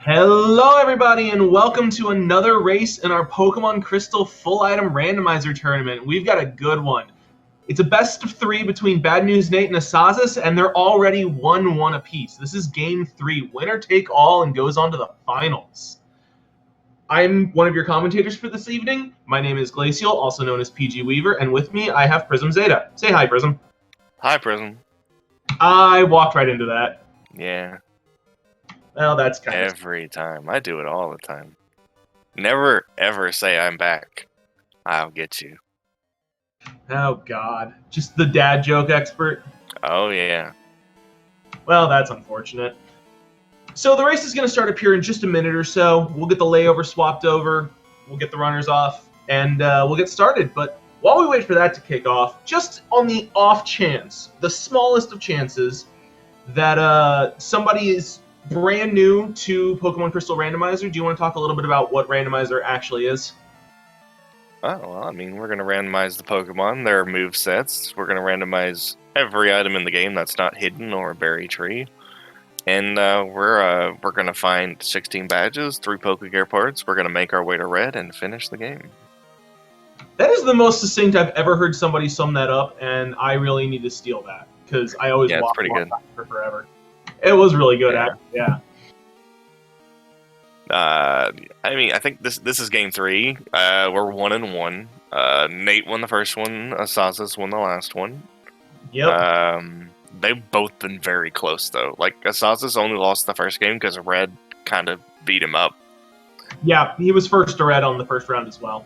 Hello everybody and welcome to another race in our Pokemon Crystal Full Item Randomizer tournament. We've got a good one. It's a best of 3 between BadNewsNate and asazas, and they're already 1-1 apiece. This is game 3, winner take all, and goes on to the finals. I'm one of your commentators for this evening. My name is Glacial, also known as PG Weaver, and with me I have Prism Zeta. Say hi, Prism. Hi, Prism. I walked right into that. Yeah. Well, that's kind of... Every time. I do it all the time. Never, ever say I'm back. I'll get you. Oh, God. Just the dad joke expert? Oh, yeah. Well, that's unfortunate. So the race is going to start up here in just a minute or so. We'll get the layover swapped over. We'll get the runners off. And we'll get started. But while we wait for that to kick off, just on the off chance, the smallest of chances, that somebody is brand new to Pokemon Crystal Randomizer, do you want to talk a little bit about what Randomizer actually is? Oh, well, I mean, we're going to randomize the Pokemon, their movesets. We're going to randomize every item in the game that's not hidden or a berry tree. And we're going to find 16 badges, 3 Pokegear parts. We're going to make our way to Red and finish the game. That is the most succinct I've ever heard somebody sum that up, and I really need to steal that, because I always it's pretty good for forever. It was really good, actually, yeah. I mean, I think this is game 3. We're 1-1. Nate won the first one. Asazas won the last one. Yep. They've both been very close, though. Like, Asazas only lost the first game because Red kind of beat him up. Yeah, he was first to Red on the first round as well.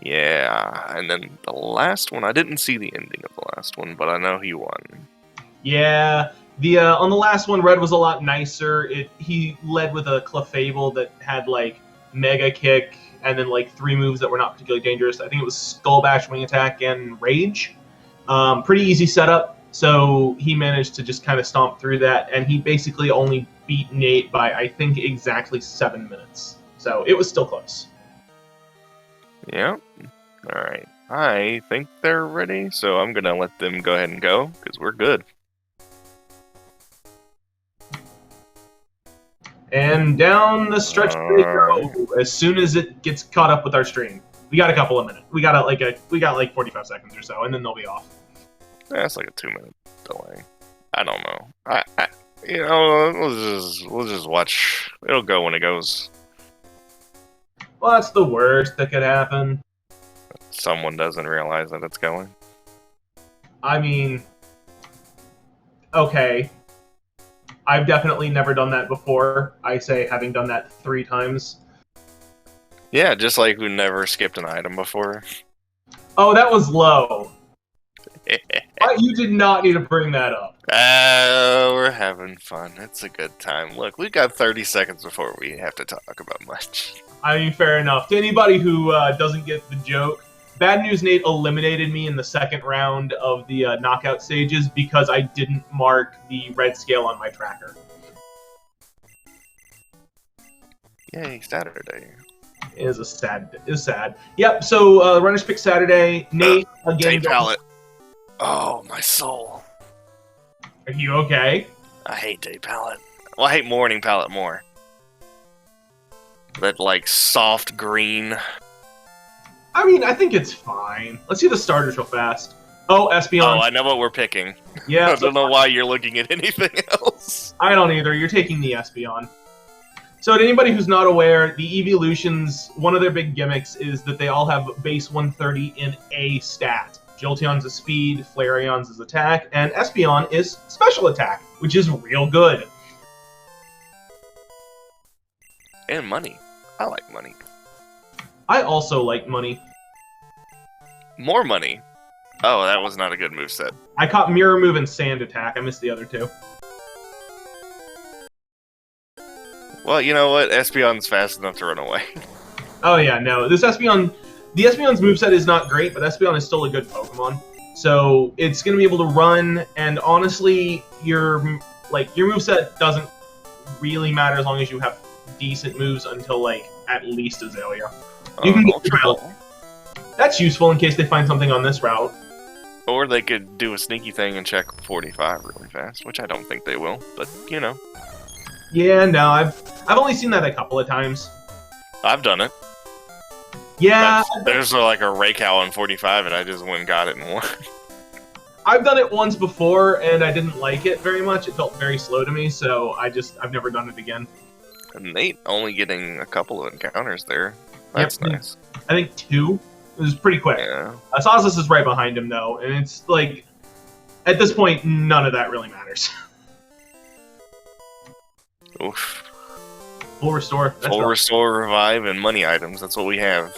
Yeah, and then the last one, I didn't see the ending of the last one, but I know he won. Yeah. On the last one, Red was a lot nicer. He led with a Clefable that had like Mega Kick and then like 3 moves that were not particularly dangerous. I think it was Skull Bash, Wing Attack, and Rage. Pretty easy setup. So he managed to just kind of stomp through that, and he basically only beat Nate by I think exactly 7 minutes. So it was still close. Yeah. All right. I think they're ready, so I'm gonna let them go ahead and go because we're good. And down the stretch they go as soon as it gets caught up with our stream. We got a couple of minutes. We got like 45 seconds or so, and then they'll be off. That's like a 2-minute delay. I don't know. We'll just watch. It'll go when it goes. Well, that's the worst that could happen. Someone doesn't realize that it's going. I mean, okay. I've definitely never done that before. I say having done that 3 times. Yeah, just like we never skipped an item before. Oh, that was low. You did not need to bring that up. We're having fun. It's a good time. Look, we've got 30 seconds before we have to talk about much. I mean, fair enough. To anybody who doesn't get the joke, BadNewsNate eliminated me in the second round of the knockout stages because I didn't mark the red scale on my tracker. Yay, Saturday. It is sad. Yep, so runners pick Saturday. Nate, again... Day palette. Oh, my soul. Are you okay? I hate day palette. Well, I hate morning palette more. That, like, soft green... I mean, I think it's fine. Let's see the starters real fast. Oh, Espeon. Oh, I know what we're picking. Yeah. I don't know why you're looking at anything else. I don't either. You're taking the Espeon. So to anybody who's not aware, the evolutions, one of their big gimmicks is that they all have base 130 in a stat. Jolteon's is speed, Flareon's is attack, and Espeon is special attack, which is real good. And money. I like money. I also like money. More money. Oh, that was not a good moveset. I caught Mirror Move and Sand Attack. I missed the other 2. Well, you know what? Espeon's fast enough to run away. Oh yeah, no. The Espeon's moveset is not great, but Espeon is still a good Pokemon. So it's going to be able to run, and honestly, your moveset doesn't really matter as long as you have decent moves until, like, at least Azalea. You can get That's useful in case they find something on this route. Or they could do a sneaky thing and check 45 really fast, which I don't think they will, but, you know. Yeah, no, I've only seen that a couple of times. I've done it. Yeah. There's like a Raycow on 45, and I just went and got it and won. I've done it once before, and I didn't like it very much. It felt very slow to me, so I've never done it again. And Nate only getting a couple of encounters there. That's nice. I think 2. It was pretty quick. Yeah. Asazas is right behind him, though, and it's like, at this point, none of that really matters. Oof. Full restore. Full restore, revive, and money items. That's what we have.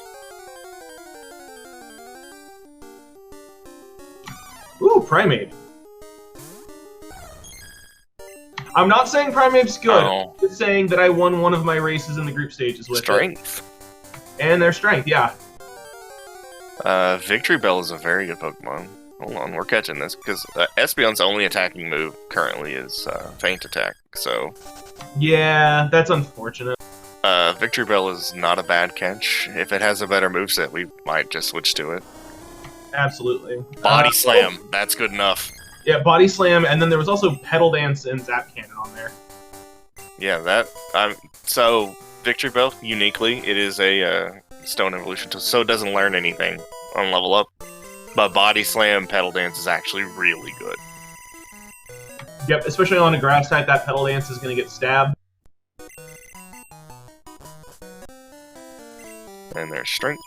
Ooh, Primate. I'm not saying Primate's good. I'm just saying that I won one of my races in the group stages with Strength. And their strength, yeah. Victory Bell is a very good Pokemon. Hold on, we're catching this, because Espeon's only attacking move currently is Feint Attack, so... Yeah, that's unfortunate. Victory Bell is not a bad catch. If it has a better moveset, we might just switch to it. Absolutely. Body Slam, that's good enough. Yeah, Body Slam, and then there was also Petal Dance and Zap Cannon on there. Yeah, that... so, Victory Bell, uniquely, it is a Stone Evolution tool, so it doesn't learn anything on level up. But Body Slam, Petal Dance is actually really good. Yep, especially on a Grass type, that Petal Dance is going to get stabbed. And there's Strength.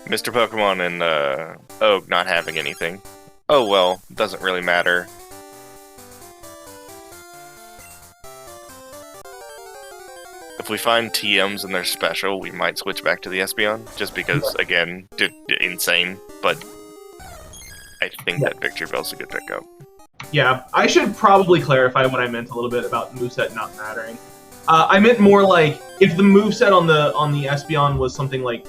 Mr. Pokemon and Oak not having anything. Oh well, doesn't really matter. If we find TMs and they're special, we might switch back to the Espeon, just because, again, insane, but I think that Victory Bell's a good pickup. Yeah, I should probably clarify what I meant a little bit about moveset not mattering. I meant more like, if the moveset on the Espeon was something like,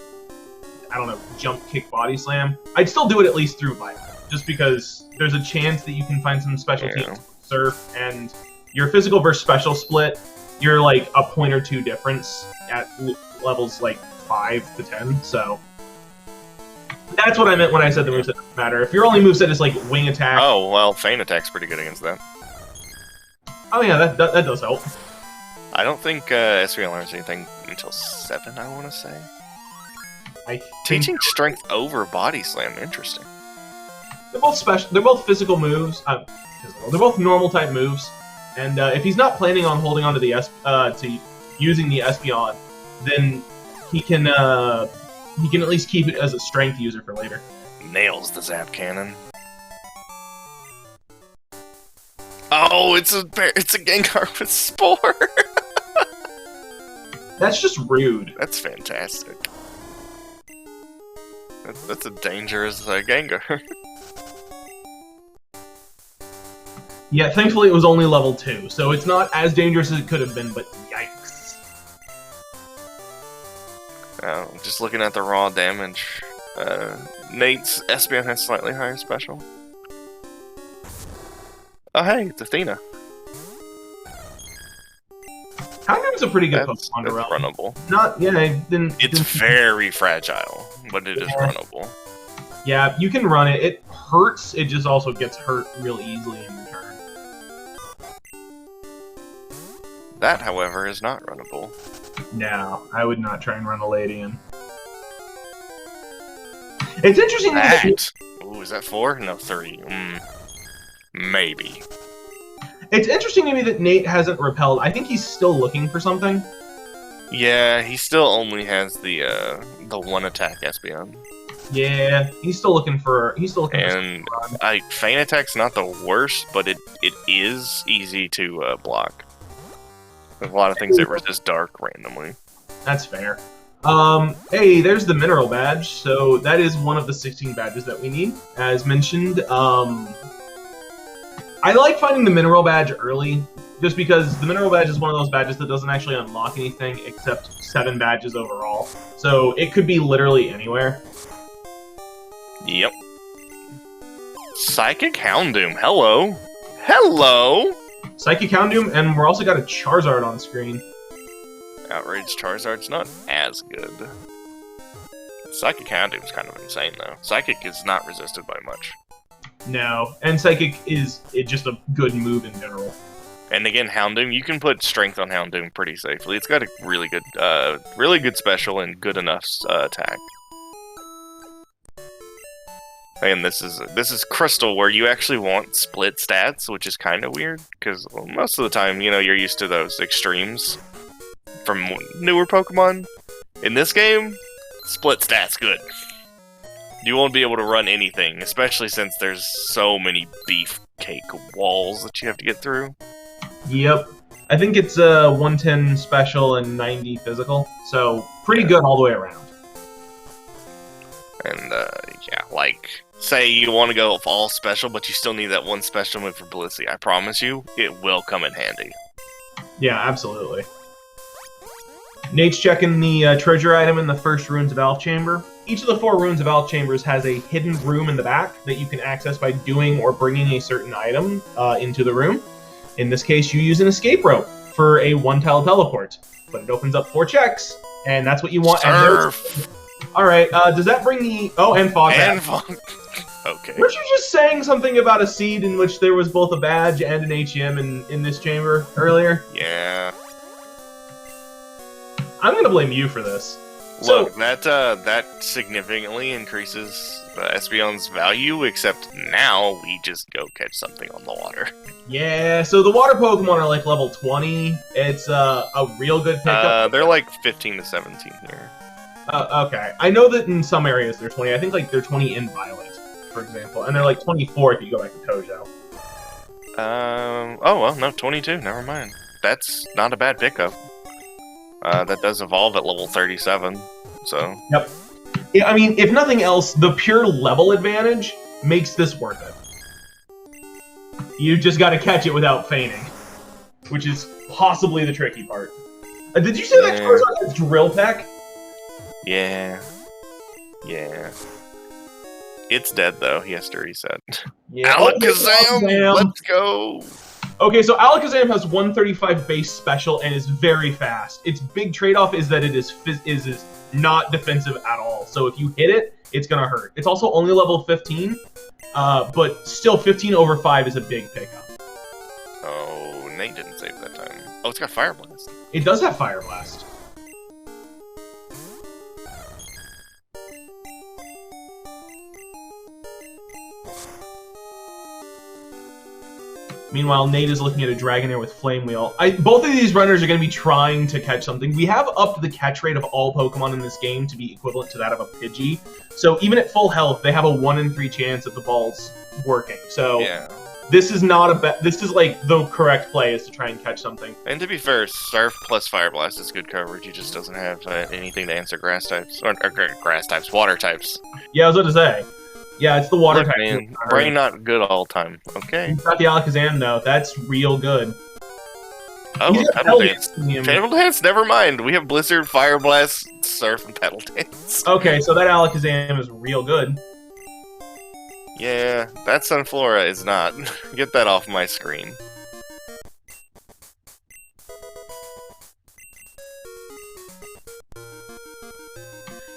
I don't know, Jump, Kick, Body Slam, I'd still do it at least through Vital, just because there's a chance that you can find some special teams, Surf, and your physical versus special split, you're like a point or 2 difference at levels like 5 to 10, so that's what I meant when I said the moveset doesn't matter. If your only moveset is like Wing Attack... Oh, well, Feint Attack's pretty good against that. Oh yeah, that does help. I don't think Espeon learns anything until 7, I want to say. Teaching Strength over Body Slam, interesting. They're both special. They're both physical moves. They're both normal type moves. And if he's not planning on holding on to the to using the Espeon, then he can at least keep it as a strength user for later. Nails the Zap Cannon. Oh, it's a Gengar with Spore. That's just rude. That's fantastic. That's a dangerous Gengar. Yeah, thankfully it was only level 2, so it's not as dangerous as it could have been, but yikes. Just looking at the raw damage, Nate's Espeon has slightly higher special. Oh hey, it's Athena. Houndoom's a pretty good Pokemon to run. Runnable. It's very fragile, but it is runnable. Yeah, you can run it. It hurts, it just also gets hurt real easily in return. That, however, is not runnable. No, I would not try and run a Ladian. It's interesting that... Ooh, is that 4? No, 3. Maybe. It's interesting to me that Nate hasn't repelled. I think he's still looking for something. Yeah, he still only has the one attack Espeon. Yeah, he's still looking for. And Feint Attack's not the worst, but it is easy to block. There's a lot of things that resist dark randomly. That's fair. Hey, there's the mineral badge. So that is one of the 16 badges that we need, as mentioned. I like finding the mineral badge early, just because the mineral badge is one of those badges that doesn't actually unlock anything except 7 badges overall. So it could be literally anywhere. Yep. Psychic Houndoom, hello! Hello! Psychic Houndoom, and we're also got a Charizard on screen. Outrage Charizard's not as good. Psychic Houndoom's kind of insane, though. Psychic is not resisted by much. No, and Psychic is just a good move in general. And again, Houndoom, you can put strength on Houndoom pretty safely. It's got a really good special and good enough attack. And this is Crystal, where you actually want split stats, which is kind of weird, because most of the time, you know, you're used to those extremes from newer Pokemon. In this game, split stats good. You won't be able to run anything, especially since there's so many beefcake walls that you have to get through. Yep. I think it's 110 special and 90 physical, so pretty good all the way around. And, yeah, like, say you want to go all special, but you still need that one special move for Blissey. I promise you, it will come in handy. Yeah, absolutely. Nate's checking the treasure item in the first Ruins of Elf Chamber. Each of the 4 Ruins of Elf Chambers has a hidden room in the back that you can access by doing or bringing a certain item into the room. In this case, you use an escape rope for a 1-tile teleport, but it opens up 4 checks, and that's what you want. Surf! All right, does that bring the... Oh, and fog. And fog. Okay. Weren't you just saying something about a seed in which there was both a badge and an HM in this chamber earlier? Yeah. I'm going to blame you for this. Look, that significantly increases Espeon's value, except now we just go catch something on the water. Yeah, so the water Pokemon are like level 20. It's a real good pickup. They're like 15 to 17 here. Okay. I know that in some areas they're 20. I think like they're 20 in Violet, for example. And they're like 24 if you go back to Tojo. Oh, well, no, 22. Never mind. That's not a bad pickup. That does evolve at level 37, so... Yep. Yeah, I mean, if nothing else, the pure level advantage makes this worth it. You just gotta catch it without feigning, which is possibly the tricky part. Did you say that Charizard has Drill Peck? Yeah. Yeah. It's dead, though. He has to reset. Yeah. Alakazam! Let's go! Okay, so Alakazam has 135 base special and is very fast. Its big trade-off is that it is not defensive at all. So if you hit it, it's gonna hurt. It's also only level 15, but still 15 over 5 is a big pickup. Oh, Nate didn't save that time. Oh, it's got Fire Blast. It does have Fire Blast. Meanwhile, Nate is looking at a Dragonair with Flame Wheel. Both of these runners are going to be trying to catch something. We have upped the catch rate of all Pokemon in this game to be equivalent to that of a Pidgey. So even at full health, they have a 1 in 3 chance of the balls working. So yeah. This is not this is like the correct play, is to try and catch something. And to be fair, Surf plus Fire Blast is good coverage. He just doesn't have anything to answer grass types or grass types, water types. Yeah, I was about to say. Yeah, it's the water type. Man, brain not good all the time. Okay. He's got the Alakazam, though. That's real good. Oh, Petal Dance. Petal Dance, never mind. We have Blizzard, Fire Blast, Surf, and Petal Dance. Okay, so that Alakazam is real good. Yeah, that Sunflora is not. Get that off my screen.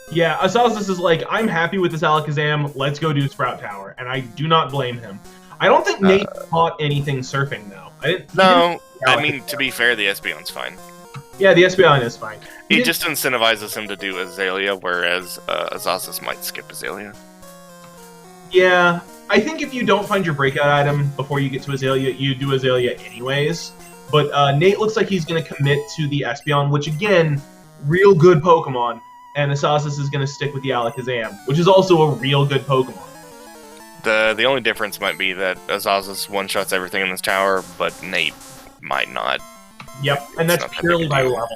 Yeah, Asazas is like, I'm happy with this Alakazam, let's go do Sprout Tower, and I do not blame him. I don't think Nate caught anything surfing, though. I mean, to be fair, the Espeon's fine. Yeah, the Espeon is fine. It just incentivizes him to do Azalea, whereas Asazas might skip Azalea. Yeah, I think if you don't find your breakout item before you get to Azalea, you do Azalea anyways. But Nate looks like he's going to commit to the Espeon, which, again, real good Pokemon. And Asazas is going to stick with the Alakazam, which is also a real good Pokemon. The only difference might be that Asazas one-shots everything in this tower, but Nate might not. Yep, and that's purely by level.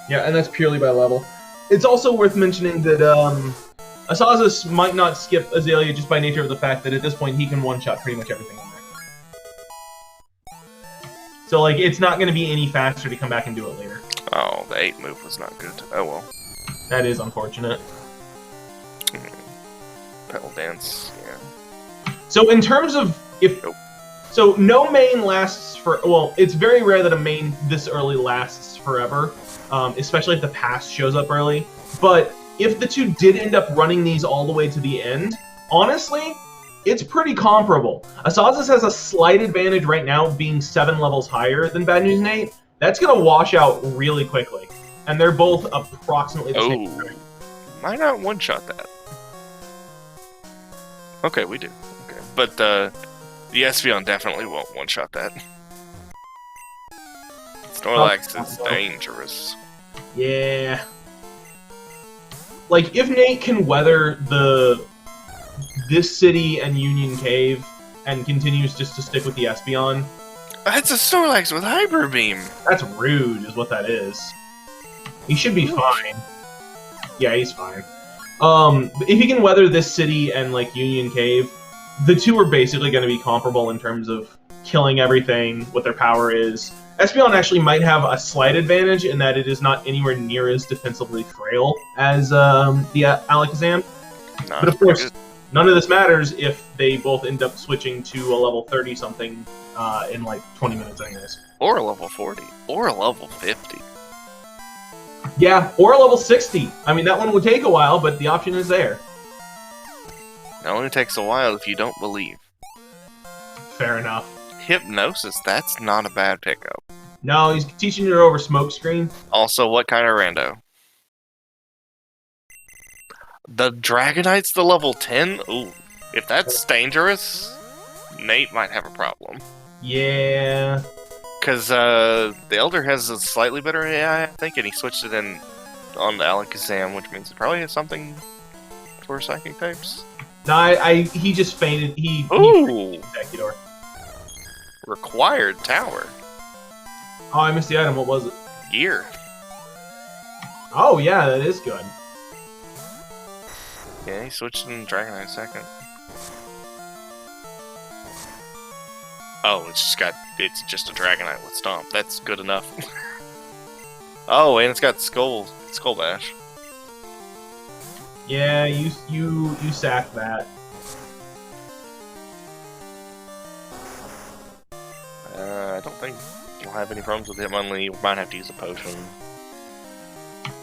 Yeah, and that's purely by level. It's also worth mentioning that Asazas might not skip Azalea just by nature of the fact that at this point he can one-shot pretty much everything in there. So, like, it's not going to be any faster to come back and do it later. Oh, the 8 move was not good. Oh, well. That is unfortunate. Petal Dance, yeah. So, in terms of... So, no main lasts for... Well, it's very rare that a main this early lasts forever, especially if the pass shows up early. But if the two did end up running these all the way to the end, honestly, it's pretty comparable. Asazas has a slight advantage right now, being 7 levels higher than BadNewsNate. That's gonna wash out really quickly, and they're both approximately the same. Oh, might not one-shot that. Okay, we do. Okay, but the Espeon definitely won't one-shot that. Snorlax is dangerous. Yeah. Like, if Nate can weather this city and Union Cave and continues just to stick with the Espeon... That's a Snorlax with Hyper Beam! That's rude, is what that is. He should be fine. Yeah, he's fine. If he can weather this city and, like, Union Cave, the two are basically going to be comparable in terms of killing everything, what their power is. Espeon actually might have a slight advantage in that it is not anywhere near as defensively frail as the Alakazam. Nah, but of course, none of this matters if they both end up switching to a level 30-something in like 20 minutes anyways. Or a level 40. Or a level 50. Yeah, or a level 60. I mean, that one would take a while, but the option is there. It only takes a while if you don't believe. Fair enough. Hypnosis, that's not a bad pickup. No, he's teaching you over smoke screen. Also, what kind of rando? The Dragonite's the level 10? Ooh, if that's dangerous, Nate might have a problem. Yeah. Because the Elder has a slightly better AI, I think, and he switched it in on the Alakazam, which means it probably has something for Psychic types. No, he just fainted. He Executor. Required tower. Oh, I missed the item. What was it? Gear. Oh, yeah, that is good. Yeah, he switched in Dragonite second. Oh, it's just a Dragonite with Stomp. That's good enough. Oh, and it's got Skull Bash. Yeah, you sack that. I don't think we'll have any problems with Hitmonlee. We might have to use a potion.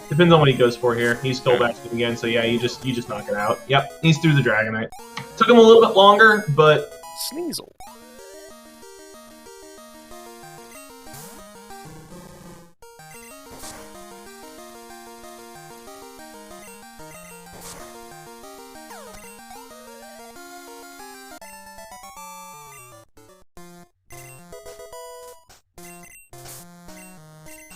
Depends on what he goes for here. He's Skull Bashing again, so yeah, you just knock it out. Yep, he's through the Dragonite. Took him a little bit longer, but Sneasel.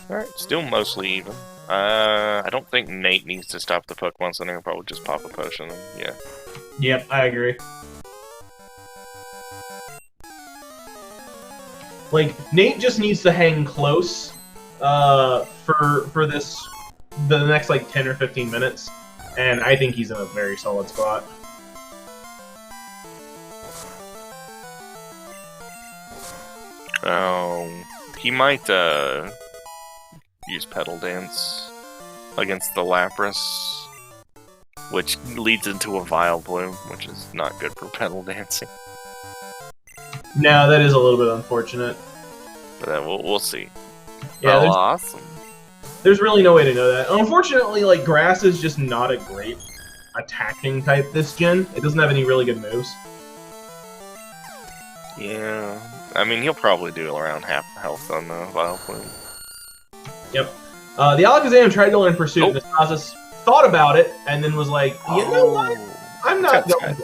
Alright, still mostly even. I don't think Nate needs to stop the Pokemon Center. He'll probably just pop a potion and yeah. Yep, I agree. Like, Nate just needs to hang close for the next like 10 or 15 minutes, and I think he's in a very solid spot. Oh, he might use Petal Dance against the Lapras, which leads into a Vileplume, which is not good for Petal Dancing. No, that is a little bit unfortunate. But we'll see. Yeah, awesome. There's really no way to know that. Unfortunately, like, Grass is just not a great attacking type this gen. It doesn't have any really good moves. Yeah, I mean, he'll probably do around half health on the Vileplume. Yep. The Alakazam tried to learn Pursuit, and Asazas thought about it, and then was like, you know what? I'm not going to.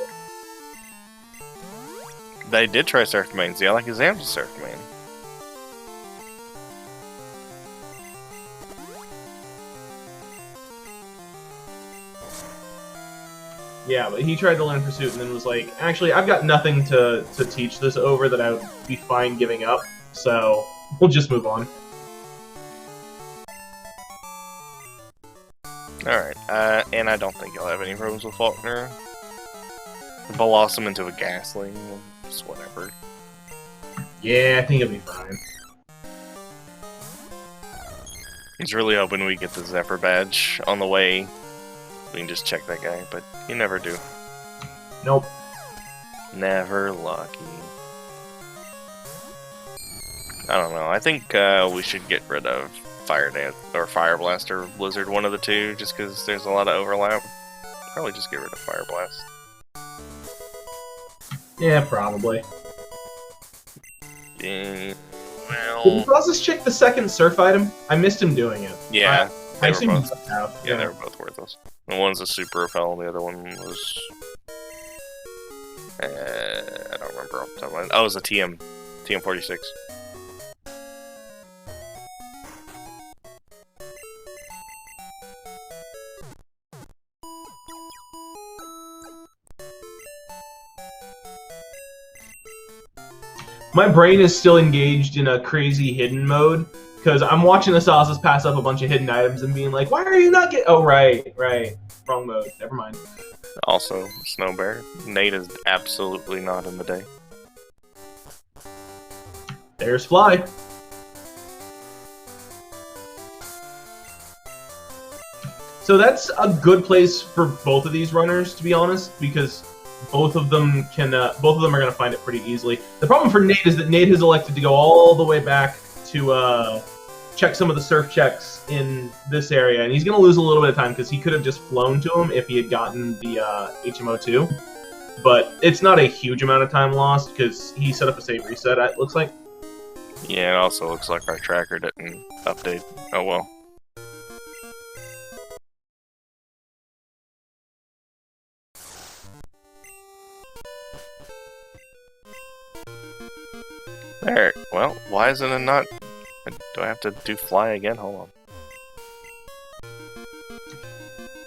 They did try Surf Mains. The Alakazam's a Surf Main. Yeah, but he tried to learn Pursuit and then was like, actually, I've got nothing to teach this over that I would be fine giving up, so we'll just move on. Alright, and I don't think he'll have any problems with Faulkner. Blossom into a Ghastly, just whatever. Yeah, I think he'll be fine. He's really hoping we get the Zephyr badge on the way. We can just check that guy, but you never do. Nope. Never lucky. I don't know. I think we should get rid of Fire Dance or Fire Blast or Blizzard, one of the two, just because there's a lot of overlap. Probably just get rid of Fire Blast. Yeah, probably. Yeah, Did well, Process check the second surf item? I missed him doing it. yeah, I they were assume he both. must have. Yeah, they were both worthless. The one's a super repel, the other one was. I don't remember off the top of my head. Oh, it was a TM46. My brain is still engaged in a crazy hidden mode because I'm watching asazas pass up a bunch of hidden items and being like, "Why are you not getting?" Oh, right, wrong mode. Never mind. Also, Snow Bear. Nate is absolutely not in the day. There's Fly. So that's a good place for both of these runners, to be honest, because both of them are going to find it pretty easily. The problem for Nate is that Nate has elected to go all the way back to check some of the surf checks in this area, and he's going to lose a little bit of time because he could have just flown to him if he had gotten the HMO2. But it's not a huge amount of time lost because he set up a save reset, it looks like. Yeah, it also looks like our tracker didn't update. Oh well. There. Well, why isn't it not? Do I have to do Fly again? Hold on.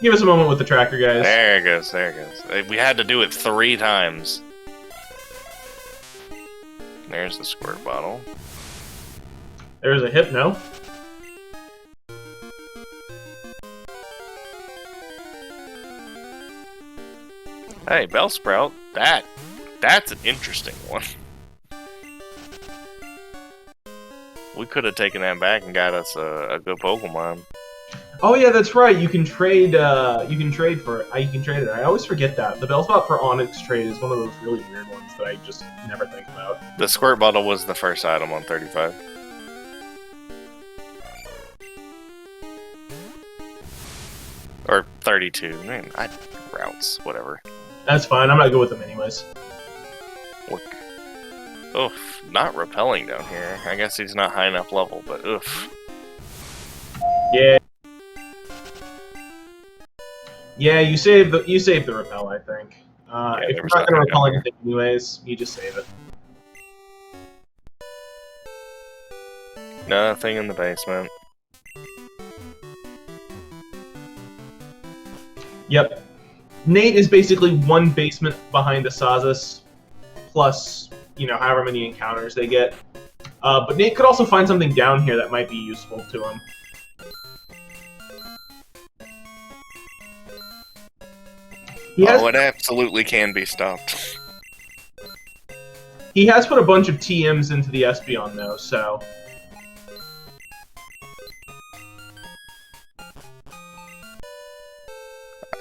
Give us a moment with the tracker, guys. There it goes. There it goes. We had to do it 3 times. There's the squirt bottle. There's a Hypno. Hey, Bellsprout. That's an interesting one. We could have taken that back and got us a good Pokemon. Oh yeah, that's right. You can trade. You can trade it. I always forget that the Bellspot for Onyx trade is one of those really weird ones that I just never think about. The squirt bottle was the first item on 35. Or 32. Man, routes, whatever. That's fine. I'm not good with them anyways. Look. Oof, not repelling down here. I guess he's not high enough level, but oof. Yeah. Yeah, you save the repel, I think. If you're not gonna repel anything anyways, you just save it. Nothing in the basement. Yep. Nate is basically one basement behind Asazas, plus, however many encounters they get. But Nate could also find something down here that might be useful to him. It absolutely can be stopped. He has put a bunch of TMs into the Espeon, though, so...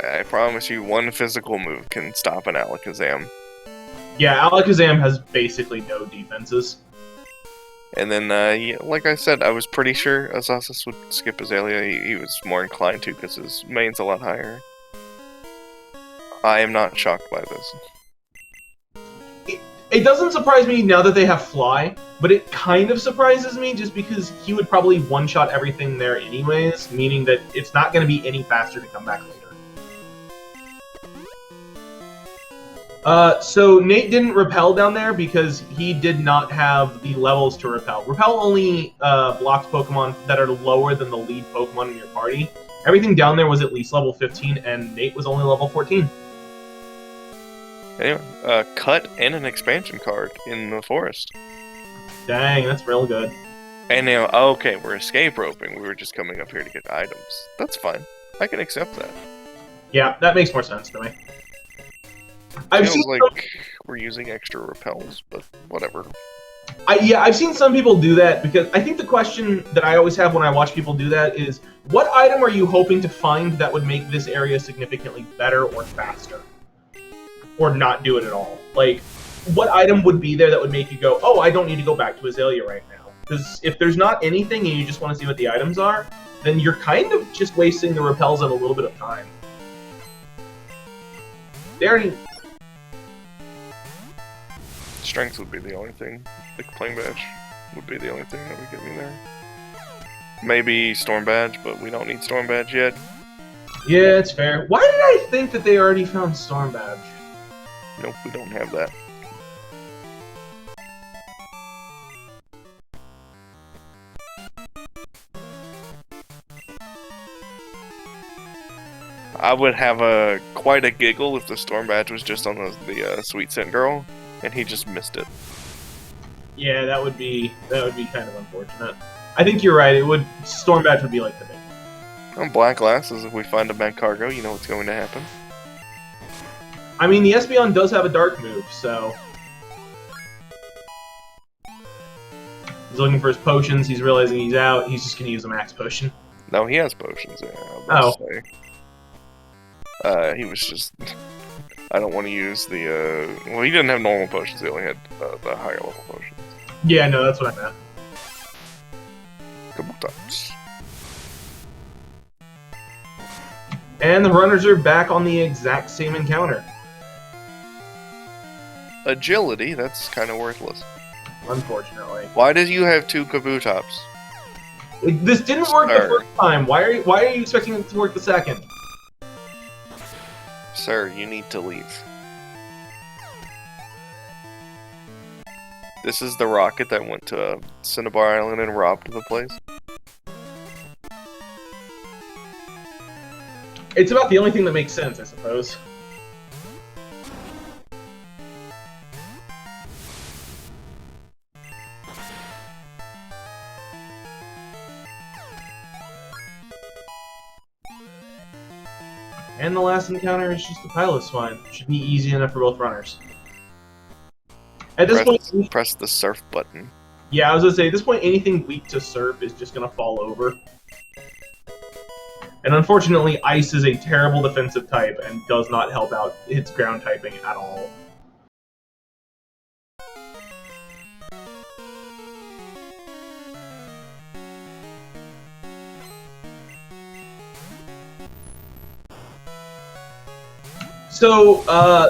I promise you, one physical move can stop an Alakazam. Yeah, Alakazam has basically no defenses. And then, yeah, like I said, I was pretty sure Asazas would skip Azalea. He was more inclined to because his main's a lot higher. I am not shocked by this. It doesn't surprise me now that they have Fly, but it kind of surprises me just because he would probably one-shot everything there anyways, meaning that it's not going to be any faster to come back later. So Nate didn't repel down there because he did not have the levels to repel. Repel only blocks Pokemon that are lower than the lead Pokemon in your party. Everything down there was at least level 15, and Nate was only level 14. Anyway, cut and an expansion card in the forest. Dang, that's real good. And now, okay, we're escape roping. We were just coming up here to get items. That's fine. I can accept that. Yeah, that makes more sense to me. Feels like we're using extra repels, but whatever. I've seen some people do that because I think the question that I always have when I watch people do that is, what item are you hoping to find that would make this area significantly better or faster? Or not do it at all? Like, what item would be there that would make you go, oh, I don't need to go back to Azalea right now? Because if there's not anything and you just want to see what the items are, then you're kind of just wasting the repels and a little bit of time. Strength would be the only thing. The Playing Badge would be the only thing that would get me there. Maybe Storm Badge, but we don't need Storm Badge yet. Yeah, it's fair. Why did I think that they already found Storm Badge? Nope, we don't have that. I would have quite a giggle if the Storm Badge was just on the Sweet Scent Girl, and he just missed it. Yeah, that would be kind of unfortunate. I think you're right. Storm Badge would be like the big one. On Black Glasses, if we find a bad cargo, you know what's going to happen. I mean, the Espeon does have a dark move, so he's looking for his potions. He's realizing he's out. He's just gonna use a max potion. No, he has potions. Yeah, oh. He was just. I don't want to use the. Well, he didn't have normal potions. He only had the higher level potions. Yeah, no, that's what I meant. Couple times. And the runners are back on the exact same encounter. Agility, that's kind of worthless. Unfortunately. Why did you have 2 Kabutops? This didn't work the first time. Why are you expecting it to work the second? Sir, you need to leave. This is the rocket that went to Cinnabar Island and robbed the place. It's about the only thing that makes sense, I suppose. And the last encounter is just the Pilot Swine. Should be easy enough for both runners. At this point, press the surf button. Yeah, I was gonna say, at this point, anything weak to surf is just gonna fall over. And unfortunately, Ice is a terrible defensive type and does not help out its ground typing at all. So,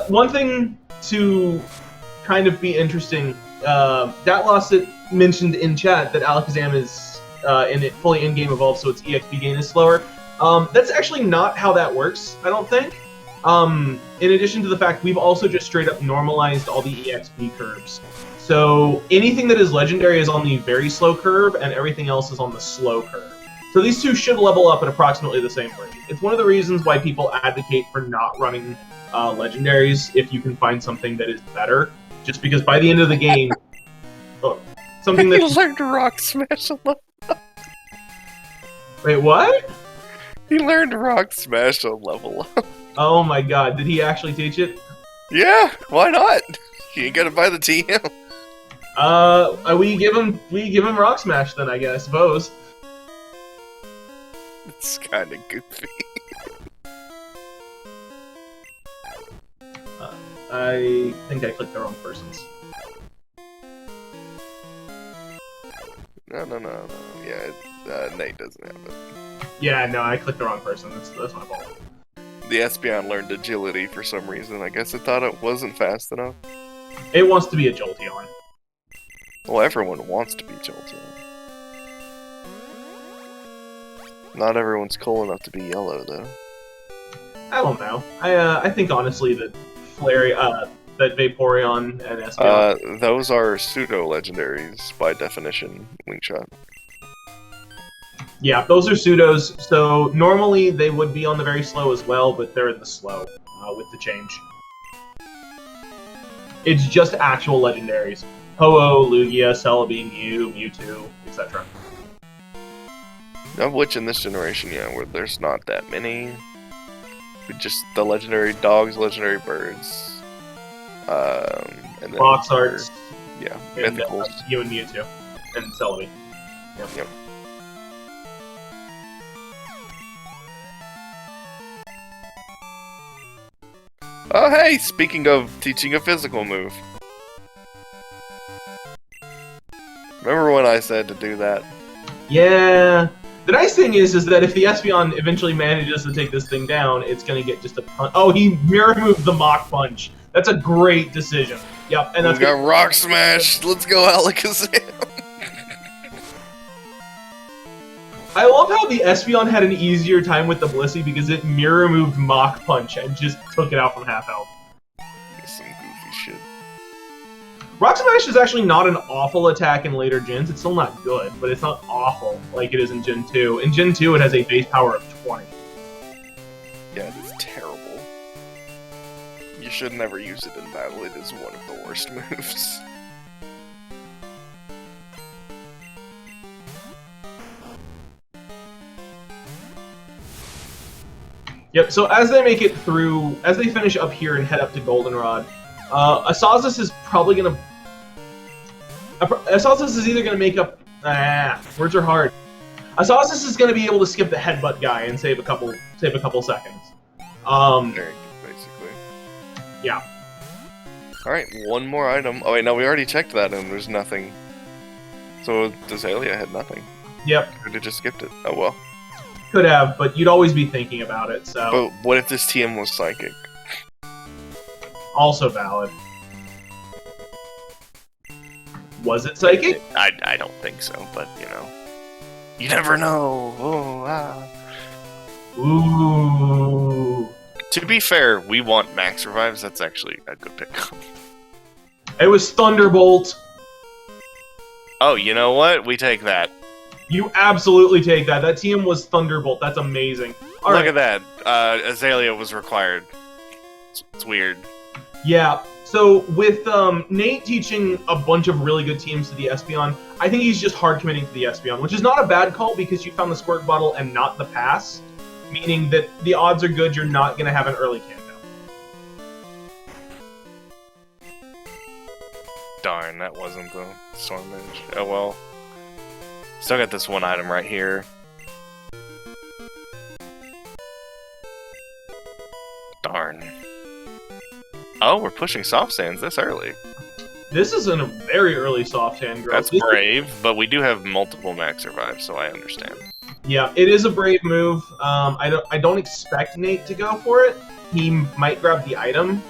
one thing to kind of be interesting, Datloss mentioned in chat that Alakazam is fully in-game evolved, so its EXP gain is slower. That's actually not how that works, I don't think. In addition to the fact we've also just straight up normalized all the EXP curves. So anything that is legendary is on the very slow curve, and everything else is on the slow curve. So these two should level up at approximately the same rate. It's one of the reasons why people advocate for not running legendaries if you can find something that is better. Just because by the end of the game, something that he learned Rock Smash a level up. Wait, what? He learned Rock Smash a level up. Oh my god, did he actually teach it? Yeah, why not? You ain't gotta buy the TM. We give him Rock Smash then, I suppose. It's kind of goofy. I think I clicked the wrong persons. No. Yeah, Nate doesn't have it. Yeah, no, I clicked the wrong person. That's my fault. The Espeon learned agility for some reason. I guess it thought it wasn't fast enough. It wants to be a Jolteon. Well, everyone wants to be Jolteon. Not everyone's cool enough to be yellow, though. I don't know. I think honestly that that Vaporeon and Espeon... those are pseudo-legendaries, by definition, Wingshot. Yeah, those are pseudos, so normally they would be on the very slow as well, but they're in the slow with the change. It's just actual legendaries. Ho-Oh, Lugia, Celebi, Mew, Mewtwo, etc. Of which in this generation, yeah, where there's not that many. Just the legendary dogs, legendary birds. And then Box arts. Yeah, and, mythicals. Mew and Mewtwo. And Celebi. Yep. Oh hey, speaking of teaching a physical move. Remember when I said to do that? Yeah. The nice thing is that if the Espeon eventually manages to take this thing down, it's going to get just a punch. Oh, he mirror moved the Mach Punch. That's a great decision. Yep, and we got Rock Smash. Let's go, Alakazam. I love how the Espeon had an easier time with the Blissey because it mirror moved Mach Punch and just took it out from half health. Some goofy shit. Rock Smash is actually not an awful attack in later gens. It's still not good, but it's not awful like it is in Gen 2. In Gen 2, it has a base power of 20. Yeah, it is terrible. You should never use it in battle. It is one of the worst moves. Yep, so as they make it through, as they finish up here and head up to Goldenrod, Asazas is probably going to... Asazas is either going to make up... words are hard. Asazas is going to be able to skip the headbutt guy and save a couple seconds. Very good, basically. Yeah. Alright, one more item. Oh wait, no, we already checked that and there's nothing. So, Azalea had nothing. Yep. Could have just skipped it. Oh well. Could have, but you'd always be thinking about it, so... But what if this TM was Psychic? Also valid. Was it Psychic? I don't think so, but, you know. You never know! Oh, Ooh. To be fair, we want max revives. That's actually a good pick. It was Thunderbolt. Oh, you know what? We take that. You absolutely take that. That TM was Thunderbolt. That's amazing. All Look right. at that. Azalea was required. It's weird. Yeah. So with Nate teaching a bunch of really good teams to the Espeon, I think he's just hard committing to the Espeon, which is not a bad call because you found the Squirt Bottle and not the pass, meaning that the odds are good you're not going to have an early Kanto. Darn, that wasn't the Storm Mage. Oh well. Still got this one item right here. Darn. Oh, we're pushing soft sands this early. This is a very early soft hand, girl. That's brave, but we do have multiple max revives, so I understand. Yeah, it is a brave move. I don't expect Nate to go for it. He might grab the item.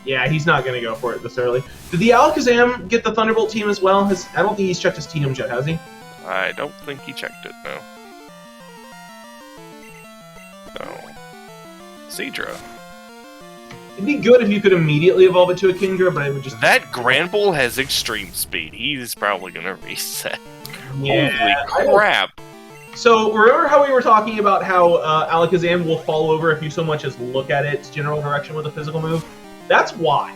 Yeah, he's not going to go for it this early. Did the Alakazam get the Thunderbolt team as well? I don't think he's checked his TM yet, has he? I don't think he checked it, no. No. Seadra. It'd be good if you could immediately evolve it to a Kingdra, but it would just... That Granbull has extreme speed. He's probably going to reset. Yeah, Holy crap. So, remember how we were talking about how Alakazam will fall over if you so much as look at its general direction with a physical move? That's why.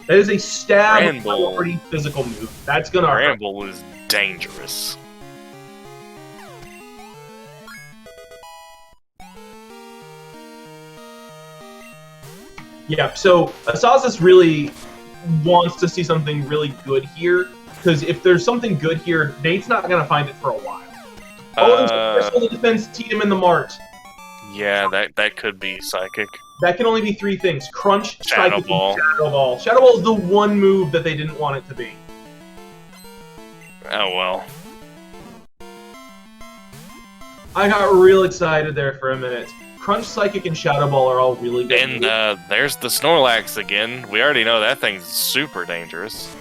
That is a stab priority physical move. That's gonna hurt. Granbull is dangerous. Yeah, so Asazas really wants to see something really good here, because if there's something good here, Nate's not gonna find it for a while. Crystal Defense, teed him in the Mart. Yeah, that could be Psychic. That can only be three things. Crunch, Shadow Psychic, Ball. and Shadow Ball. Shadow Ball is the one move that they didn't want it to be. Oh well. I got real excited there for a minute. Crunch, Psychic, and Shadow Ball are all really good And moves. there's the Snorlax again. We already know that thing's super dangerous.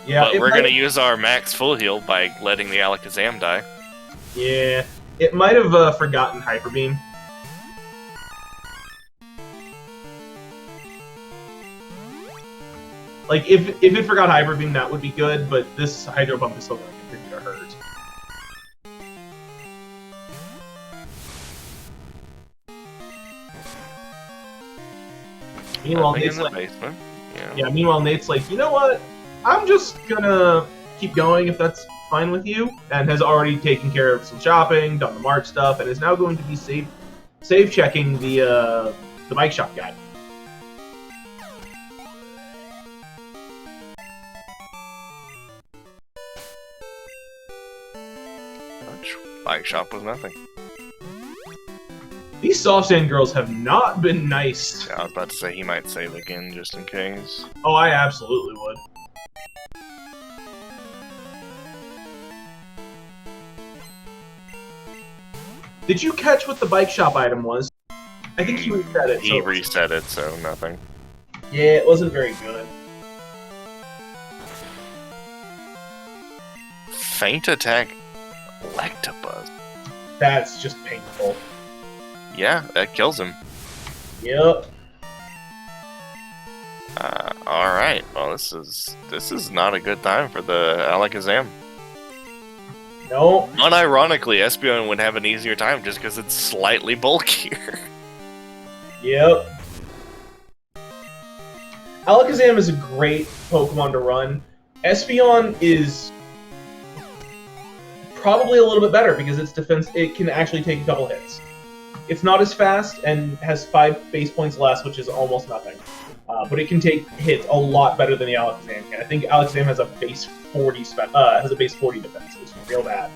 Yeah, But we're going to use our max full heal by letting the Alakazam die. Yeah, it might have forgotten Hyper Beam. Like, if it forgot Hyper Beam, that would be good, but this Hydro Pump is still going to continue to hurt. Meanwhile, Nothing in Nate's the like, basement. yeah, meanwhile, Nate's like, you know what? I'm just gonna keep going if that's fine with you, and has already taken care of some shopping, done the Mart stuff, and is now going to be save checking the bike shop guy. Bike shop was nothing. These soft sand girls have not been nice. Yeah, I was about to say he might save again just in case. Oh, I absolutely would. Did you catch what the bike shop item was? I think he reset it. He reset it, so nothing. Yeah, it wasn't very good. Feint attack Electabuzz. That's just painful. Yeah, that kills him. Yep. Alright, well this is not a good time for the Alakazam. No. Unironically, Espeon would have an easier time just because it's slightly bulkier. Yep. Alakazam is a great Pokemon to run. Espeon is probably a little bit better because its defense, it can actually take a couple hits. It's not as fast and has 5 base points less, which is almost nothing. But it can take hits a lot better than the Alakazam can. I think Alakazam has a base 40 defense. It's real bad.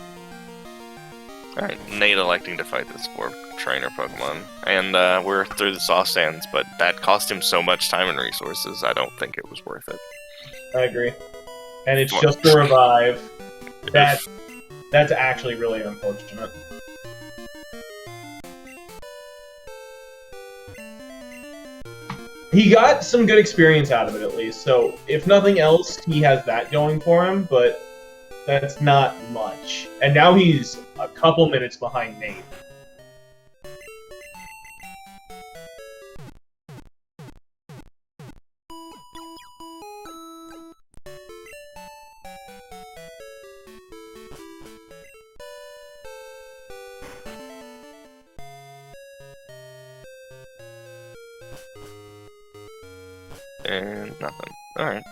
Alright, Nate electing to fight this poor trainer Pokemon. And we're through the soft sands, but that cost him so much time and resources, I don't think it was worth it. I agree. And it's just a revive. That's actually really unfortunate. He got some good experience out of it, at least. So, if nothing else, he has that going for him, but that's not much. And now he's a couple minutes behind Nate. And nothing. Alright.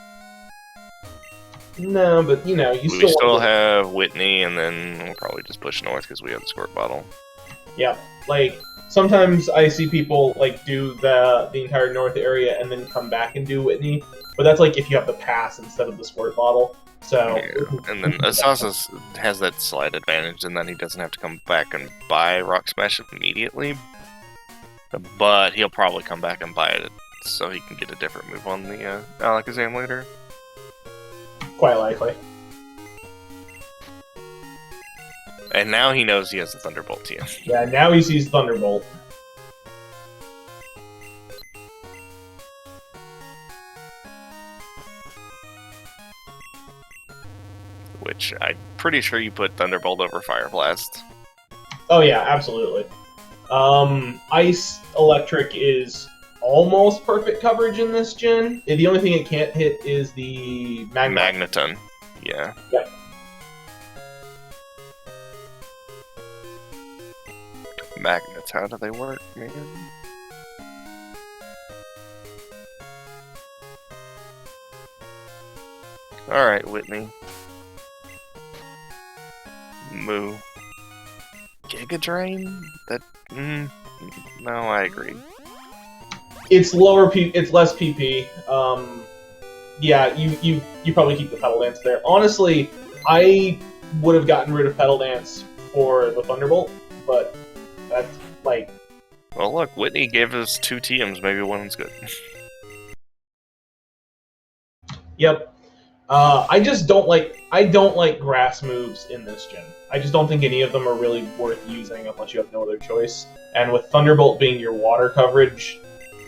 No, but you know, we still have Whitney, and then we'll probably just push north because we have the squirt bottle. Yeah, like sometimes I see people like do the entire north area and then come back and do Whitney, but that's like if you have the pass instead of the squirt bottle. So yeah. And then Asazas has that slight advantage, and then he doesn't have to come back and buy Rock Smash immediately. But he'll probably come back and buy it so he can get a different move on the Alakazam later. Quite likely. And now he knows he has the Thunderbolt TM. Yeah, now he sees Thunderbolt. Which I'm pretty sure you put Thunderbolt over Fire Blast. Oh yeah, absolutely. Ice Electric is almost perfect coverage in this gen. The only thing it can't hit is the Magneton. Yeah. Yep. Magnets, how do they work, man? Alright, Whitney. Moo. Giga Drain? That... no, I agree. It's it's less PP. Yeah, you probably keep the Petal Dance there. Honestly, I would have gotten rid of Petal Dance for the Thunderbolt, but that's like... Well, look, Whitney gave us 2 TMs. Maybe one's good. Yep. I don't like grass moves in this gen. I just don't think any of them are really worth using unless you have no other choice. And with Thunderbolt being your water coverage,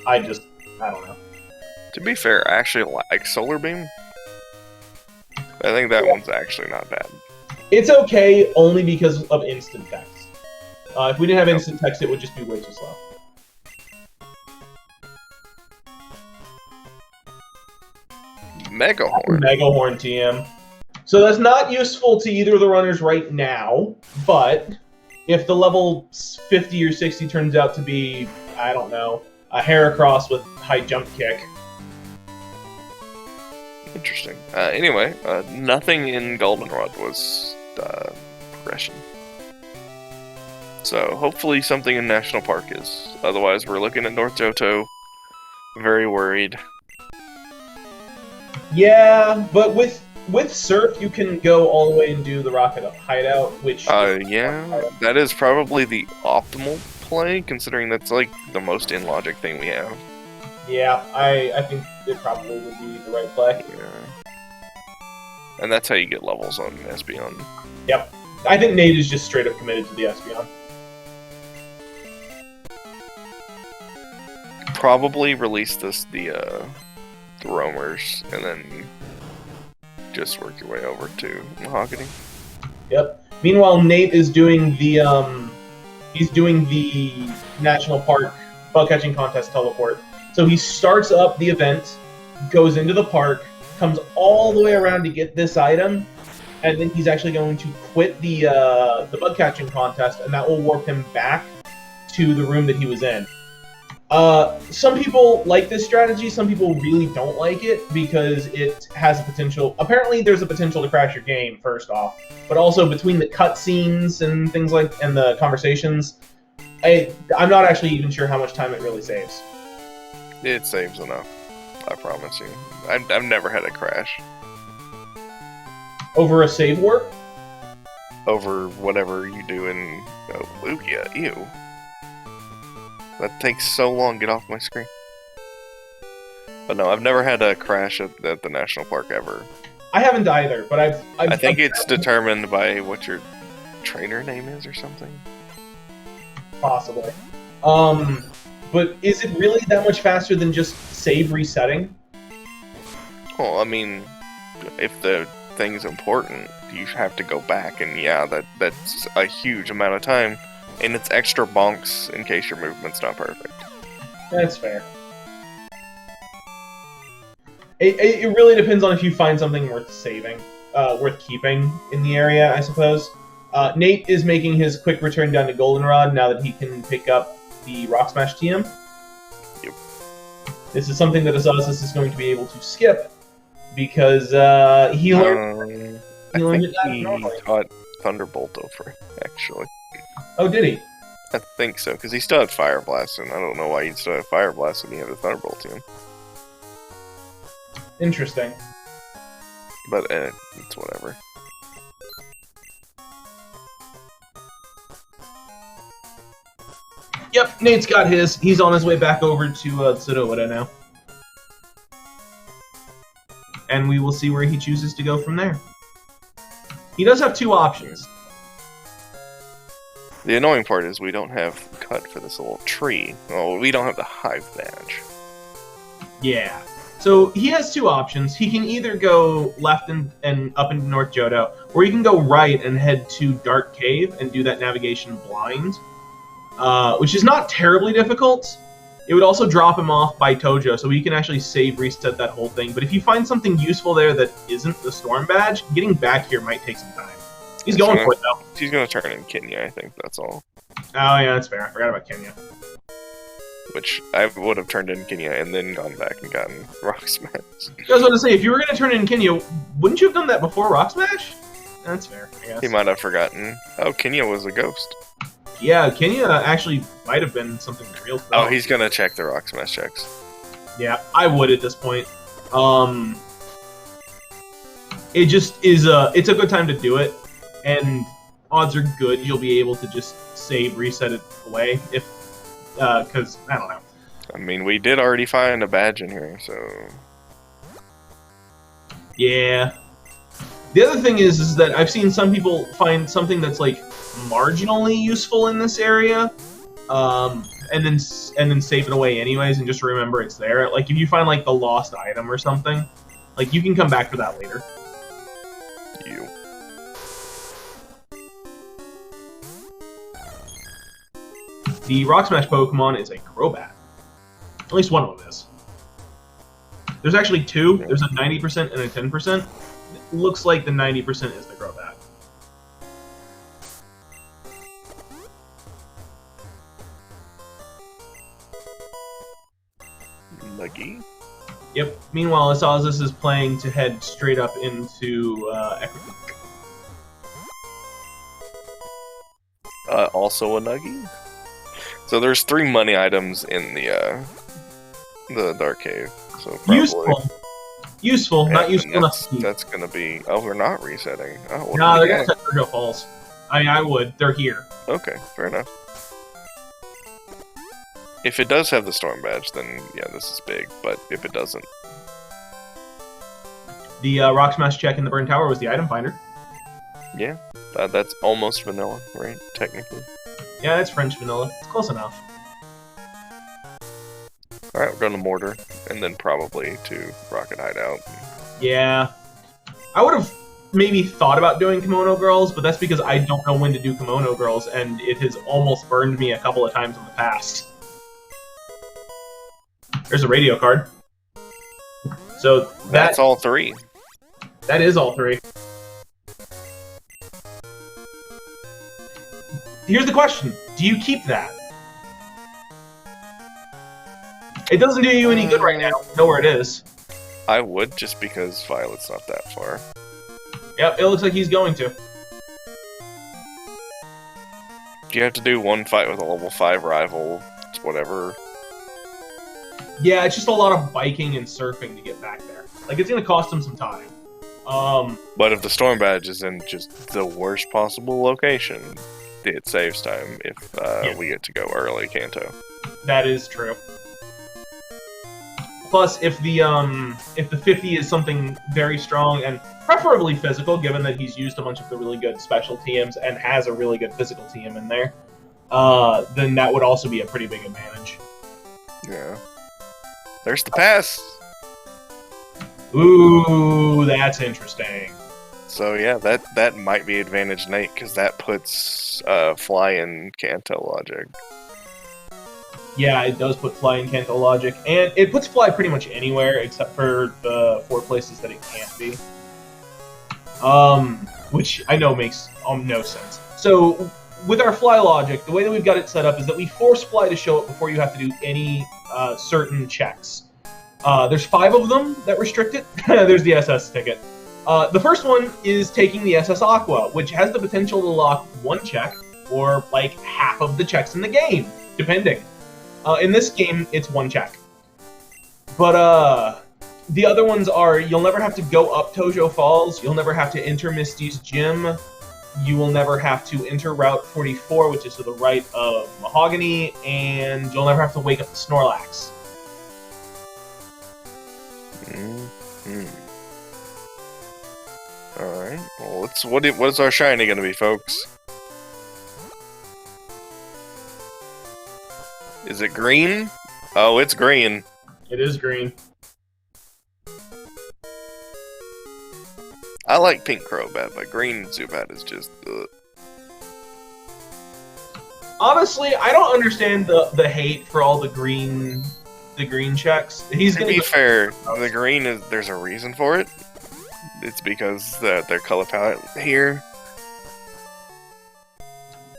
I don't know. To be fair, I actually like Solar Beam. I think that one's actually not bad. It's okay only because of instant text. If we didn't have instant text, it would just be way too slow. Mega Horn. Mega Horn TM. So that's not useful to either of the runners right now, but if the level 50 or 60 turns out to be, I don't know, a Heracross with high jump kick. Interesting. Anyway, nothing in Goldenrod was progression. So hopefully something in National Park is. Otherwise, we're looking at North Johto. Very worried. Yeah, but with Surf, you can go all the way and do the Rocket Hideout, which... yeah, that is probably the optimal play, considering that's, like, the most in-logic thing we have. Yeah, I think it probably would be the right play. Yeah. And that's how you get levels on Espeon. Yep. I think Nate is just straight up committed to the Espeon. probably release the roamers and then just work your way over to Mahogany. Yep. Meanwhile, Nate is doing the national park bug catching contest teleport. So he starts up the event, goes into the park, comes all the way around to get this item, and then he's actually going to quit the bug catching contest, and that will warp him back to the room that he was in. Some people like this strategy, some people really don't like it because it has a potential. Apparently, there's a potential to crash your game, first off, but also between the cutscenes and things like and the conversations, I'm not actually even sure how much time it really saves. It saves enough, I promise you. I've never had a crash. Over a save warp? Over whatever you do in Lugia, ew. That takes so long to get off my screen. But no, I've never had a crash at the national park ever. I haven't either, but I think it's determined by what your trainer name is or something. Possibly. But is it really that much faster than just save resetting? Well, I mean, if the thing's important, you have to go back, and yeah, that's a huge amount of time. And it's extra bonks in case your movement's not perfect. That's fair. It really depends on if you find something worth saving, worth keeping in the area, I suppose. Nate is making his quick return down to Goldenrod now that he can pick up the Rock Smash TM. Yep. This is something that Asazas is going to be able to skip because he learned. I think he got Thunderbolt over, actually. Oh, did he? I think so, because he still had Fire Blast, and I don't know why he'd still have Fire Blast when he had the Thunderbolt to him. Interesting. But it's whatever. Yep, Nate's got his. He's on his way back over to Tsunoda now. And we will see where he chooses to go from there. He does have two options. The annoying part is we don't have cut for this little tree. Well, we don't have the hive badge. Yeah. So he has two options. He can either go left and up into North Johto, or he can go right and head to Dark Cave and do that navigation blind, which is not terribly difficult. It would also drop him off by Tojo, so he can actually save reset that whole thing. But if you find something useful there that isn't the Storm Badge, getting back here might take some time. He's going for it, though. He's going to turn in Kenya, I think, that's all. Oh, yeah, that's fair. I forgot about Kenya. Which I would have turned in Kenya and then gone back and gotten Rock Smash. I was going to say, if you were going to turn in Kenya, wouldn't you have done that before Rock Smash? That's fair, I guess. He might have forgotten. Oh, Kenya was a ghost. Yeah, Kenya actually might have been something real cool. Oh, he's going to check the Rock Smash checks. Yeah, I would at this point. It just is it's a good time to do it, and odds are good you'll be able to just save, reset it away, if, because, I don't know. I mean, we did already find a badge in here, so... Yeah. The other thing is that I've seen some people find something that's, like, marginally useful in this area, and then save it away anyways, and just remember it's there. Like, if you find, like, the lost item or something, like, you can come back for that later. You. The Rock Smash Pokemon is a Crobat. At least one of them is. There's actually two. There's a 90% and a 10%. It looks like the 90% is the Crobat. Nuggy. Yep. Meanwhile, Asazas is playing to head straight up into Equipment. Also a Nuggy? So there's 3 money items in the Dark Cave. So probably... Useful, not useful enough. That's gonna be... Oh, we're not resetting. Oh, no, they're gonna set Virgo Falls. I would. They're here. Okay, fair enough. If it does have the Storm Badge, then yeah, this is big. But if it doesn't... The Rock Smash check in the Burn Tower was the item finder. Yeah, that's almost vanilla, right? Technically. Yeah, it's French vanilla. It's close enough. Alright, we're going to Mortar, and then probably to Rocket Hideout. Yeah. I would have maybe thought about doing Kimono Girls, but that's because I don't know when to do Kimono Girls, and it has almost burned me a couple of times in the past. There's a radio card. So that's all 3. That is all 3. Here's the question. Do you keep that? It doesn't do you any good right now. You know where it is. I would, just because Violet's not that far. Yep, it looks like he's going to. You have to do one fight with a level 5 rival, it's whatever. Yeah, it's just a lot of biking and surfing to get back there. Like, it's gonna cost him some time. But if the Storm Badge is in just the worst possible location, it saves time if we get to go early Kanto. That is true. Plus, if the 50 is something very strong and preferably physical, given that he's used a bunch of the really good special TMs and has a really good physical TM in there, then that would also be a pretty big advantage. Yeah. There's the pass! Ooh, that's interesting. So yeah, that might be advantage Nate, because that puts Fly in Kanto logic. Yeah, it does put Fly in Kanto logic, and it puts Fly pretty much anywhere except for the 4 places that it can't be. Which I know makes no sense. So, with our Fly logic, the way that we've got it set up is that we force Fly to show up before you have to do any certain checks. There's 5 of them that restrict it. There's the SS ticket. The first one is taking the SS Aqua, which has the potential to lock 1 check, or like half of the checks in the game, depending. In this game, it's 1 check. But the other ones are, you'll never have to go up Tojo Falls, you'll never have to enter Misty's Gym, you will never have to enter Route 44, which is to the right of Mahogany, and you'll never have to wake up the Snorlax. Alright, well, what's our shiny gonna be, folks? Is it green? Oh, it's green. It is green. I like pink Crobat, but green Zubat is just ugh. Honestly, I don't understand the hate for all the green checks. He's to be fair, the green is there's a reason for it. It's because their color palette here.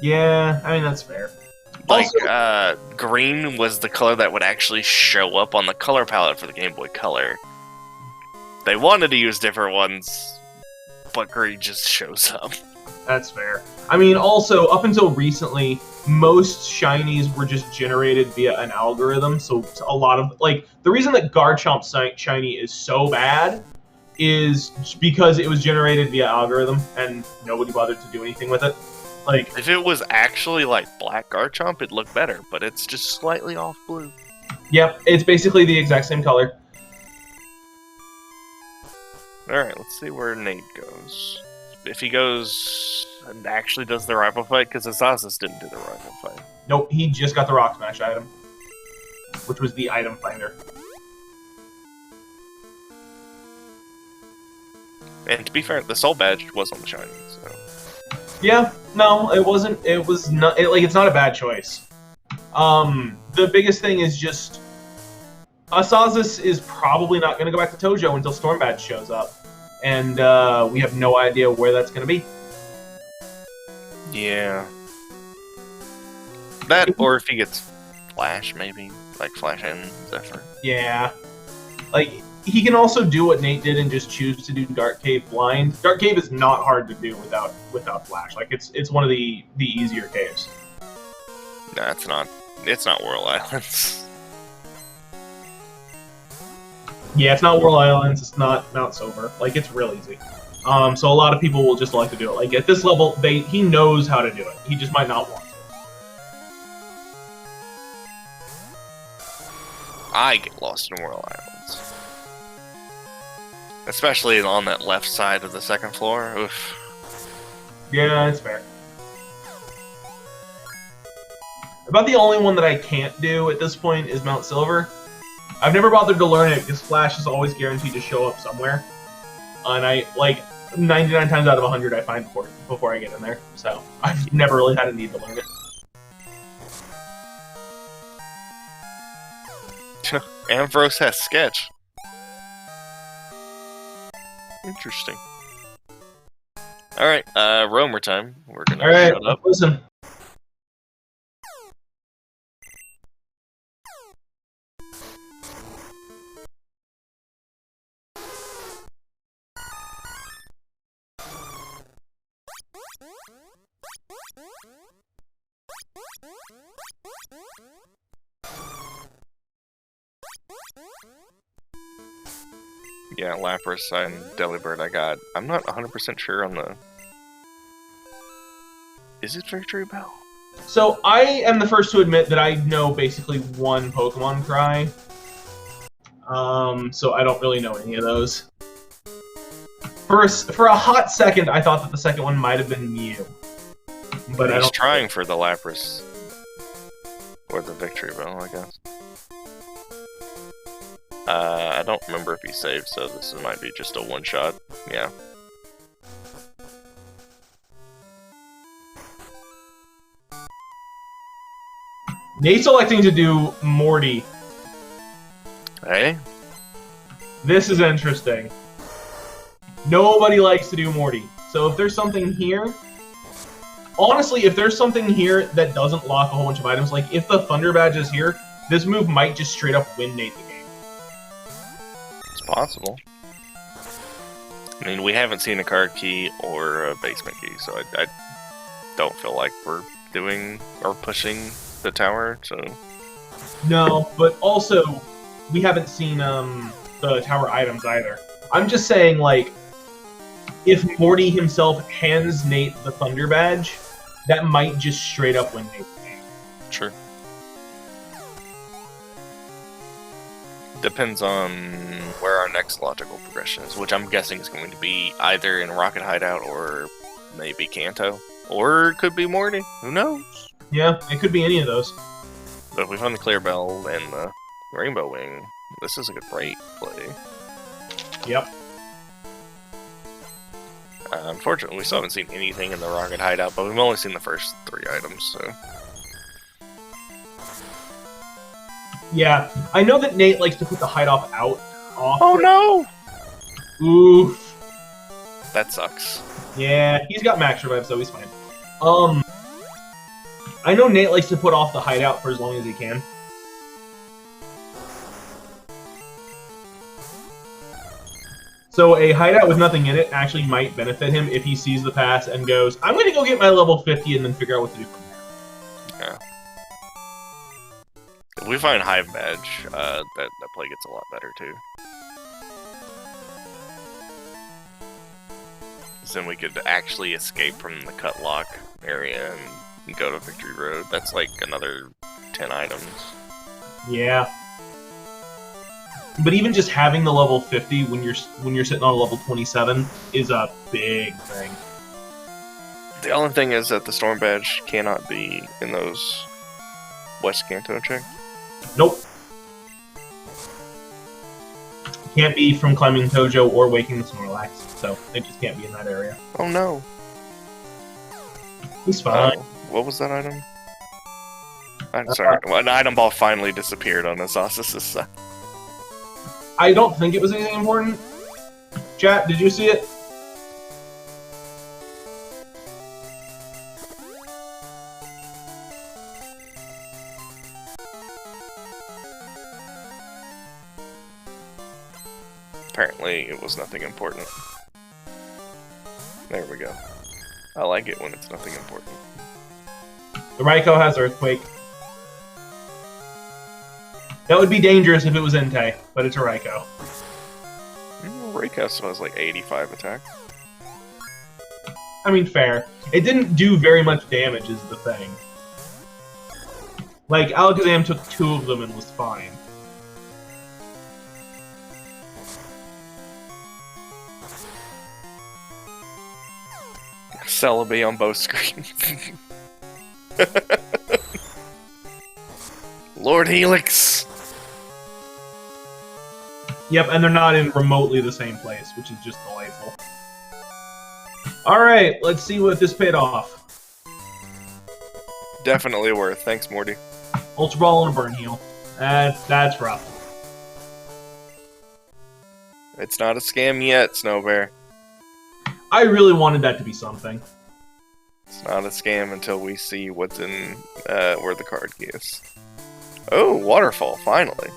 Yeah, I mean that's fair. Like, also, green was the color that would actually show up on the color palette for the Game Boy Color. They wanted to use different ones, but green just shows up. That's fair. I mean, also, up until recently, most shinies were just generated via an algorithm, so a lot of, like, the reason that Garchomp shiny is so bad is because it was generated via algorithm, and nobody bothered to do anything with it. Like, if it was actually like black Garchomp, it'd look better, but it's just slightly off blue. Yep, it's basically the exact same color. Alright, let's see where Nate goes. If he goes and actually does the rival fight, because Asazas didn't do the rival fight. Nope, he just got the Rock Smash item, which was the item finder. And to be fair, the Soul Badge was on the shiny, so... Yeah, no, it wasn't. It was not. It's not a bad choice. The biggest thing is just Asazas is probably not going to go back to Tojo until Storm Badge shows up, and we have no idea where that's going to be. Yeah. That, or if he gets Flash, maybe like Flash and Zephyr. Yeah, like. He can also do what Nate did and just choose to do Dark Cave blind. Dark Cave is not hard to do without Flash. Like it's one of the easier caves. No, it's not. It's not Whirl Islands. Yeah, it's not Whirl Islands. It's not Mount Silver. Like it's real easy. So a lot of people will just like to do it. Like at this level, he knows how to do it. He just might not want to. I get lost in Whirl Islands. Especially on that left side of the second floor. Oof. Yeah, it's fair. About the only one that I can't do at this point is Mount Silver. I've never bothered to learn it because Flash is always guaranteed to show up somewhere. And I, like, 99 times out of 100 I find before I get in there. So I've never really had a need to learn it. Ambrose has sketch. Interesting. Alright, Roamer time. We're gonna shut up. Listen. Yeah, Lapras and Delibird I got. I'm not 100% sure on the... Is it Victory Bell? So I am the first to admit that I know basically one Pokemon cry. So I don't really know any of those. For a hot second, I thought that the second one might have been Mew. But He's trying for the Lapras. Or the Victory Bell, I guess. I don't remember if he saved, so this might be just a one-shot. Yeah. Nate's electing to do Morty. Hey? This is interesting. Nobody likes to do Morty. So if there's something here... Honestly, if there's something here that doesn't lock a whole bunch of items, like if the Thunder Badge is here, this move might just straight up win Nate the game. It's possible. I mean, we haven't seen a card key or a basement key, so I don't feel like we're doing or pushing the tower, so... No, but also, we haven't seen the tower items either. I'm just saying, like, if Morty himself hands Nate the Thunder Badge, that might just straight up win Nate the game. Sure. Depends on where our next logical progression is, which I'm guessing is going to be either in Rocket Hideout or maybe Kanto. Or it could be Morty. Who knows? Yeah, it could be any of those. But if we find the Clear Bell and the Rainbow Wing, this is a great play. Yep. Unfortunately, we still haven't seen anything in the Rocket Hideout, but we've only seen the first 3 items, so... Yeah, I know that Nate likes to put the hideout out. Oh no! Oof. That sucks. Yeah, he's got max revive, so he's fine. I know Nate likes to put off the hideout for as long as he can. So a hideout with nothing in it actually might benefit him if he sees the pass and goes, I'm going to go get my level 50 and then figure out what to do from there. Yeah. If we find Hive Badge, that play gets a lot better too. So then we could actually escape from the cut lock area and go to Victory Road. That's like another 10 items. Yeah. But even just having the level 50 when you're sitting on a level 27 is a big thing. The only thing is that the Storm Badge cannot be in those West Kanto checks. Nope. Can't be from climbing Tojo or waking the Snorlax, so it just can't be in that area. Oh no. He's fine. What was that item? I'm sorry. Well, an item ball finally disappeared on Asazas' side. I don't think it was anything important. Chat, did you see it? Apparently, it was nothing important. There we go. I like it when it's nothing important. The Raikou has Earthquake. That would be dangerous if it was Entei, but it's a Raikou. Raikou still has like 85 attack. I mean, fair. It didn't do very much damage is the thing. Like, Alakazam took 2 of them and was fine. Celebi on both screens. Lord Helix! Yep, and they're not in remotely the same place, which is just delightful. Alright, let's see what this paid off. Definitely worth. Thanks, Morty. Ultra Ball and a Burn Heal. That's rough. It's not a scam yet, Snow Bear. I really wanted that to be something. It's not a scam until we see what's in where the card key is. Oh, waterfall, finally.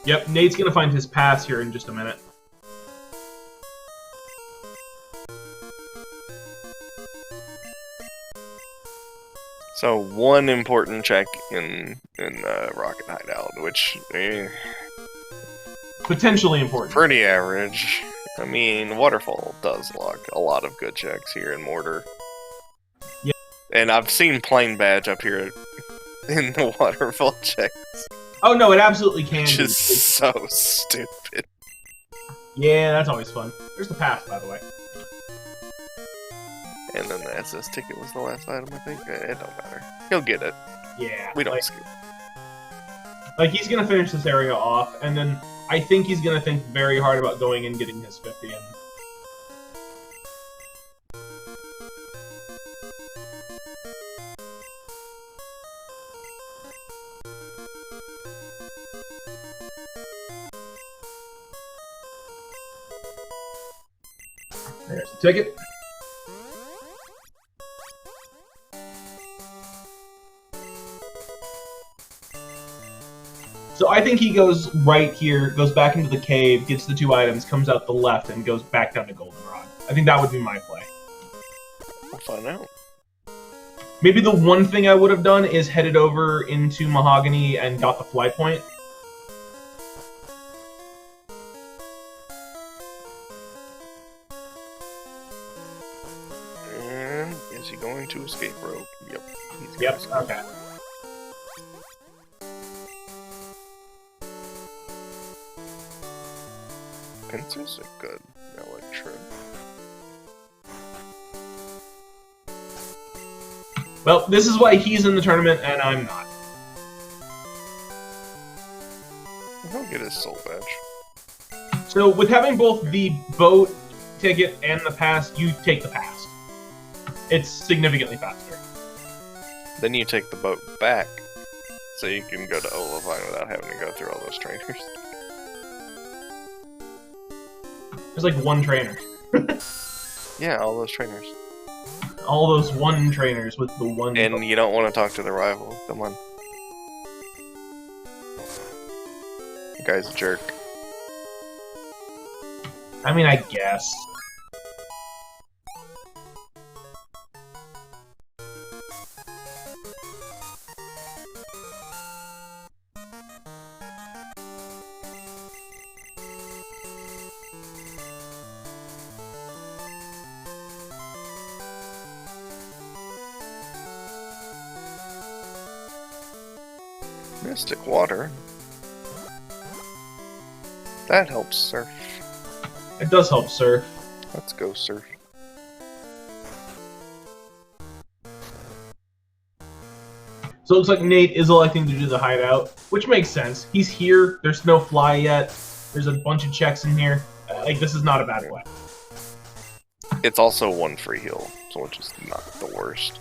Yep, Nate's gonna find his pass here in just a minute. So one important check in Rocket Hideout, which Potentially important. pretty average. I mean, Waterfall does lock a lot of good checks here in Mortar. Yeah. And I've seen Plain Badge up here in the Waterfall checks. Oh no, it absolutely can. Which is so stupid. Yeah, that's always fun. There's the pass, by the way. And then the SS ticket was the last item, I think. It don't matter. He'll get it. Yeah. We don't skip. Like, he's gonna finish this area off, and then I think he's gonna think very hard about going and getting his 50 in. There's the ticket. So I think he goes right here, goes back into the cave, gets the 2 items, comes out the left, and goes back down to Goldenrod. I think that would be my play. We'll find out. Maybe the one thing I would have done is headed over into Mahogany and got the fly point. And is he going to escape rope? Yep. Yep, okay. Pincers are good. Electro. Well, this is why he's in the tournament and I'm not. He'll get his soul badge. So with having both the boat ticket and the pass, you take the pass. It's significantly faster. Then you take the boat back, so you can go to Olivine without having to go through all those trainers. There's like 1 trainer. Yeah, all those trainers. All those 1 trainers with the 1... And you don't want to talk to the rival. Come on. The guy's a jerk. I mean, I guess. Mystic water. That helps surf. It does help surf. Let's go surf. So it looks like Nate is electing to do the hideout, which makes sense. He's here, there's no fly yet, there's a bunch of checks in here. Like, this is not a bad play. It's also 1 free heal, so which is not the worst.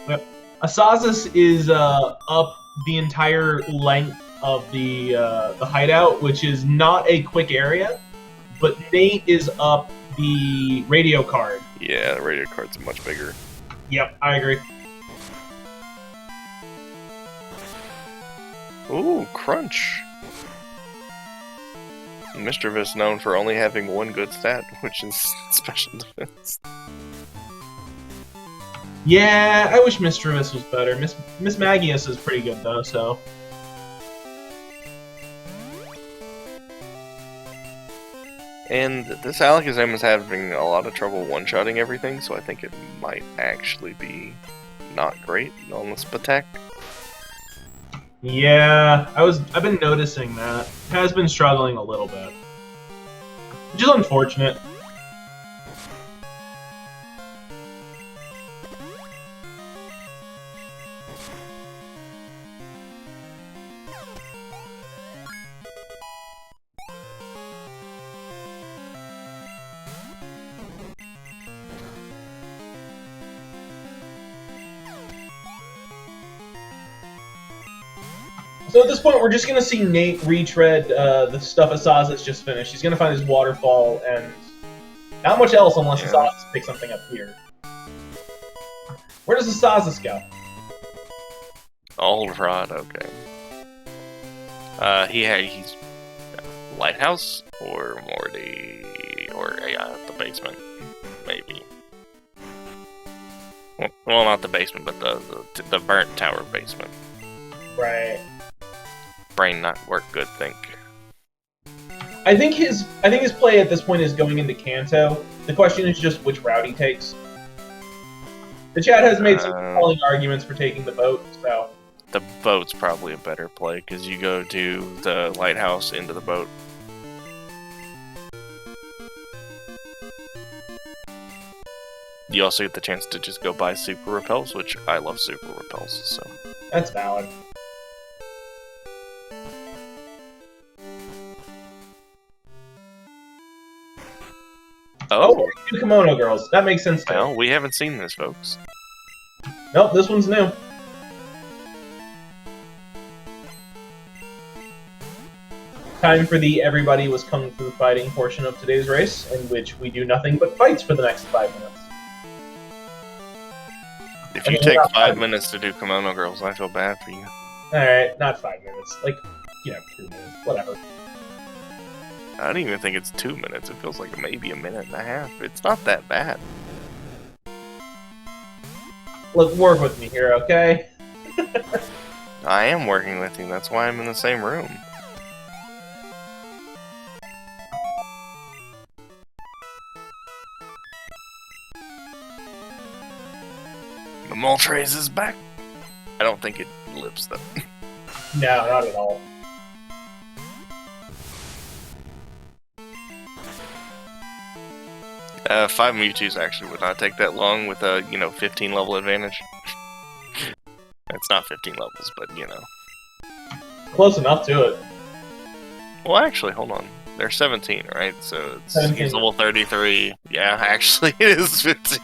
Yep. Asazas is up the entire length of the hideout, which is not a quick area, but Nate is up the radio card. Yeah, the radio card's much bigger. Yep, I agree. Ooh, crunch. Mischievous known for only having 1 good stat, which is special defense. Yeah, I wish Mischievous was better. Miss Magius is pretty good though, so. And this Alakazam is having a lot of trouble one-shotting everything, so I think it might actually be not great on this attack. Yeah, I've been noticing that. It has been struggling a little bit. Which is unfortunate. So at this point, we're just going to see Nate retread the stuff Asazas just finished. He's going to find his waterfall and not much else unless Asazas picks something up here. Where does Asazas go? Old Rod, okay. He's Lighthouse or Morty or the basement, maybe. Well, not the basement, but the burnt tower basement. Right. Brain not work good. Think. I think his play at this point is going into Kanto. The question is just which route he takes. The chat has made some compelling arguments for taking the boat, so. The boat's probably a better play because you go to the lighthouse into the boat. You also get the chance to just go buy super repels, which I love super repels, so. That's valid. Oh! Two kimono girls. That makes sense too. Well, we haven't seen this, folks. Nope, this one's new. Time for the everybody was kung fu fighting portion of today's race, in which we do nothing but fights for the next 5 minutes. If you take 5 minutes to do kimono girls, I feel bad for you. Alright, not 5 minutes. Like, 2 minutes. Whatever. I don't even think it's 2 minutes. It feels like maybe a minute and a half. It's not that bad. Look, work with me here, okay? I am working with you. That's why I'm in the same room. The Moltres is back. I don't think it lives though. No, not at all. Five Mewtwo's actually would not take that long with a 15 level advantage. It's not 15 levels, but Close enough to it. Well, actually, hold on. They're 17, right? So he's level 33. Yeah, actually, it is 15.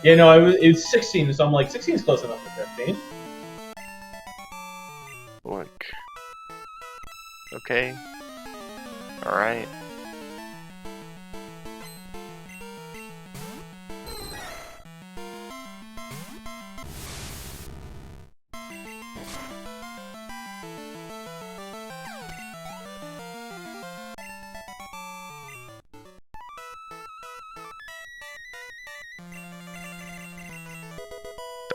Yeah, no, it was 16, so I'm like, 16 is close enough to 15. Look. Okay. Alright.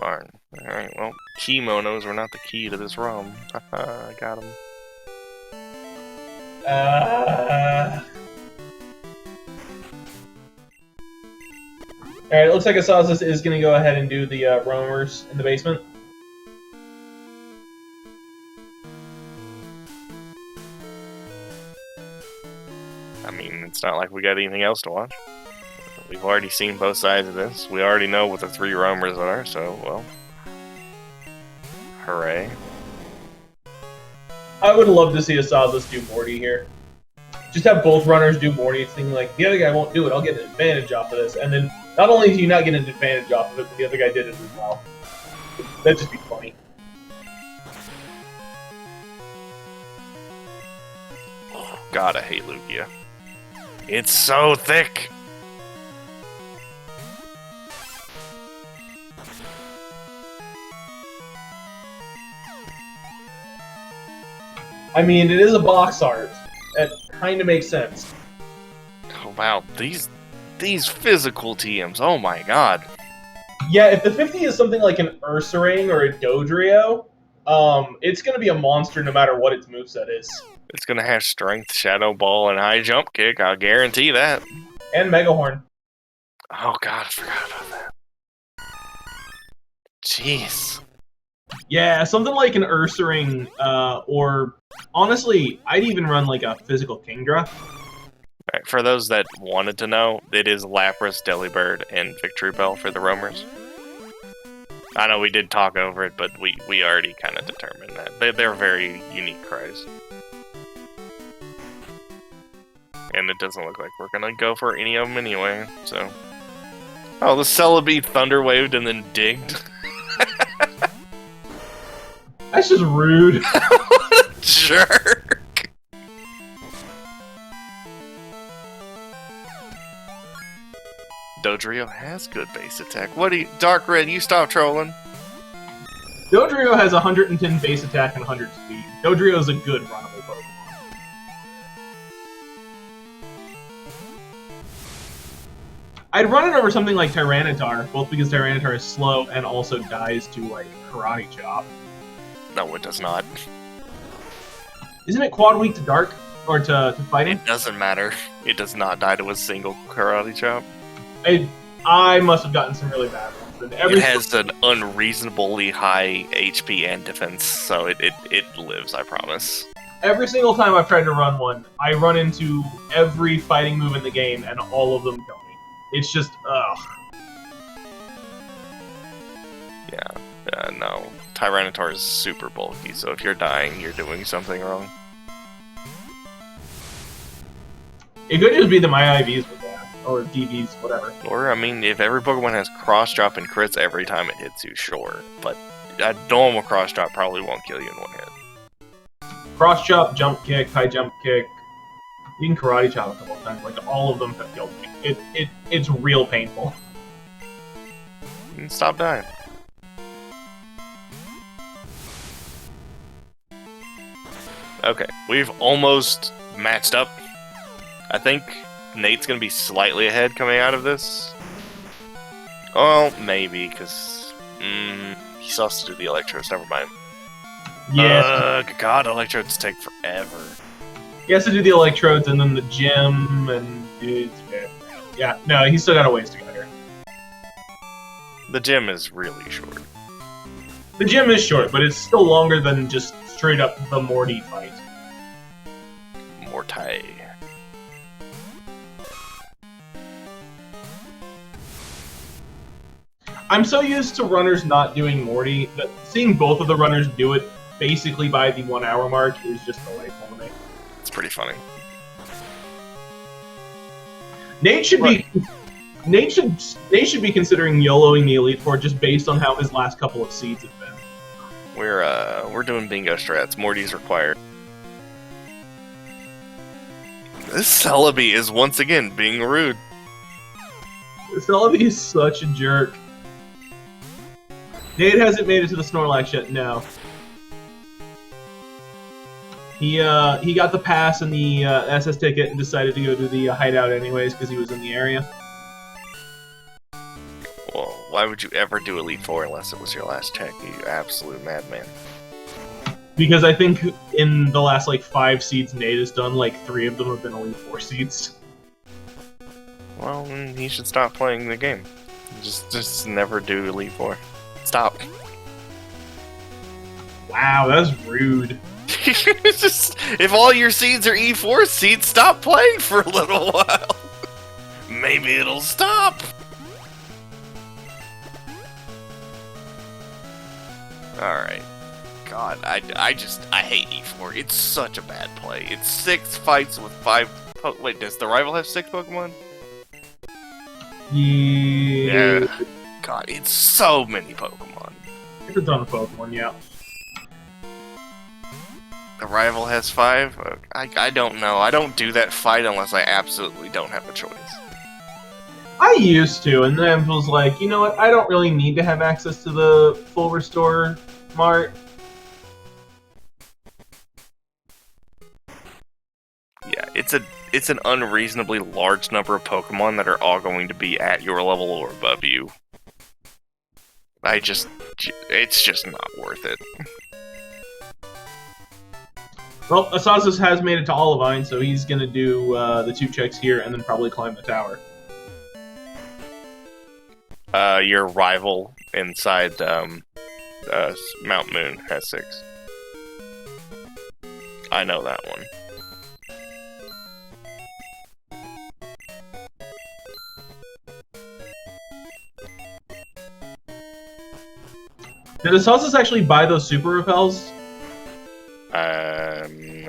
Darn. Alright, well, kimonos were not the key to this ROM. Haha, I got him. Alright, it looks like Asazas is going to go ahead and do the roamers in the basement. I mean, it's not like we got anything else to watch. We've already seen both sides of this. We already know what the 3 roamers are, so, well. Hooray. I would love to see Asazas do Morty here. Just have both runners do Morty, thinking like, the other guy won't do it, I'll get an advantage off of this. And then, not only do you not get an advantage off of it, but the other guy did it as well. That'd just be funny. God, I hate Lugia. It's so thick! I mean, it is a box art. That kind of makes sense. Oh, wow, these physical TMs, oh my god. Yeah, if the 50 is something like an Ursaring or a Dodrio, it's going to be a monster no matter what its moveset is. It's gonna have Strength, Shadow Ball, and High Jump Kick, I'll guarantee that. And Mega Horn. Oh god, I forgot about that. Jeez. Yeah, something like an Ursaring, or honestly, I'd even run like a physical Kingdra. Right, for those that wanted to know, it is Lapras, Delibird, and Victory Bell for the roamers. I know we did talk over it, but we already kind of determined that. They're very unique cries. And it doesn't look like we're gonna go for any of them anyway, so... Oh, the Celebi thunderwaved and then digged. That's just rude. Jerk. Dodrio has good base attack. What do you... Dark Red, you stop trolling. Dodrio has 110 base attack and 100 speed. Dodrio is a good runnable Pokemon. I'd run it over something like Tyranitar, both because Tyranitar is slow and also dies to, like, Karate Chop. No, it does not. Isn't it quad weak to Dark? Or to fighting? It doesn't matter. It does not die to a single Karate Chop. I must have gotten some really bad ones. And It has an unreasonably high HP and defense, so it lives, I promise. Every single time I've tried to run one, I run into every fighting move in the game, and all of them kill me. It's just, ugh. Yeah, no. Tyranitar is super bulky, so if you're dying, you're doing something wrong. It could just be that my IVs were bad, or DVs, whatever. Or, I mean, if every Pokemon has cross drop and crits every time it hits you, sure. But a normal cross drop probably won't kill you in one hit. Cross chop, jump kick, high jump kick. You can karate chop a couple of times. Like, all of them have killed me. It's real painful. Stop dying. Okay, we've almost matched up. I think Nate's gonna be slightly ahead coming out of this. Oh, maybe, because he still has to do the electrodes, never mind. Yeah. God, electrodes take forever. He has to do the electrodes and then the gym, and it's bad. Yeah, no, he's still got a ways to go here. The gym is really short. The gym is short, but it's still longer than just straight up the Morty fight. Mortai. I'm so used to runners not doing Morty that seeing both of the runners do it basically by the 1 hour mark is just delightful to me. It's pretty funny. Nate should be Nate should be considering YOLOing the Elite Four just based on how his last couple of seeds have been. We're doing bingo strats. Morty's required. This Celebi is once again being rude. Celebi is such a jerk. Nate hasn't made it to the Snorlax yet, no. He got the pass and the SS ticket and decided to go to the hideout anyways because he was in the area. Well, why would you ever do Elite Four unless it was your last check, you absolute madman? Because I think in the last, like, 5 seeds Nate has done, like, 3 of them have been Elite Four seeds. Well, then he should stop playing the game. Just never do Elite Four. Stop. Wow, that was rude. If all your seeds are E4 seeds, stop playing for a little while. Maybe it'll stop. Alright. God, I hate E4. It's such a bad play. It's 6 fights with 5... Wait, does the rival have 6 Pokemon? Yeah. God, it's so many Pokemon. It's a ton of Pokemon, yeah. The rival has 5? I don't know. I don't do that fight unless I absolutely don't have a choice. I used to, and then I was like, you know what, I don't really need to have access to the full restore mart. Yeah, it's an unreasonably large number of Pokemon that are all going to be at your level or above you. It's just not worth it. Well, Asazas has made it to Olivine, so he's gonna do the 2 checks here and then probably climb the tower. Your rival inside Mount Moon has 6. I know that one. Did Asazas actually buy those super repels?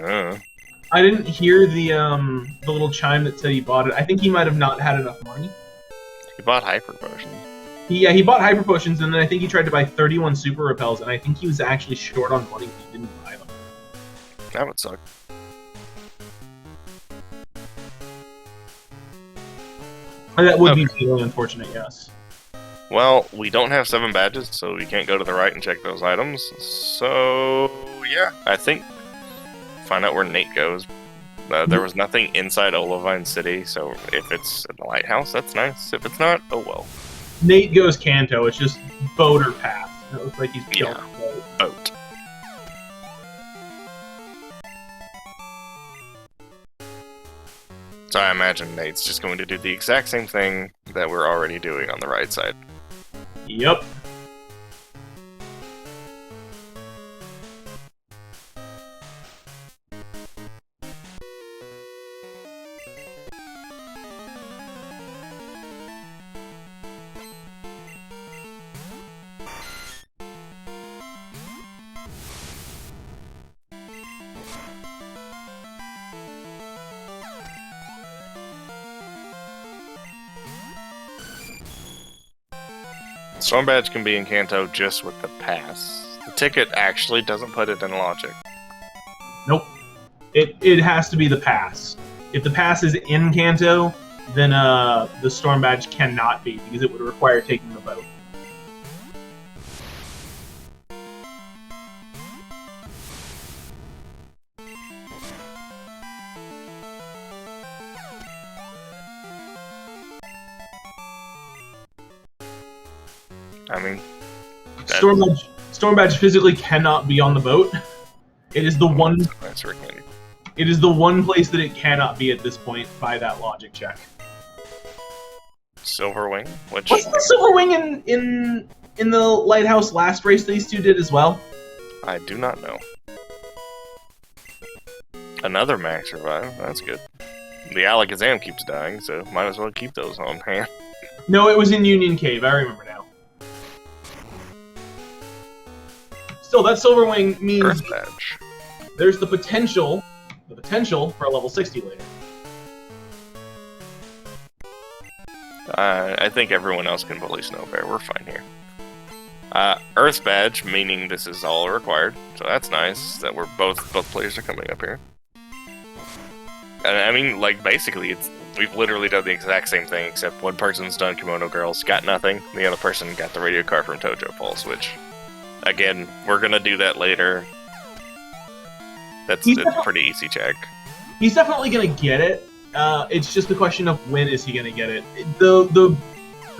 No. I didn't hear the little chime that said he bought it. I think he might have not had enough money. He bought hyper potions. Yeah, he bought hyper potions, and then I think he tried to buy 31 super repels, and I think he was actually short on money. He didn't buy them. That would suck. That would be really unfortunate, yes. Well, we don't have 7 badges, so we can't go to the right and check those items. So, yeah, I think find out where Nate goes. There was nothing inside Olivine City, so if it's in the lighthouse, that's nice. If it's not, oh well. Nate goes Kanto. It's just boat or path. It looks like he's killed boat. So I imagine Nate's just going to do the exact same thing that we're already doing on the right side. Yep. Storm badge can be in Kanto just with the pass. The ticket actually doesn't put it in logic. Nope. It has to be the pass. If the pass is in Kanto, then the storm badge cannot be, because it would require taking the boat. I mean, Storm badge physically cannot be on the boat. It is the one. That's recommended. It is the one place that it cannot be at this point by that logic check. Silverwing, which wasn't the Silverwing in the lighthouse last race these two did as well? I do not know. Another max revive. That's good. The Alakazam keeps dying, so might as well keep those on hand. No, it was in Union Cave. I remember now. Still, that Silverwing means Earth badge. There's the potential for a level 60 later. I think everyone else can bully Snow Bear. We're fine here. Earth badge, meaning this is all required. So that's nice that we're both players are coming up here. And I mean, like, basically, we've literally done the exact same thing, except one person's done Kimono Girls, got nothing. The other person got the radio card from Tojo Pulse, which, again, we're gonna do that later. It's a pretty easy check. He's definitely gonna get it. It's just the question of when is he gonna get it. The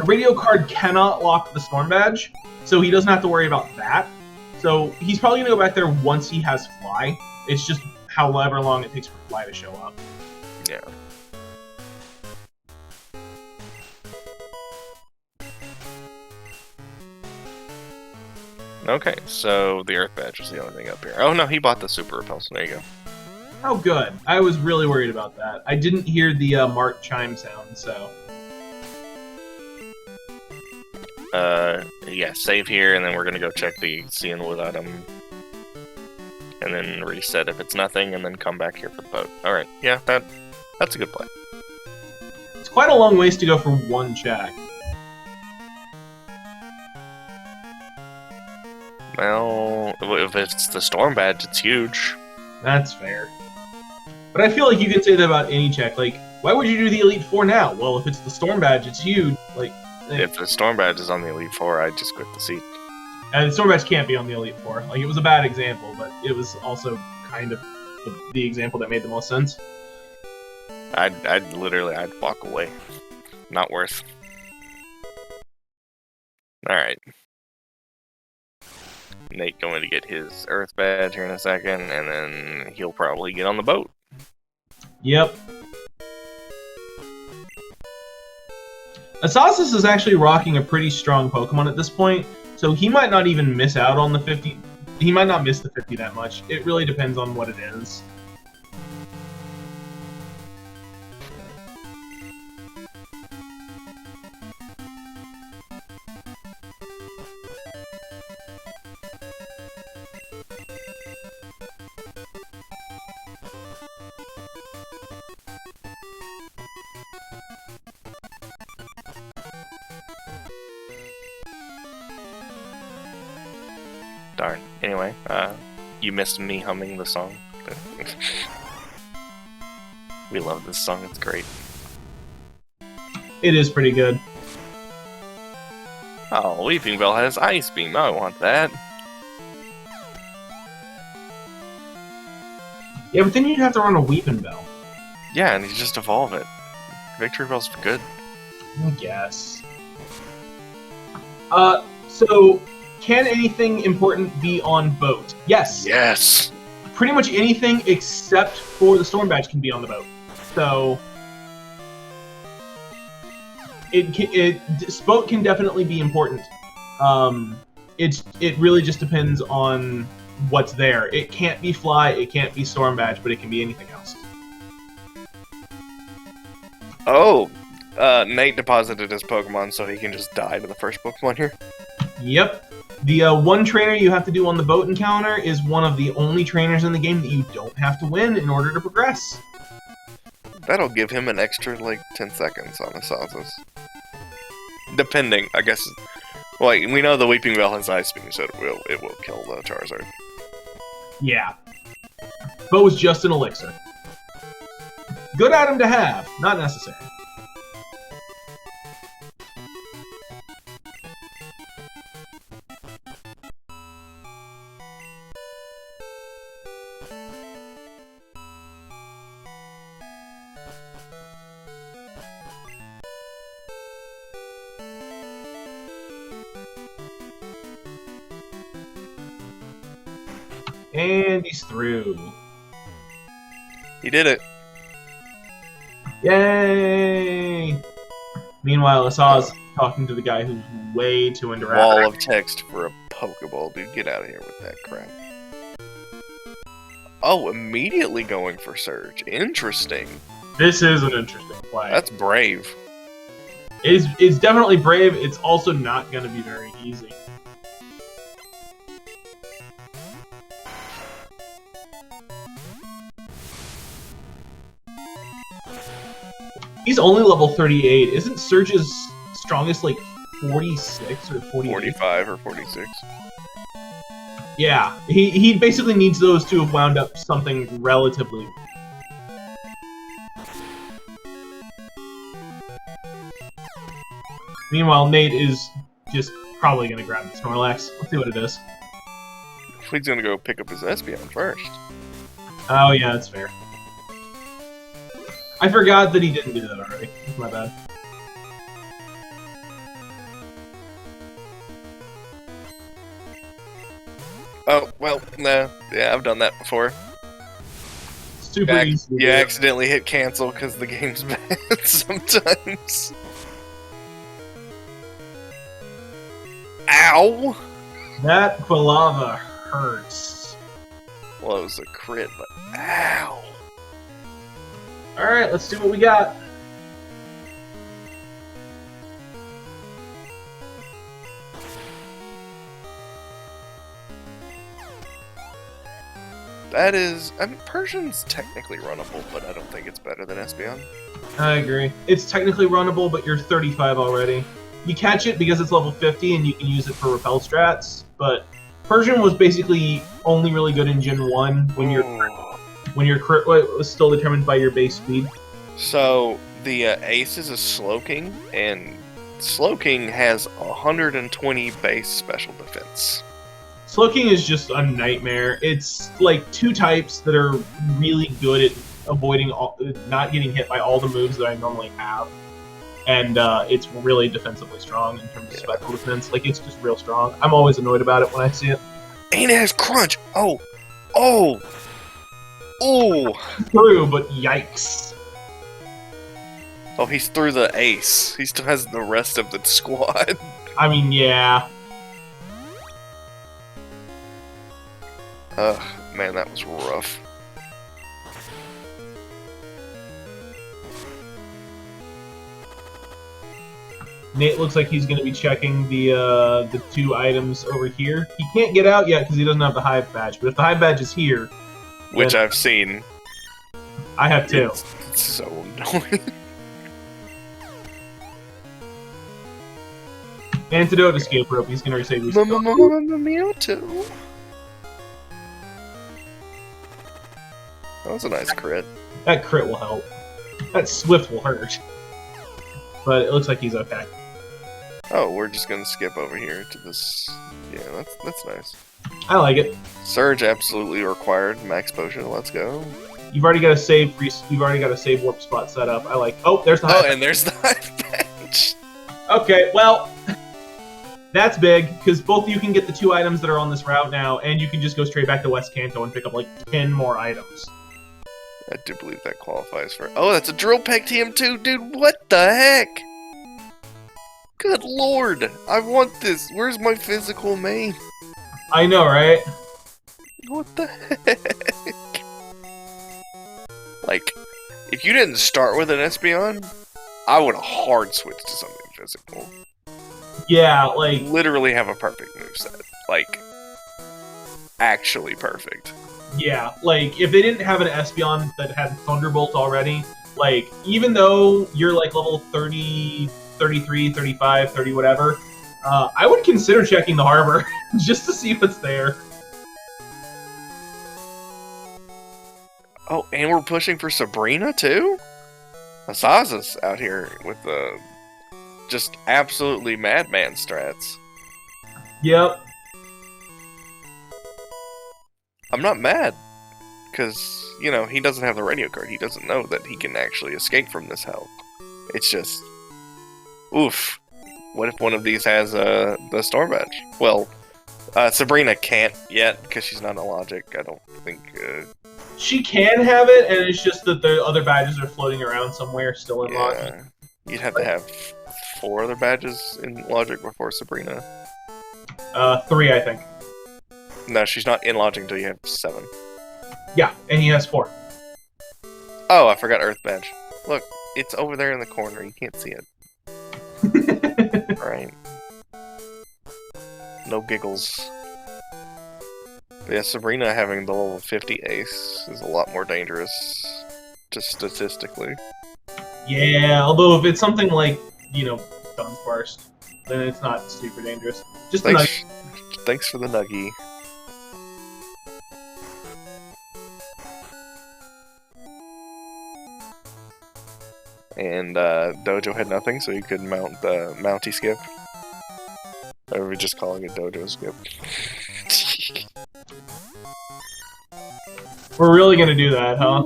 radio card cannot lock the storm badge, so he doesn't have to worry about that. So he's probably gonna go back there once he has fly. It's just however long it takes for fly to show up. Yeah. Okay, so the Earth Badge is the only thing up here. Oh no, he bought the Super Repulsion. There you go. Oh, good. I was really worried about that. I didn't hear the Mark chime sound, so... Yeah, save here, and then we're gonna go check the Sea and Wood item. And then reset if it's nothing, and then come back here for the boat. Alright, yeah, that's a good play. It's quite a long ways to go for one check. Well, if it's the Storm Badge, it's huge. That's fair. But I feel like you can say that about any check. Like, why would you do the Elite Four now? Well, if it's the Storm Badge, it's huge. Like, if the Storm Badge is on the Elite Four, I'd just quit the seat. And the Storm Badge can't be on the Elite Four. Like, it was a bad example, but it was also kind of the example that made the most sense. I'd literally walk away. Not worth. Alright. Nate going to get his Earth Badge here in a second, and then he'll probably get on the boat. Yep. Asazas is actually rocking a pretty strong Pokemon at this point, so he might not even miss out on the 50. He might not miss the 50 that much. It really depends on what it is. Darn. Anyway, you missed me humming the song. We love this song. It's great. It is pretty good. Oh, Weeping Bell has Ice Beam. I want that. Yeah, but then you'd have to run a Weeping Bell. Yeah, and you just evolve it. Victory Bell's good. I guess. So, can anything important be on boat? Yes. Yes! Pretty much anything except for the Storm Badge can be on the boat. So, this boat can definitely be important. It really just depends on what's there. It can't be Fly, it can't be Storm Badge, but it can be anything else. Oh! Nate deposited his Pokemon so he can just die to the first Pokemon here. Yep. The one trainer you have to do on the boat encounter is one of the only trainers in the game that you don't have to win in order to progress. That'll give him an extra, like, 10 seconds on asazas. Depending, I guess. Well, we know the Weeping Bell has Ice Beam, so it will kill the Charizard. Yeah. But it was just an elixir. Good item to have, not necessary. And he's through. He did it. Yay! Meanwhile, Asaz talking to the guy who's way too into rap. Wall of text for a Pokeball, dude. Get out of here with that crap. Oh, immediately going for Surge. Interesting. This is an interesting play. That's brave. It's definitely brave. It's also not going to be very easy. He's only level 38. Isn't Surge's strongest like 46 or 48? 45 or 46. Yeah, he basically needs those to have wound up something relatively. Meanwhile, Nate is just probably going to grab the Snorlax. Let's see what it is. He's going to go pick up his Espeon first. Oh yeah, that's fair. I forgot that he didn't do that already. That's my bad. Oh, well, no. Yeah, I've done that before. Super easy. You accidentally hit cancel because the game's bad sometimes. Ow! That Quilava hurts. Well, it was a crit, but ow! Alright, let's see what we got. That is... I mean, Persian's technically runnable, but I don't think it's better than Espeon. I agree. It's technically runnable, but you're 35 already. You catch it because it's level 50 and you can use it for repel strats, but Persian was basically only really good in Gen 1 when your crit was still determined by your base speed. So, the Ace is a Slowking, and Slowking has 120 base special defense. Slowking is just a nightmare. It's like two types that are really good at avoiding not getting hit by all the moves that I normally have. And it's really defensively strong in terms of special defense. Like, it's just real strong. I'm always annoyed about it when I see it. And it has Crunch! Oh! Oh! Oh! True, but yikes. Oh, he's through the Ace. He still has the rest of the squad. I mean, yeah. Ugh, man, that was rough. Nate looks like he's going to be checking the two items over here. He can't get out yet because he doesn't have the Hive Badge, but if the Hive Badge is here... Which I've seen. I have too. It's so annoying. Antidote, escape rope. He's going to save his Mewtwo. That was a nice crit. That crit will help. That Swift will hurt. But it looks like he's okay. Oh, we're just gonna skip over here to this. Yeah, that's nice. I like it. Surge absolutely required. Max potion. Let's go. You've already got a save. You've already got a save warp spot set up. I like. Oh, there's the. Oh, and there's the high bench. Okay, well, that's big because both of you can get the 2 items that are on this route now, and you can just go straight back to West Kanto and pick up like 10 more items. I do believe that qualifies for. Oh, that's a drill peck TM2, dude. What the heck? Good lord! I want this. Where's my physical main? I know, right? What the heck? Like, if you didn't start with an Espeon, I would have hard switched to something physical. Yeah, like... Literally have a perfect moveset. Like, actually perfect. Yeah, like, if they didn't have an Espeon that had Thunderbolt already, like, even though you're, like, level 30, 33, 35, 30, whatever, I would consider checking the harbor just to see what's there. Oh, and we're pushing for Sabrina, too? Asazas out here with the just absolutely madman strats. Yep. I'm not mad, because, you know, he doesn't have the radio card. He doesn't know that he can actually escape from this hell. It's just, oof. What if one of these has the storm badge? Well, Sabrina can't yet, because she's not a logic. I don't think... She can have it, and it's just that the other badges are floating around somewhere still in logic. You'd have to have 4 other badges in logic before Sabrina. 3, I think. No, she's not in logic until you have 7. Yeah, and he has 4. Oh, I forgot Earth badge. Look, it's over there in the corner. You can't see it. Right. No giggles. Yeah, Sabrina having the level 50 ace is a lot more dangerous, just statistically. Yeah, although if it's something like, you know, Dunsparce, then it's not super dangerous. Just a nugget. Thanks for the nuggie. And Dojo had nothing, so you could mount the Mountie skip. Or we're just calling it Dojo skip. We're really gonna do that, huh?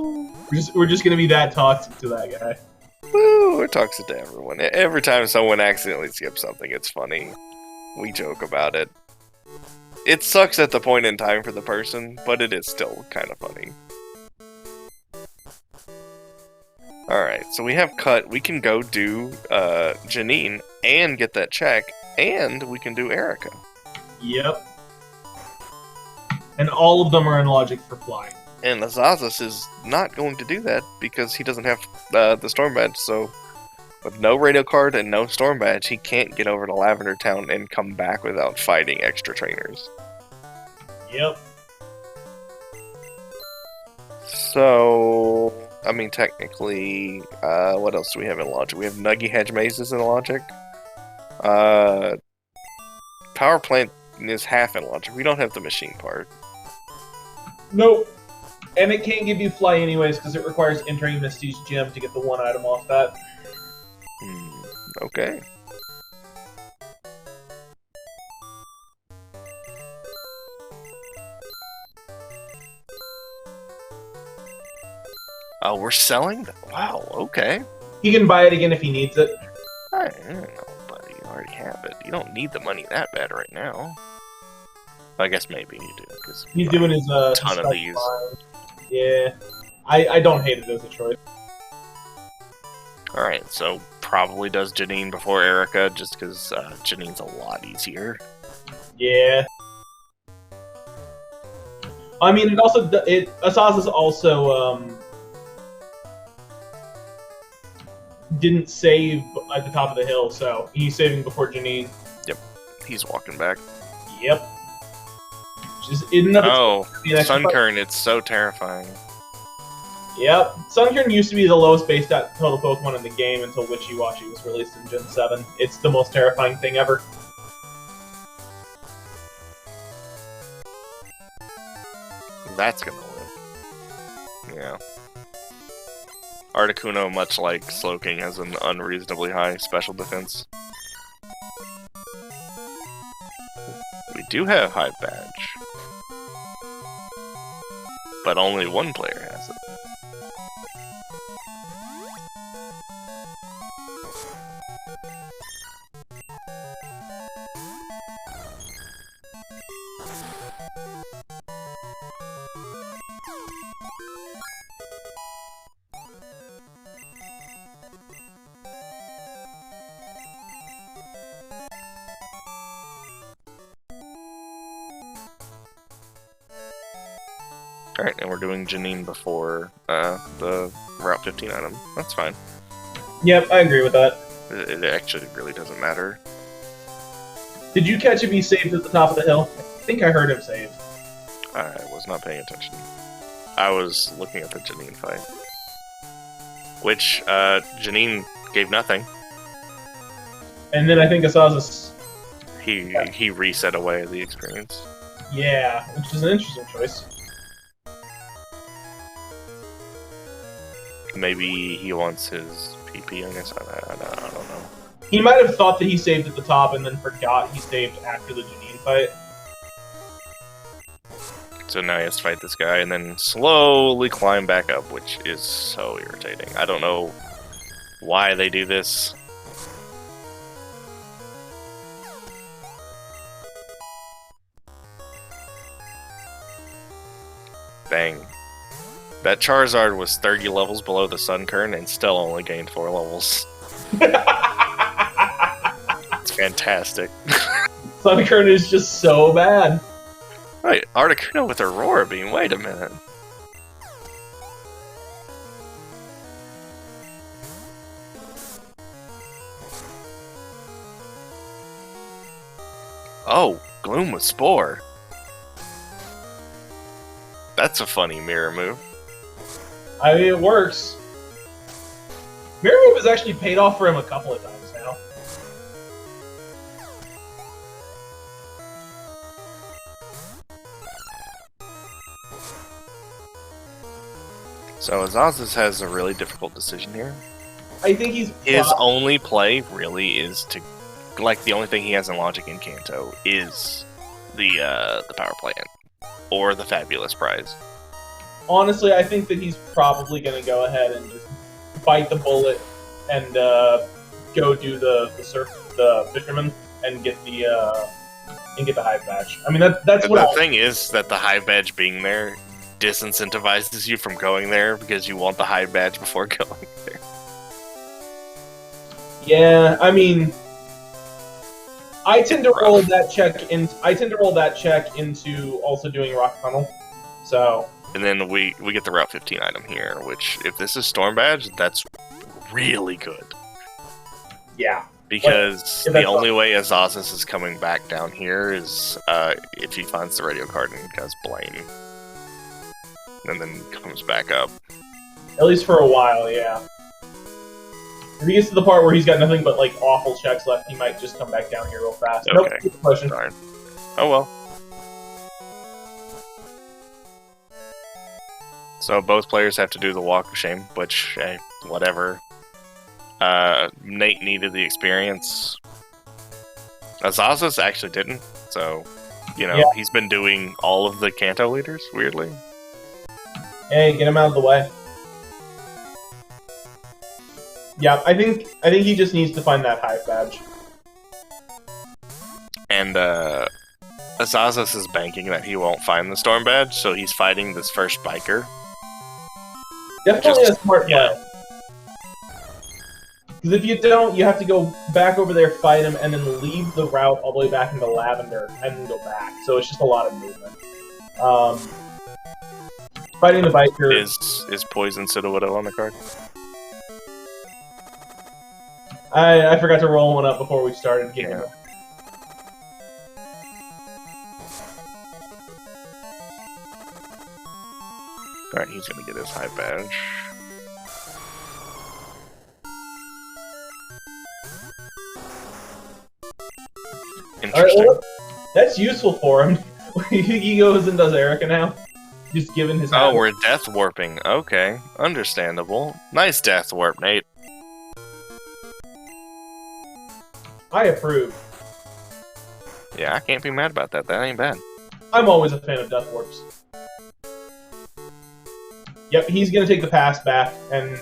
We're just gonna be that toxic to that guy. Woo! We're toxic to everyone. Every time someone accidentally skips something, it's funny. We joke about it. It sucks at the point in time for the person, but it is still kind of funny. Alright, so we have cut. We can go do Janine and get that check, and we can do Erica. Yep. And all of them are in logic for fly. And Azazas is not going to do that because he doesn't have the Storm Badge, so with no radio card and no Storm Badge, he can't get over to Lavender Town and come back without fighting extra trainers. Yep. So, I mean, technically, what else do we have in logic? We have Nuggy Hedge Mazes in logic. Power Plant is half in logic. We don't have the machine part. Nope. And it can't give you fly anyways, because it requires entering Misty's gym to get the 1 item off that. Okay. Oh, we're selling? Wow, okay. He can buy it again if he needs it. I don't know, buddy. You already have it. You don't need the money that bad right now. I guess maybe you do, because he's doing his ton of these. Yeah, I don't hate it as a choice. Alright, so probably does Janine before Erica, just because Janine's a lot easier. Yeah. I mean, it also Asazas also didn't save at the top of the hill, so he's saving before Janine. Yep, he's walking back. Yep. Just in and of Sunkern, it's so terrifying. Yep. Sunkern used to be the lowest base stat total Pokemon in the game until Wishy-Washy was released in Gen 7. It's the most terrifying thing ever. That's gonna live. Yeah. Articuno, much like Slowking, has an unreasonably high special defense. We do have Hive Badge. But only one player has it. Alright, and we're doing Janine before the Route 15 item. That's fine. Yep, I agree with that. It actually really doesn't matter. Did you catch if he saved at the top of the hill? I think I heard him save. I was not paying attention. I was looking at the Janine fight. Which, Janine gave nothing. And then I think asazas... He reset away the experience. Yeah, which is an interesting choice. Maybe he wants his PP, I guess. I don't know. He might have thought that he saved at the top and then forgot he saved after the Janine fight. So now he has to fight this guy and then slowly climb back up, which is so irritating. I don't know why they do this. Dang. That Charizard was 30 levels below the Sunkern and still only gained 4 levels. It's fantastic. Sunkern is just so bad. Wait, Articuno with Aurora Beam, wait a minute. Oh, Gloom with Spore. That's a funny mirror move. I mean, it works. Mirror move has actually paid off for him a couple of times now. So Azazas has a really difficult decision here. I think he's... His only play really is to... Like, the only thing he has in Logic and Kanto is the Power Plant. Or the Fabulous Prize. Honestly, I think that he's probably going to go ahead and just bite the bullet and go do the fisherman and get the Hive Badge. I mean, that's what the thing is that the Hive Badge being there disincentivizes you from going there because you want the Hive Badge before going there. Yeah, I mean, I tend to roll that check into also doing Rock Tunnel. So. And then we get the Route 15 item here, which if this is Storm Badge, that's really good. Yeah. Because the only way Azazas is coming back down here is if he finds the radio card and does Blame. And then comes back up. At least for a while, yeah. If he gets to the part where he's got nothing but like awful checks left, he might just come back down here real fast. Okay. Nope, question. Darn. Oh well. So both players have to do the Walk of Shame, which, hey, whatever. Nate needed the experience. Azazas actually didn't, so, you know, he's been doing all of the Kanto leaders, weirdly. Hey, get him out of the way. Yeah, I think he just needs to find that Hive Badge. And, Azazas is banking that he won't find the Storm Badge, so he's fighting this first biker. Definitely a smart play. Because if you don't, you have to go back over there, fight him, and then leave the route all the way back into Lavender, and then go back. So it's just a lot of movement. Fighting the biker... Is Poison Citadel on the card? I forgot to roll one up before we started getting it. Alright, he's gonna get his Hive Badge. Interesting. Alright, well, that's useful for him. He goes and does Erica now. just given his Oh, habit. we're death warping. Okay, understandable. Nice death warp, Nate. I approve. Yeah, I can't be mad about that. That ain't bad. I'm always a fan of death warps. Yep, he's gonna take the pass back, and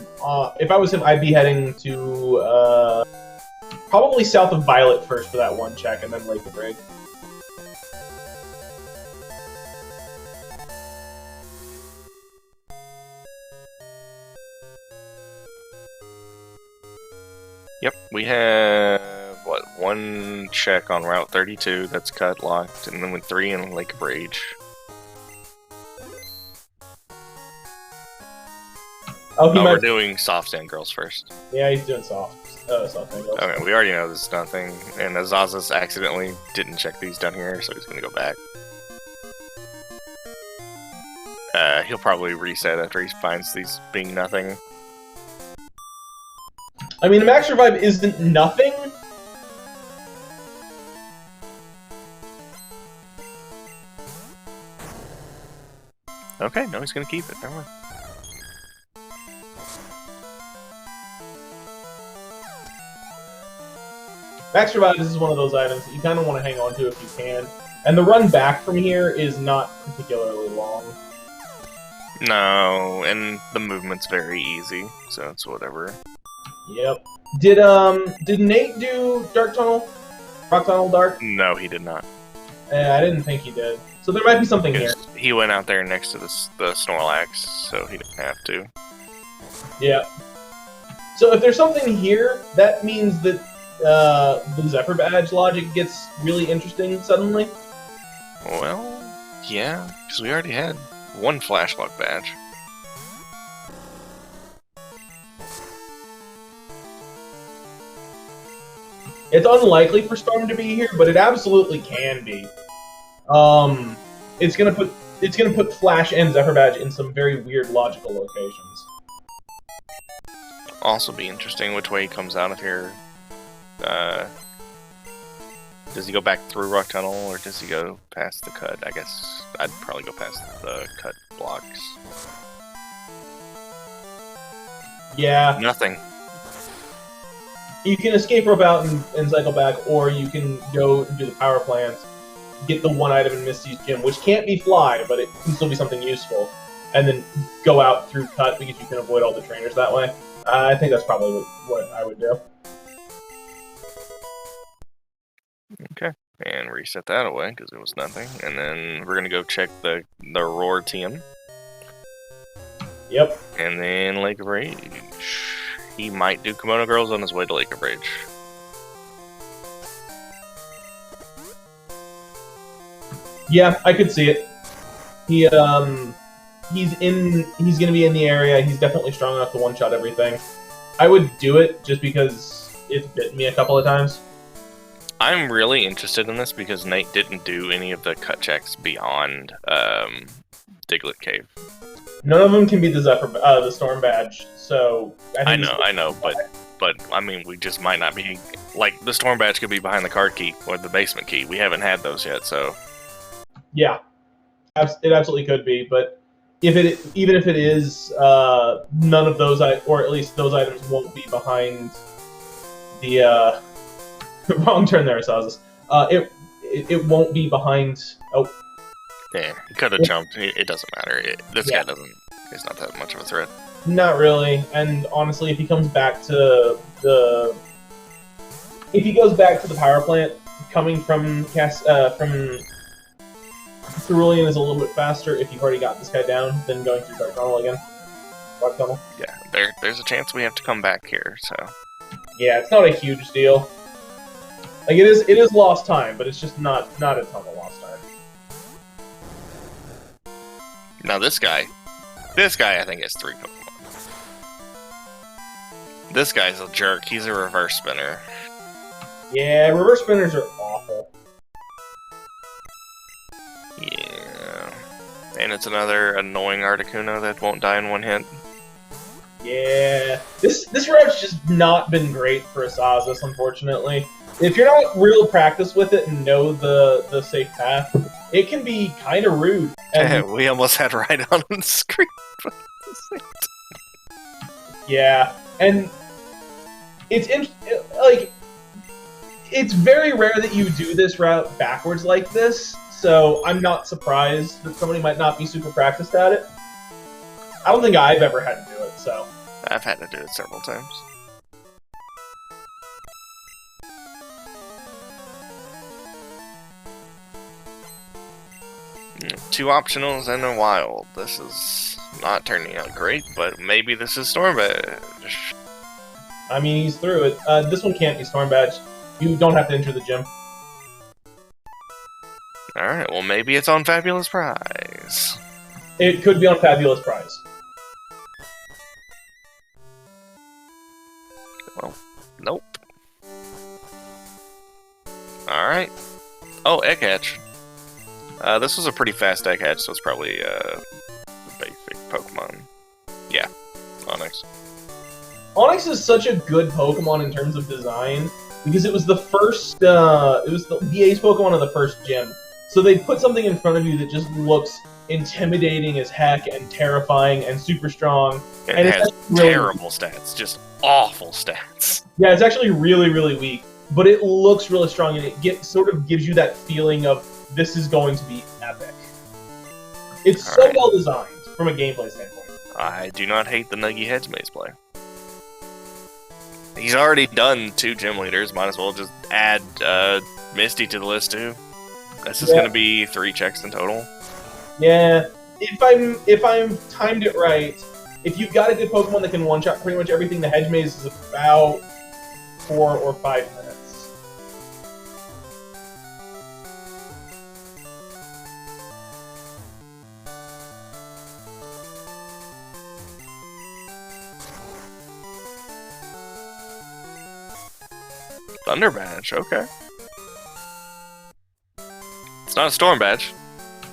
if I was him, I'd be heading to probably south of Violet first for that one check, and then Lake of Rage. Yep, we have, what, one check on Route 32 that's cut, locked, and then with 3 in Lake of Rage. Oh, we're doing soft sand girls first. Yeah, he's doing soft sand girls. Okay, we already know this is nothing, and Azazas accidentally didn't check these down here, so he's gonna go back. He'll probably reset after he finds these being nothing. I mean, the max revive isn't nothing. Okay, no, he's gonna keep it. Never mind. Max revive is one of those items that you kind of want to hang on to if you can. And the run back from here is not particularly long. No, and the movement's very easy, so it's whatever. Yep. Did Nate do Dark Tunnel? Rock Tunnel Dark? No, he did not. I didn't think he did. So there might be something here. He went out there next to the Snorlax, so he didn't have to. Yeah. So if there's something here, that means that the Zephyr Badge logic gets really interesting suddenly. Well, yeah, because we already had one Flashlock badge. It's unlikely for Storm to be here, but it absolutely can be. It's gonna put Flash and Zephyr Badge in some very weird logical locations. Also be interesting which way he comes out of here. Does he go back through Rock Tunnel, or does he go past the cut? I guess I'd probably go past the cut blocks. Yeah. Nothing. You can escape rope out and cycle back, or you can go and do the power plant, get the one item in Misty's gym, which can't be fly, but it can still be something useful, and then go out through cut because you can avoid all the trainers that way. I think that's probably what I would do. Okay, and reset that away because it was nothing, and then we're gonna go check the Roar TM. Yep. And then Lake of Rage. He might do Kimono Girls on his way to Lake of Rage. Yeah, I could see it. He's gonna be in the area. He's definitely strong enough to one-shot everything. I would do it just because it's bitten me a couple of times. I'm really interested in this because Nate didn't do any of the cut checks beyond Diglett Cave. None of them can be the Storm Badge, so I know, but I mean, we just might not be like the Storm Badge could be behind the card key or the basement key. We haven't had those yet, so yeah, it absolutely could be. But even if it is, none of those, or at least those items, won't be behind the wrong turn there, Asazas. It won't be behind. Oh. Yeah, he could have jumped. It doesn't matter. This guy he's not that much of a threat. Not really. And honestly, if he comes back to if he goes back to the power plant, coming from Cerulean is a little bit faster if you've already got this guy down than going through Dark Tunnel again. Dark Tunnel. Yeah, there's a chance we have to come back here. So. Yeah, it's not a huge deal. Like it is lost time, but it's just not a ton of lost time. Now this guy I think has 3 Pokemon. This guy's a jerk. He's a reverse spinner. Yeah, reverse spinners are awful. Yeah. And it's another annoying Articuno that won't die in one hit. Yeah. This route's just not been great for Asazas, unfortunately. If you're not real practice with it and know the safe path, it can be kind of rude. And We almost had right on the screen. yeah, and it's very rare that you do this route backwards like this, so I'm not surprised that somebody might not be super practiced at it. I don't think I've ever had to do it, so. I've had to do it several times. Two optionals and a wild. This is not turning out great, but maybe this is Storm Badge. I mean, he's through it. This one can't be Storm Badge. You don't have to enter the gym. Alright, well maybe it's on Fabulous Prize. It could be on Fabulous Prize. Well, nope. Alright. Oh, Egg Hatch. This was a pretty fast Egg Hatch, so it's probably the basic Pokemon. Yeah, Onyx. Onyx is such a good Pokemon in terms of design because it was the first, it was the ace Pokemon of the first gym. So they put something in front of you that just looks intimidating as heck and terrifying and super strong. And it has terrible stats, just awful stats. Yeah, it's actually really, really weak, but it looks really strong and it sort of gives you that feeling of this is going to be epic. It's so well designed from a gameplay standpoint. I do not hate the Nuggy Heads Maze play. He's already done 2 gym leaders. Might as well just add Misty to the list too. This is going to be 3 checks in total. Yeah, if I'm timed it right, if you've got a good Pokemon that can one-shot pretty much everything, the Hedge Maze is about 4 or 5 minutes. Thunder Badge, okay. It's not a Storm Badge.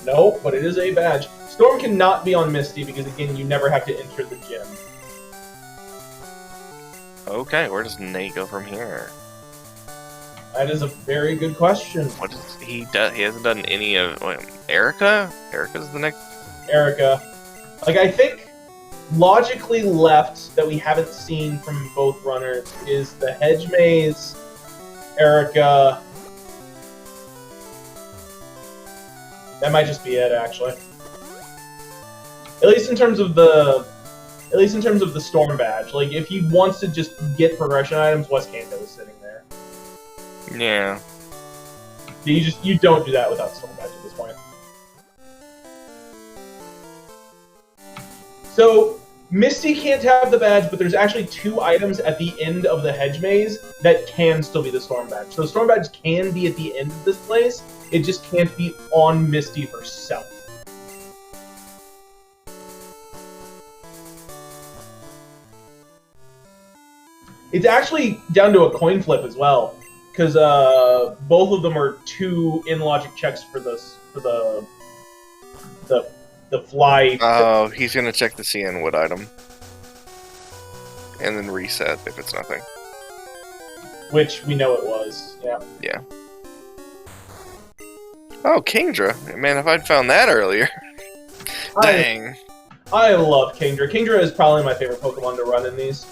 No, but it is a badge. Storm cannot be on Misty because, again, you never have to enter the gym. Okay, where does Nate go from here? That is a very good question. What does he do? He hasn't done any of... Wait, Erica? Erica's the next... Erica. Like, I think logically left that we haven't seen from both runners is the Hedge Maze, Erica. That might just be it, actually. At least in terms of the Storm Badge. Like, if he wants to just get progression items, West Kanto is sitting there. Yeah. You don't do that without Storm Badge at this point. So, Misty can't have the badge, but there's actually 2 items at the end of the Hedge Maze that can still be the Storm Badge. So the Storm Badge can be at the end of this place, it just can't be on Misty herself. It's actually down to a coin flip as well, because both of them are 2 in-logic checks for the fly. Oh, he's gonna check the CN Wood item. And then reset if it's nothing. Which we know it was, yeah. Yeah. Oh, Kingdra. Man, if I'd found that earlier. Dang. I love Kingdra. Kingdra is probably my favorite Pokemon to run in these.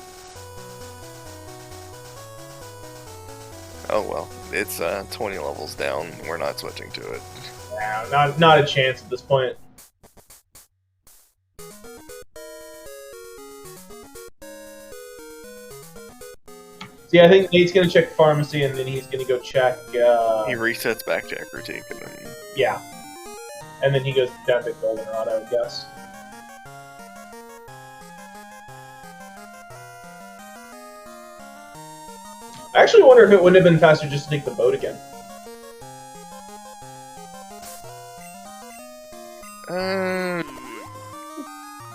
Oh well, it's 20 levels down. We're not switching to it. Yeah, not a chance at this point. See, I think Nate's gonna check Pharmacy, and then he's gonna go check. He resets backjack routine, and then yeah, and then he goes down to Goldenrod, I would guess. I actually wonder if it wouldn't have been faster just to take the boat again.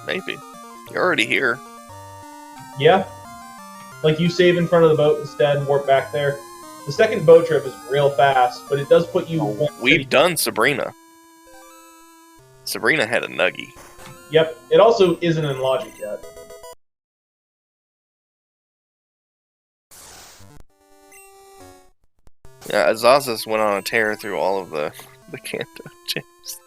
Maybe. You're already here. Yeah. Like, you save in front of the boat instead and warp back there. The second boat trip is real fast, but it does put you... We've done Sabrina. Sabrina had a Nuggy. Yep. It also isn't in Logic yet. Yeah, Azazas went on a tear through all of the the Kanto gems.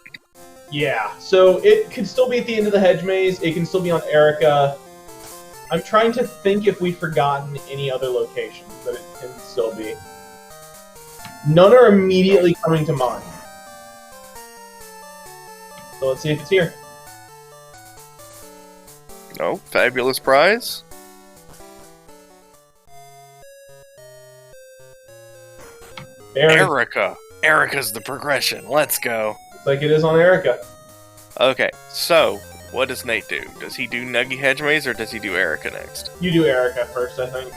Yeah, so it could still be at the end of the hedge maze. It can still be on Erica. I'm trying to think if we've forgotten any other locations that it can still be. None are immediately coming to mind. So let's see if it's here. No, fabulous prize. Erica. Erica's the progression. Let's go. Looks like it is on Erica. Okay, so what does Nate do? Does he do Nuggy Hedge Maze or does he do Erica next? You do Erica first, I think.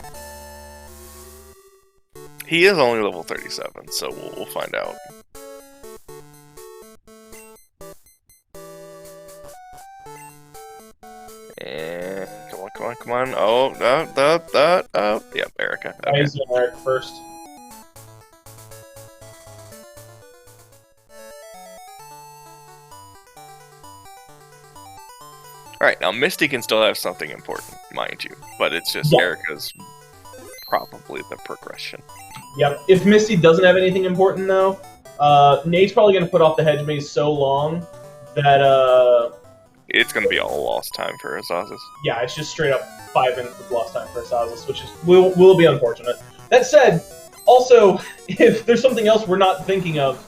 He is only level 37, so we'll find out. And come on. Oh, yep, Erica. Okay. He's doing Erica first. Alright, now Misty can still have something important, mind you, but it's just Erica's probably the progression. Yep. If Misty doesn't have anything important, though, Nate's probably going to put off the hedge maze so long that, it's going to be all lost time for asazas. Yeah, it's just straight up 5 minutes of lost time for asazas, which is will be unfortunate. That said, also, if there's something else we're not thinking of,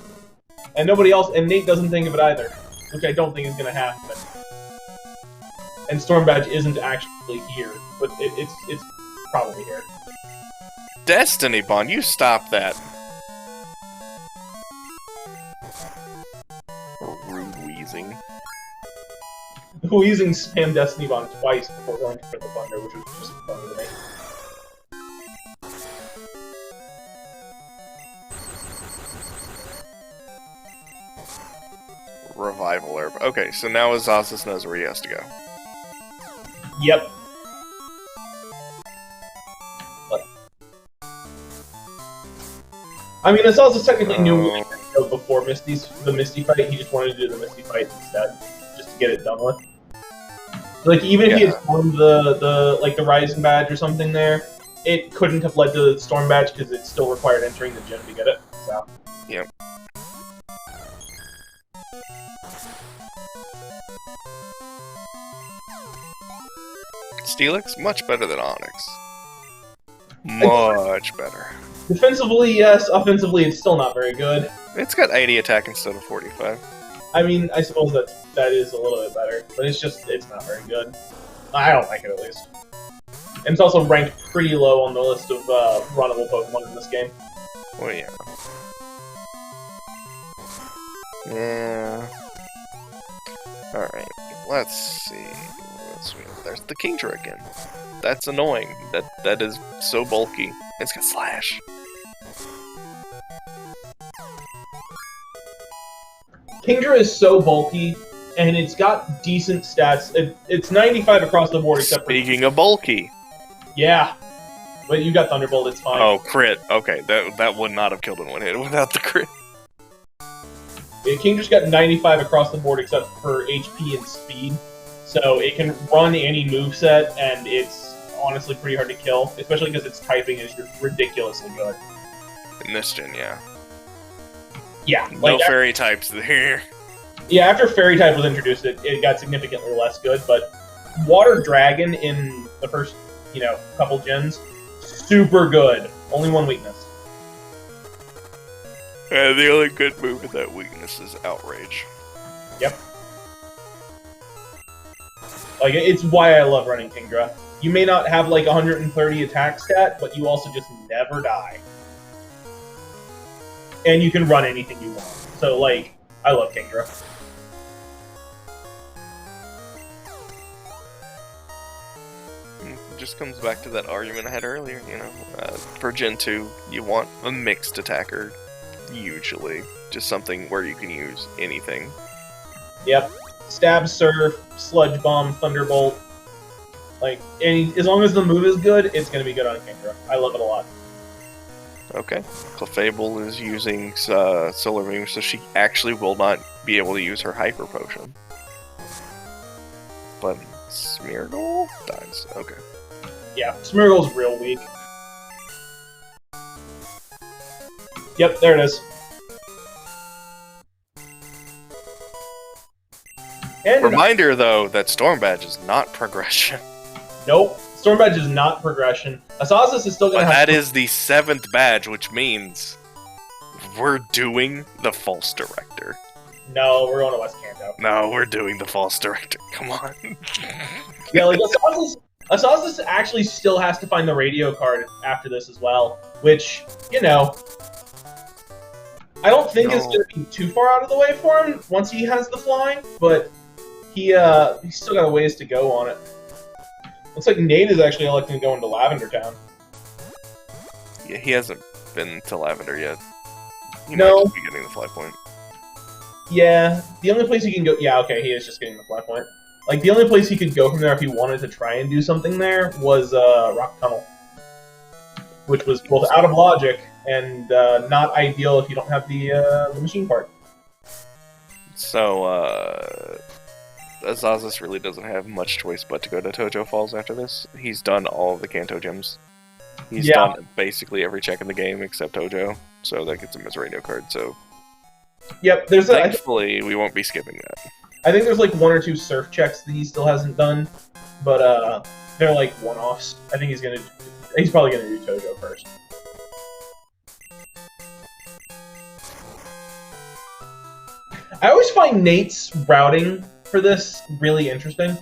and nobody else, and Nate doesn't think of it either, which I don't think is going to happen, and Stormbadge isn't actually here, but it's probably here. Destiny Bond, you stop that. Rude wheezing. Wheezing spammed Destiny Bond twice before going to Critical Thunder, which was just funny to me. Revival herb. Okay, so now Azazas knows where he has to go. Yep. I mean, Azazas technically knew we were go before the Misty fight. He just wanted to do the Misty fight instead, just to get it done with. Like, even if he had formed the Rising Badge or something there, it couldn't have led to the Storm Badge because it still required entering the gym to get it. So. Yep. Steelix, much better than Onyx. Much better. Defensively, yes. Offensively, it's still not very good. It's got 80 attack instead of 45. I mean, I suppose that is a little bit better, but it's not very good. I don't like it, at least. And it's also ranked pretty low on the list of runnable Pokemon in this game. Well, yeah. Yeah. Alright, let's see. There's the Kingdra again. That's annoying. That is so bulky. It's got Slash. Kingdra is so bulky, and it's got decent stats. It's 95 across the board, except Speaking of bulky. Yeah. But you got Thunderbolt, it's fine. Oh, crit. Okay, that would not have killed in one hit without the crit. Yeah, Kingdra's got 95 across the board except for HP and speed. So it can run any moveset, and it's honestly pretty hard to kill, especially because its typing is ridiculously good. In this gen, yeah. Yeah. No fairy types there. Yeah, after Fairy type was introduced, it got significantly less good, but Water Dragon in the first, couple gens, super good. Only one weakness. The only good move with that weakness is Outrage. Yep. Like, it's why I love running Kingdra. You may not have, 130 attack stat, but you also just never die. And you can run anything you want. So, I love Kingdra. It just comes back to that argument I had earlier, for Gen 2, you want a mixed attacker, usually. Just something where you can use anything. Yep. Stab, Surf, Sludge Bomb, Thunderbolt. As long as the move is good, it's going to be good on Kingdra. I love it a lot. Okay. Clefable is using Solar Beam, so she actually will not be able to use her Hyper Potion. But Smeargle dies. Okay. Yeah, Smeargle's real weak. Yep, there it is. And Reminder, though, that Storm Badge is not progression. nope, Storm Badge is not progression. Asazas is still going to have... That is the 7th badge, which means we're doing the False Director. No, we're going to West Kanto. No, we're doing the False Director. Come on. Yeah, like Asazas actually still has to find the radio card after this as well, which, you know, I don't think is going to be too far out of the way for him once he has the flying, but he's still got a ways to go on it. Looks like Nate is actually electing to go into Lavender Town. Yeah, he hasn't been to Lavender yet. He No. might just be getting the fly point. Yeah, the only place he can go... Yeah, okay, he is just getting the fly point. Like, the only place he could go from there if he wanted to try and do something there was Rock Tunnel. Which was both out of logic and not ideal if you don't have the machine part. So, Azazas really doesn't have much choice but to go to Tojo Falls after this. He's done all of the Kanto gyms. He's done basically every check in the game except Tojo, so that gets him his radio card, so... Yep, thankfully, we won't be skipping that. I think there's like 1 or 2 surf checks that he still hasn't done, but they're like one-offs. I think he's probably gonna do Tojo first. I always find Nate's routing for this really interesting.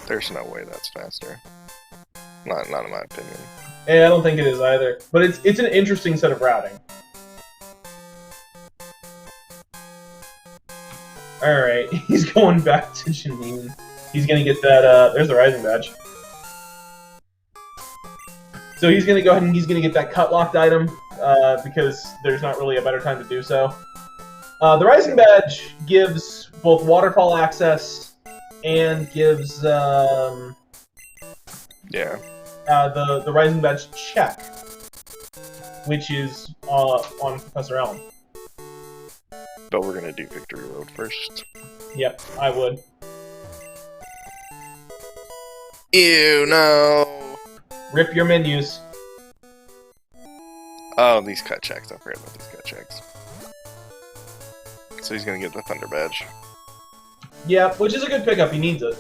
There's no way that's faster. Not in my opinion. Yeah, I don't think it is either. But it's an interesting set of routing. Alright, he's going back to Janine. He's gonna get that, there's the Rising Badge. So he's gonna go ahead and he's gonna get that cut-locked item, because there's not really a better time to do so. The Rising Badge gives both waterfall access and gives, the Rising Badge check, which is on Professor Elm. But we're gonna do Victory Road first. Yep, I would. Ew, no! Rip your menus. Oh, these cut checks. I forgot about these cut checks. So he's gonna get the Thunder Badge. Yeah, which is a good pickup. He needs it.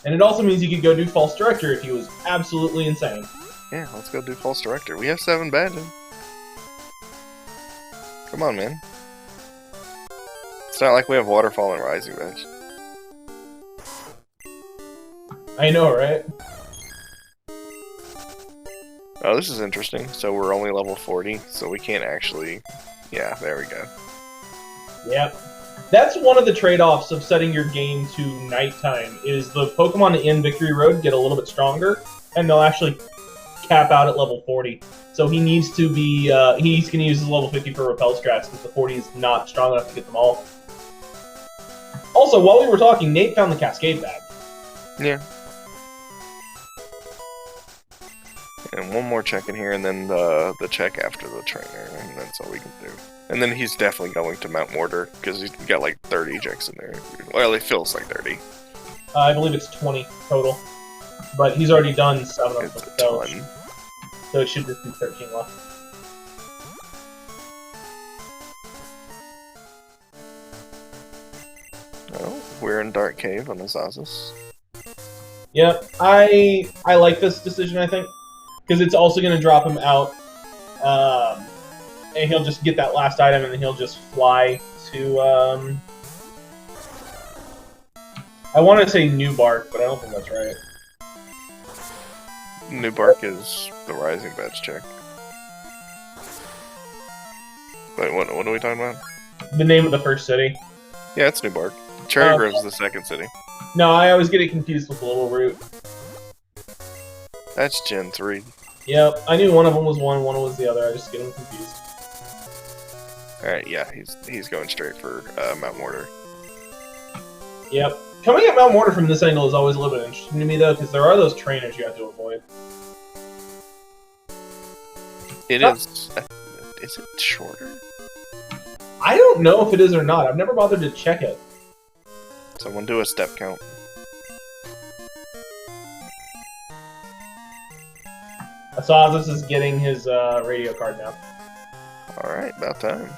And it also means he could go do False Director if he was absolutely insane. Yeah, let's go do False Director. We have 7 badges. Come on, man. It's not like we have Waterfall and Rising Badge. I know, right? Oh, this is interesting. So we're only level 40, so we can't actually... Yeah, there we go. Yep. That's one of the trade-offs of setting your game to nighttime, is the Pokemon in Victory Road get a little bit stronger, and they'll actually cap out at level 40. So he needs to be, he's going to use his level 50 for Repel strats, because the 40 is not strong enough to get them all. Also, while we were talking, Nate found the Cascade Bag. Yeah. And one more check in here, and then the check after the trainer, and that's all we can do. And then he's definitely going to Mount Mortar, because he's got like 30 ejects in there. Well, it feels like 30. I believe it's 20 total. But he's already done 7 of them, so it should just be 13 left. Oh, we're in Dark Cave on Azazas. Yep, I like this decision, I think. Because it's also going to drop him out. And he'll just get that last item, and then he'll just fly to, I want to say New Bark, but I don't think that's right. New Bark is the Rising Badge check. Wait, what are we talking about? The name of the first city. Yeah, it's New Bark. Cherry Grove's the second city. No, I always get it confused with the Little Root. That's Gen 3. Yep, I knew one of them was one was the other. I just get them confused. Alright, yeah, he's going straight for Mount Mortar. Yep. Coming at Mount Mortar from this angle is always a little bit interesting to me, though, because there are those trainers you have to avoid. It is... Is it shorter? I don't know if it is or not. I've never bothered to check it. Someone do a step count. Asazas is getting his radio card now. Alright, about time.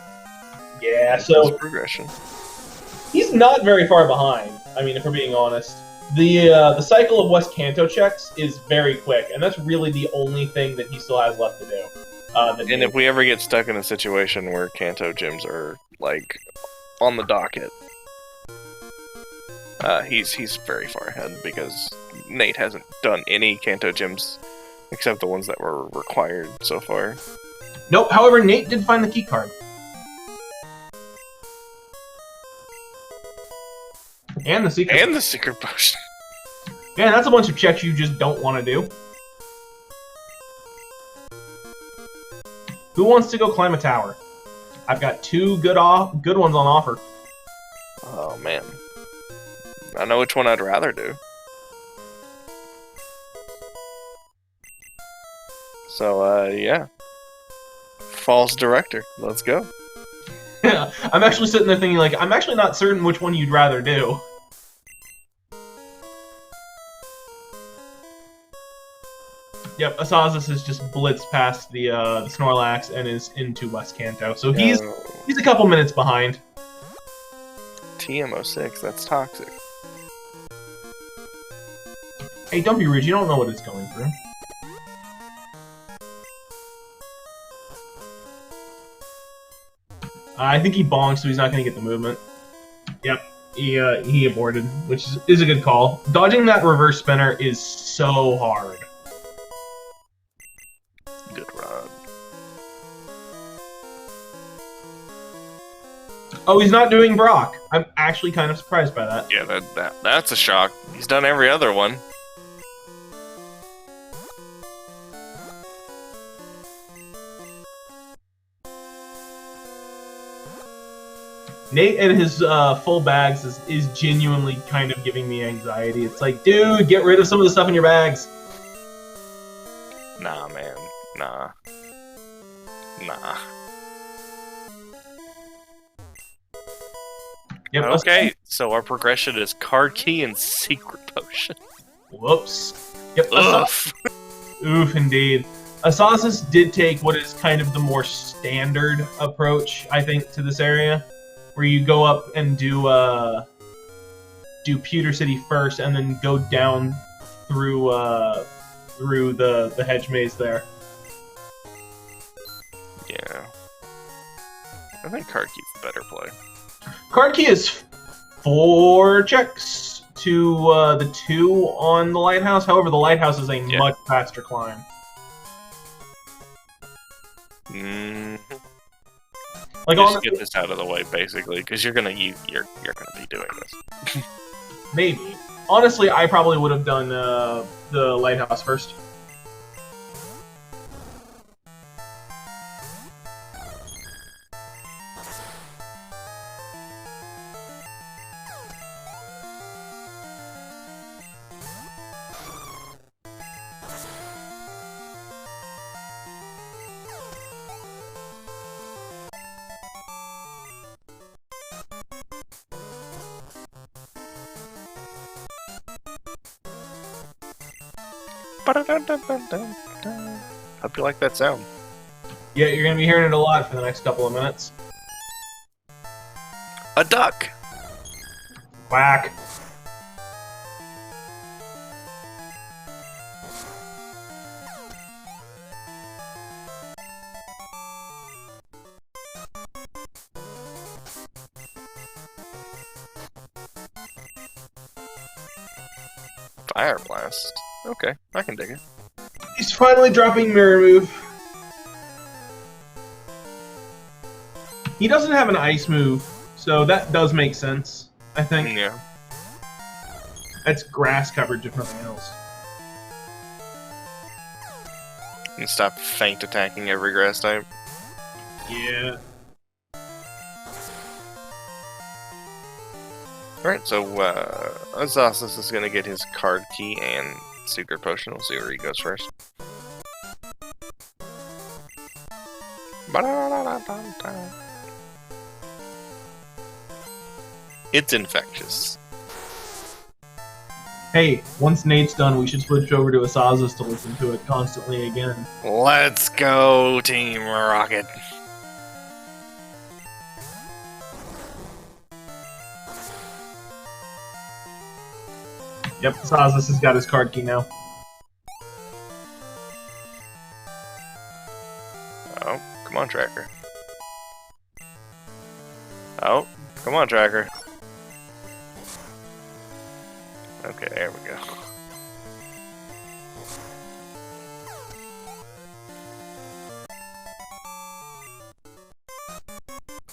Yeah, This so progression. he's not very far behind. I mean, if we're being honest. The cycle of West Kanto checks is very quick, and that's really the only thing that he still has left to do. And if we ever get stuck in a situation where Kanto gyms are, like, on the docket, he's very far ahead, because Nate hasn't done any Kanto gyms except the ones that were required so far. Nope, however, Nate did find the key card. And the secret. And the secret potion. Yeah, that's a bunch of checks you just don't want to do. Who wants to go climb a tower? I've got two good ones on offer. Oh, man. I know which one I'd rather do. So, yeah. Falls director. Let's go. Yeah, I'm actually sitting there thinking, like, I'm actually not certain which one you'd rather do. Yep, Asazas has just blitzed past the Snorlax and is into West Kanto, so he's a couple minutes behind. TM06, that's toxic. Hey, don't be rude, you don't know what it's going through. I think he bonked, so he's not going to get the movement. Yep, he aborted, which is a good call. Dodging that reverse spinner is so hard. Good run. Oh, he's not doing Brock. I'm actually kind of surprised by that. Yeah, that's a shock. He's done every other one. Nate and his full bags is genuinely kind of giving me anxiety. It's like, dude, get rid of some of the stuff in your bags. Nah, man. Nah. Yep, okay, so our progression is card key and secret potion. Whoops. Yep. Oof, indeed. Asazas did take what is kind of the more standard approach, I think, to this area, where you go up and do Pewter City first, and then go down through the hedge maze there. Yeah. I think card key's the better play. Card key is 4 checks to the 2 on the lighthouse. However, the lighthouse is a much faster climb. Like, just get this out of the way, basically, because you're gonna be doing this. Maybe. Honestly, I probably would have done the lighthouse first. Hope you like that sound. Yeah, you're gonna be hearing it a lot for the next couple of minutes. A duck! Quack. Fire Blast. Okay, I can dig it. He's finally dropping Mirror Move. He doesn't have an Ice move, so that does make sense, I think. Yeah. That's grass coverage, if nothing else. And stop feint attacking every grass type. Yeah. Alright, so Asazas is gonna get his card key and secret potion. We'll see where he goes first. It's infectious. Hey, once Nate's done, we should switch over to Asazas to listen to it constantly again. Let's go, Team Rocket. Yep, Asazas has got his card key now. Oh, come on, Tracker. Oh, come on, Tracker. Okay, there we go.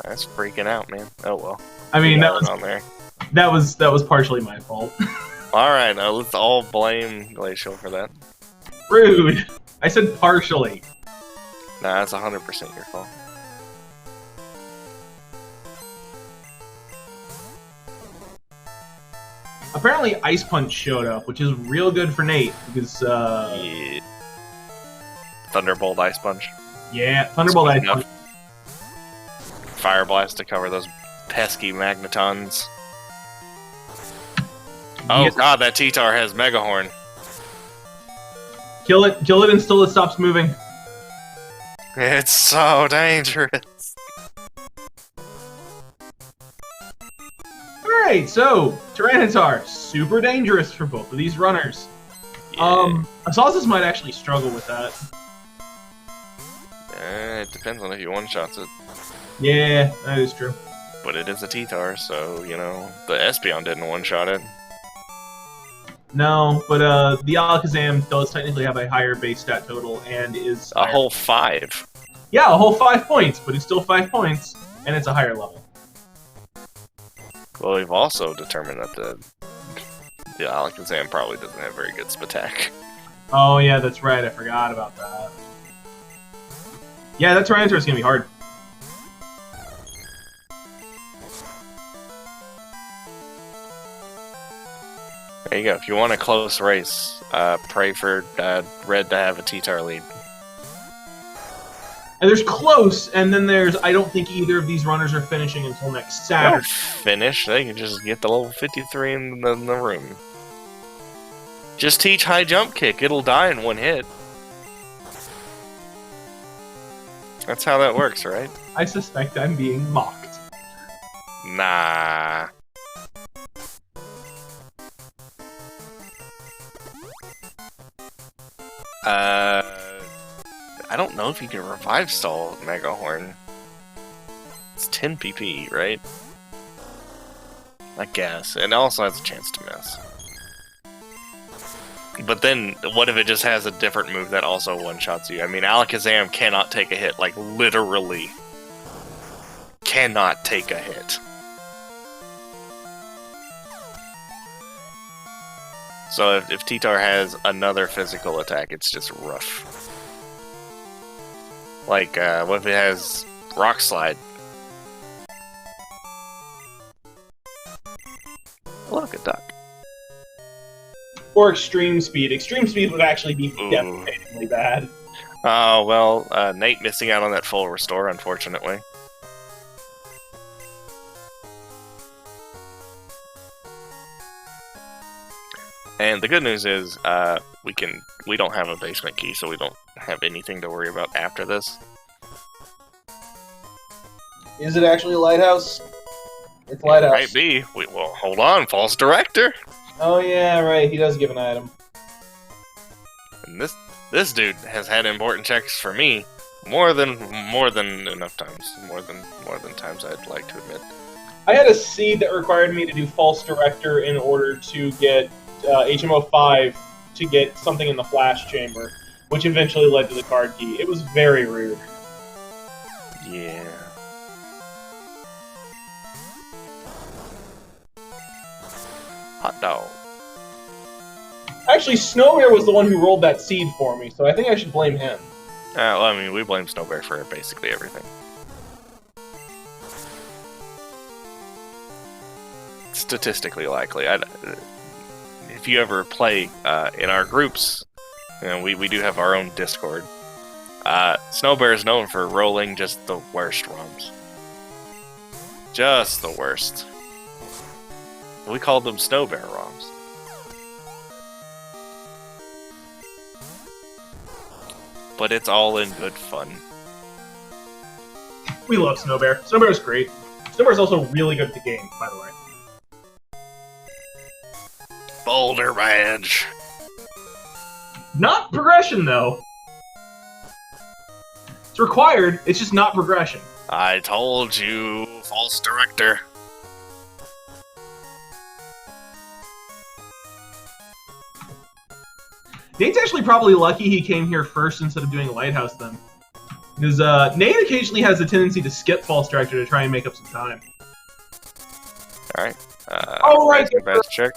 That's freaking out, man. Oh well. I mean, that was partially my fault. Alright, now let's all blame Glacial for that. Rude. I said partially. Nah, that's 100% your fault. Apparently, Ice Punch showed up, which is real good for Nate because. Yeah. Thunderbolt Ice Punch. Yeah, Thunderbolt Ice Punch. Fire Blast to cover those pesky Magnetons. Oh Yes. god, that T-Tar has Mega Horn. Kill it until it stops moving. It's so dangerous. Alright, so, Tyranitar, super dangerous for both of these runners. Yeah. Asazas might actually struggle with that. It depends on if you one-shots it. Yeah, that is true. But it is a T-Tar, so, you know, the Espeon didn't one-shot it. No, but the Alakazam does technically have a higher base stat total and is... A whole 5. Yeah, a whole 5 points, but it's still 5 points, and it's a higher level. Well, we've also determined that the Alakazam probably doesn't have very good Spatak. Oh yeah, that's right, I forgot about that. Yeah, that Tyranitar is going to be hard. There you go. If you want a close race, pray for Red to have a T-Tar lead. And there's close, and then there's I don't think either of these runners are finishing until next They don't Saturday. finish. They can just get the level 53 in the room. Just teach high jump kick. It'll die in one hit. That's how that works, right? I suspect I'm being mocked. Nah. I don't know if you can revive stall Mega Horn. It's 10 PP, right? I guess. And it also has a chance to miss. But then, what if it just has a different move that also one-shots you? I mean, Alakazam cannot take a hit. Like, literally. Cannot take a hit. So if T-Tar has another physical attack, it's just rough. Like, what if it has Rock Slide? Look, a duck. Or Extreme Speed. Extreme Speed would actually be Ooh. devastatingly bad. Oh, well, Nate missing out on that full restore, unfortunately. And the good news is, we don't have a basement key, so we don't have anything to worry about after this. Is it actually a lighthouse? It's It lighthouse. might be. Well, hold on, false director. Oh yeah, right. He does give an item. And this dude has had important checks for me more than enough times. More than times I'd like to admit. I had a seed that required me to do false director in order to get HMO 5 to get something in the flash chamber, which eventually led to the card key. It was very rude. Yeah. Hot dog. Actually, Snowbear was the one who rolled that seed for me, so I think I should blame him. Well, I mean, we blame Snowbear for basically everything. Statistically likely. If you ever play in our groups, you know, we do have our own Discord. Snowbear is known for rolling just the worst ROMs. Just the worst. We called them Snowbear ROMs. But it's all in good fun. We love Snowbear. Snowbear's great. Snowbear's also really good at the game, by the way. Boulder badge. Not progression, though. It's required, it's just not progression. I told you, false director. Nate's actually probably lucky he came here first instead of doing a lighthouse then. Because Nate occasionally has a tendency to skip false director to try and make up some time. Alright. Oh, right. Rising badge check.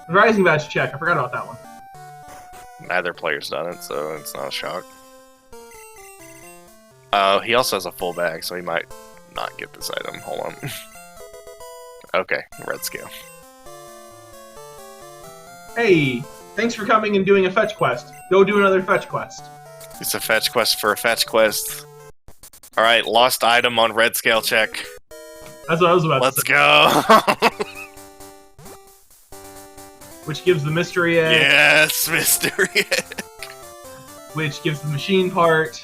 Rising badge check. I forgot about that one. Neither player's done it, so it's not a shock. He also has a full bag, so he might not get this item. Hold on. Okay, red scale. Hey, thanks for coming and doing a fetch quest. Go do another fetch quest. It's a fetch quest for a fetch quest. Alright, lost item on red scale check. That's what I was about Let's to say. go! Which gives the mystery egg. Yes, mystery egg. Which gives the machine part.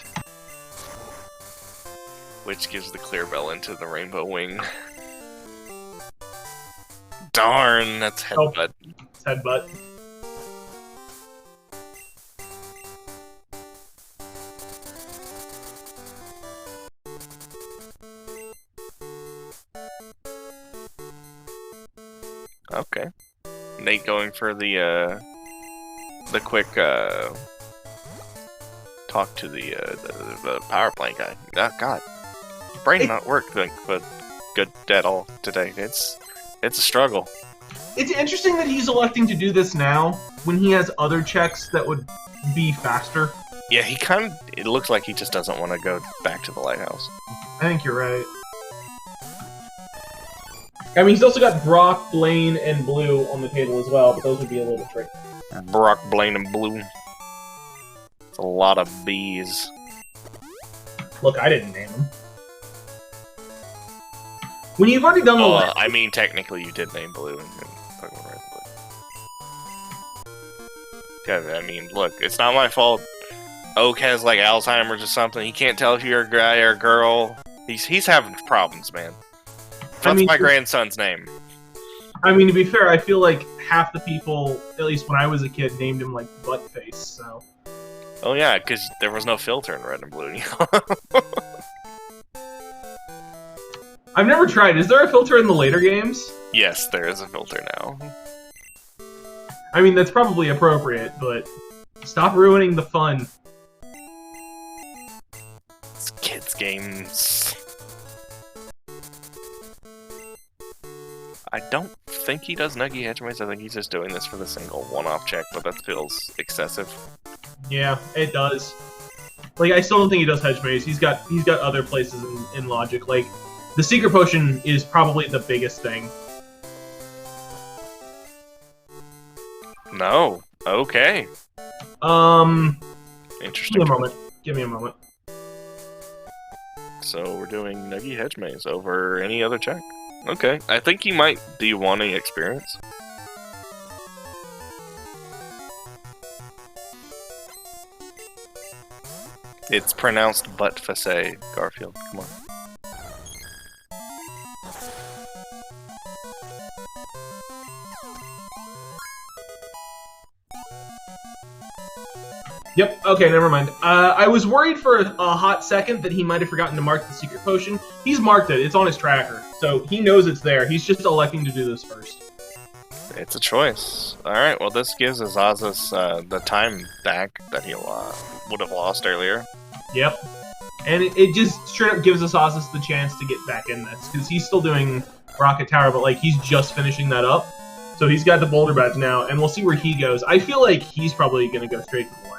Which gives the clear bell into the rainbow wing. Darn, that's headbutt. It's headbutt. Okay. Nate going for the quick talk to the power plant guy. Oh god. Brain not working, but good at all today. It's a struggle. It's interesting that he's electing to do this now when he has other checks that would be faster. Yeah, it looks like he just doesn't want to go back to the lighthouse. I think you're right. I mean, he's also got Brock, Blaine, and Blue on the table as well, but those would be a little tricky. Brock, Blaine, and Blue. It's a lot of bees. Look, I didn't name them. When you've already done the Well, I mean, technically you did name Blue and Pokemon Red, but... Yeah, I mean, look, it's not my fault. Oak has, like, Alzheimer's or something. He can't tell if you're a guy or a girl. He's having problems, man. What's my grandson's name? I mean, to be fair, I feel like half the people, at least when I was a kid, named him, like, Buttface, so... Oh yeah, because there was no filter in Red and Blue. I've never tried. Is there a filter in the later games? Yes, there is a filter now. I mean, that's probably appropriate, but stop ruining the fun. It's kids' games. I don't think he does Nuggy Hedgemaze. I think he's just doing this for the single one-off check, but that feels excessive. Yeah, it does. Like, I still don't think he does Hedgemaze. He's got other places in logic. Like, the Secret Potion is probably the biggest thing. No. Okay. Give Interesting. me a moment. Give me a moment. So we're doing Nuggy Hedgemaze over any other check. Okay. I think he might. Do you want any experience? It's pronounced butt-face, Garfield. Come on. Yep, okay, never mind. I was worried for a hot second that he might have forgotten to mark the Secret Potion. He's marked it. It's on his tracker. So he knows it's there. He's just electing to do this first. It's a choice. Alright, well this gives Asazas the time back that he would have lost earlier. Yep. And it just straight up gives Asazas the chance to get back in this. Because he's still doing Rocket Tower, but like he's just finishing that up. So he's got the Boulder Badge now, and we'll see where he goes. I feel like he's probably going to go straight to the Lighthouse.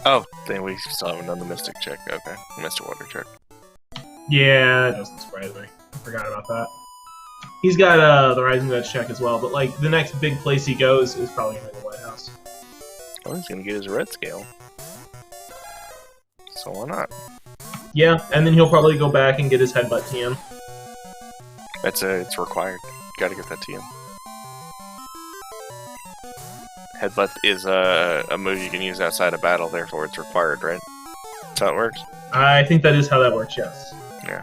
Oh, then we still haven't done the Mystic check. Okay, Mr. Water check. Yeah, that doesn't surprise me. I forgot about that. He's got the Rising Badge check as well, but like the next big place he goes is probably going to be the Lighthouse. Well, he's gonna get his red scale. So why not? Yeah, and then he'll probably go back and get his headbutt TM. It's required. You gotta get that TM. Headbutt is a move you can use outside of battle, therefore it's required, right? That's how it works? I think that is how that works, yes. Yeah.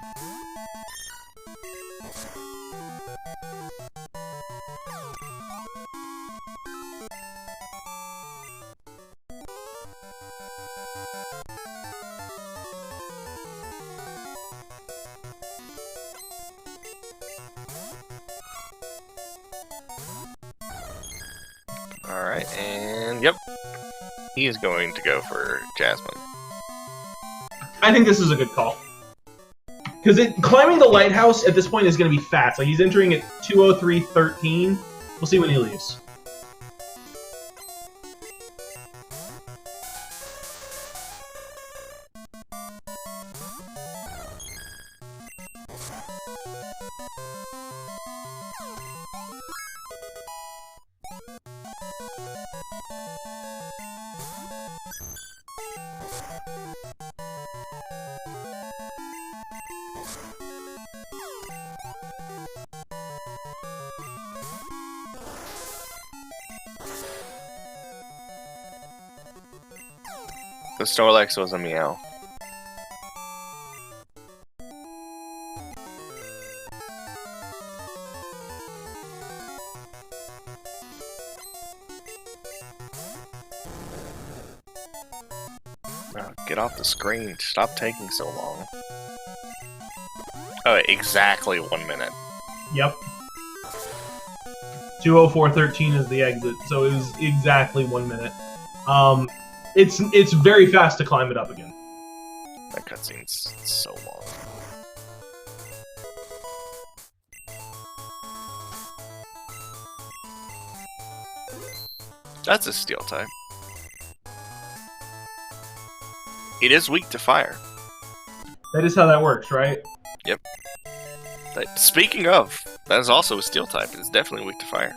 Alright, and yep. He is going to go for Jasmine. I think this is a good call. Because climbing the lighthouse at this point is going to be fast. Like, he's entering at 2:03:13. We'll see when he leaves. The Snorlax was a meow. Oh, get off the screen. Stop taking so long. Oh, exactly 1 minute. Yep. 2:04:13 is the exit, so it was exactly 1 minute. It's very fast to climb it up again. That cutscene's so long. That's a steel type. It is weak to fire. That is how that works, right? Yep. Speaking of, that is also a steel type. It's definitely weak to fire.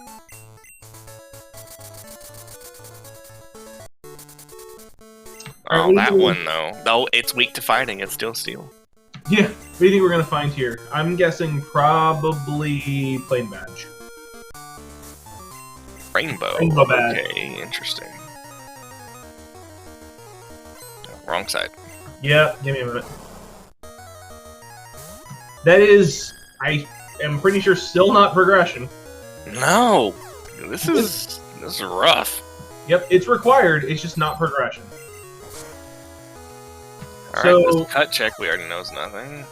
Oh, that one though. Though it's weak to fighting, it's still steel. Yeah. What do you think we're gonna find here? I'm guessing probably plain badge. Rainbow. Rainbow badge. Okay, interesting. Wrong side. Yeah, give me a minute. That is, I am pretty sure, still not progression. No, this is rough. Yep, it's required. It's just not progression. All So, right, this cut check we already know is nothing.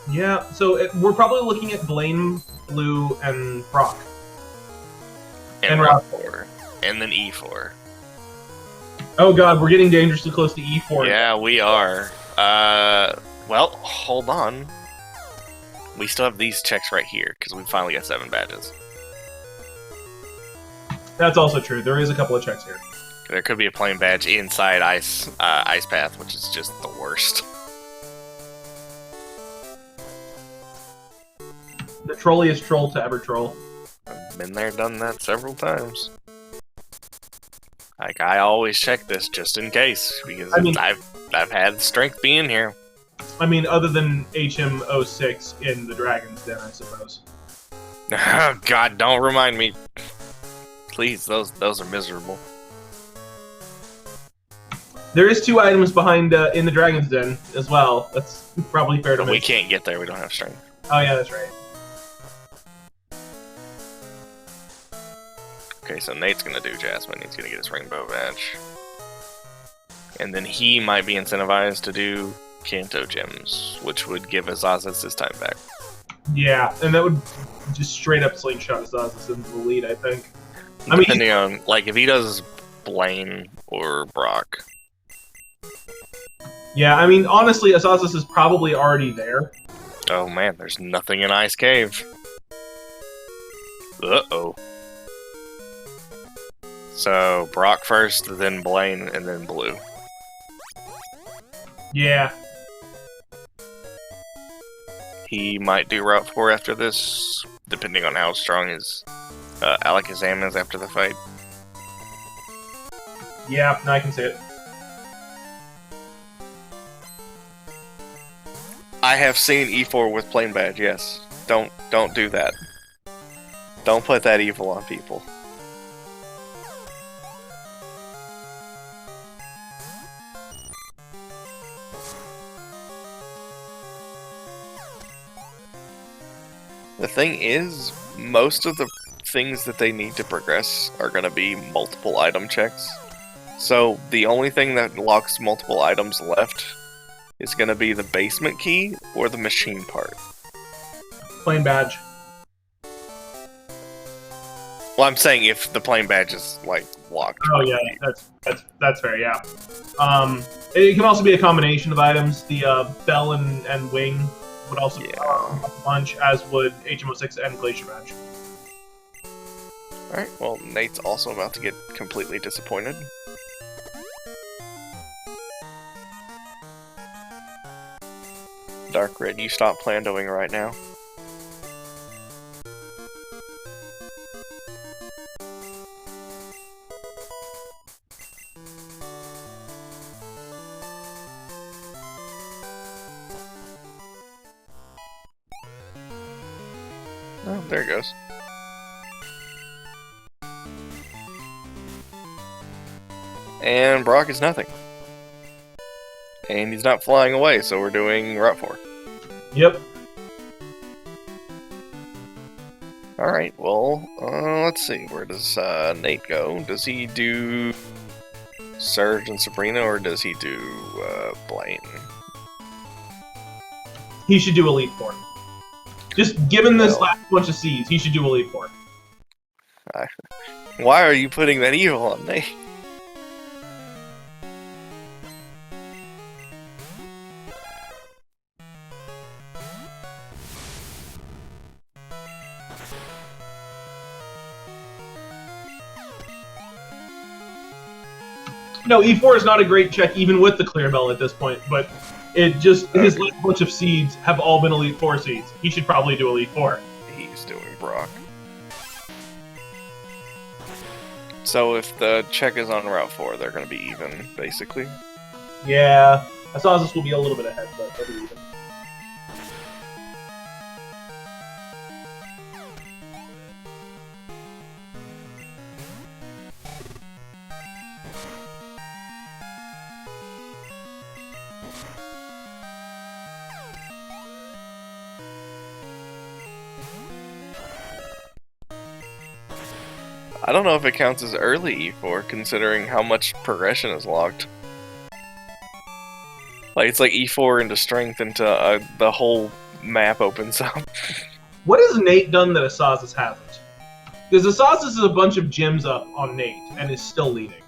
Yeah, so we're probably looking at Blaine, Blue, and Brock. And Route 4. And then E4. Oh god, we're getting dangerously close to E4. Yeah, we are. Well, hold on. We still have these checks right here, because we finally got 7 badges. That's also true. There is a couple of checks here. There could be a plain badge inside Ice Path, which is just the worst. The trolliest troll to ever troll. I've been there, done that several times. Like, I always check this just in case, because I've had the strength being here. I mean, other than HM06 in the Dragon's Den, I suppose. Oh, God, don't remind me. Please, those are miserable. There is 2 items behind in the Dragon's Den as well. That's probably fair to But mention. we can't get there, we don't have strength. Oh yeah, that's right. Okay, so Nate's gonna do Jasmine. He's gonna get his rainbow badge. And then he might be incentivized to do Kanto gems, which would give Asazas his time back. Yeah, and that would just straight up slingshot Asazas into the lead, I think. Depending on, like, if he does Blaine or Brock. Yeah, I mean, honestly, Asazas is probably already there. Oh man, there's nothing in Ice Cave. Uh-oh. So, Brock first, then Blaine, and then Blue. Yeah. He might do Route 4 after this, depending on how strong his Alakazam is after the fight. Yeah, now I can see it. I have seen E4 with plain badge, yes. Don't do that. Don't put that evil on people. The thing is, most of the things that they need to progress are going to be multiple item checks. So the only thing that locks multiple items left is going to be the basement key or the machine part. Plain badge. Well, I'm saying if the plain badge is like locked. Oh yeah, that's fair. Yeah. It can also be a combination of items. The bell and wing would also a bunch, as would HMO6 and Glacier Badge. Alright, well, Nate's also about to get completely disappointed. Dark Red, you stop plandoing right now. Oh, there it goes. And Brock is nothing. And he's not flying away, so we're doing Route 4. Yep. Alright, well, let's see. Where does Nate go? Does he do Surge and Sabrina, or does he do Blaine? He should do Elite Four. Just given this last bunch of seeds, he should do Elite Four. Why are you putting that evil on Nate? No, E4 is not a great check even with the clear bell at this point, but it just his last bunch of seeds have all been Elite Four seeds. He should probably do Elite Four. He's doing Brock. So if the check is on Route 4, they're going to be even, basically. Yeah, asazas will be a little bit ahead, but they'll be even. I don't know if it counts as early E4, considering how much progression is locked. Like, it's like E4 into strength into the whole map opens up. What has Nate done that asazas hasn't? Because asazas is a bunch of gems up on Nate and is still leading.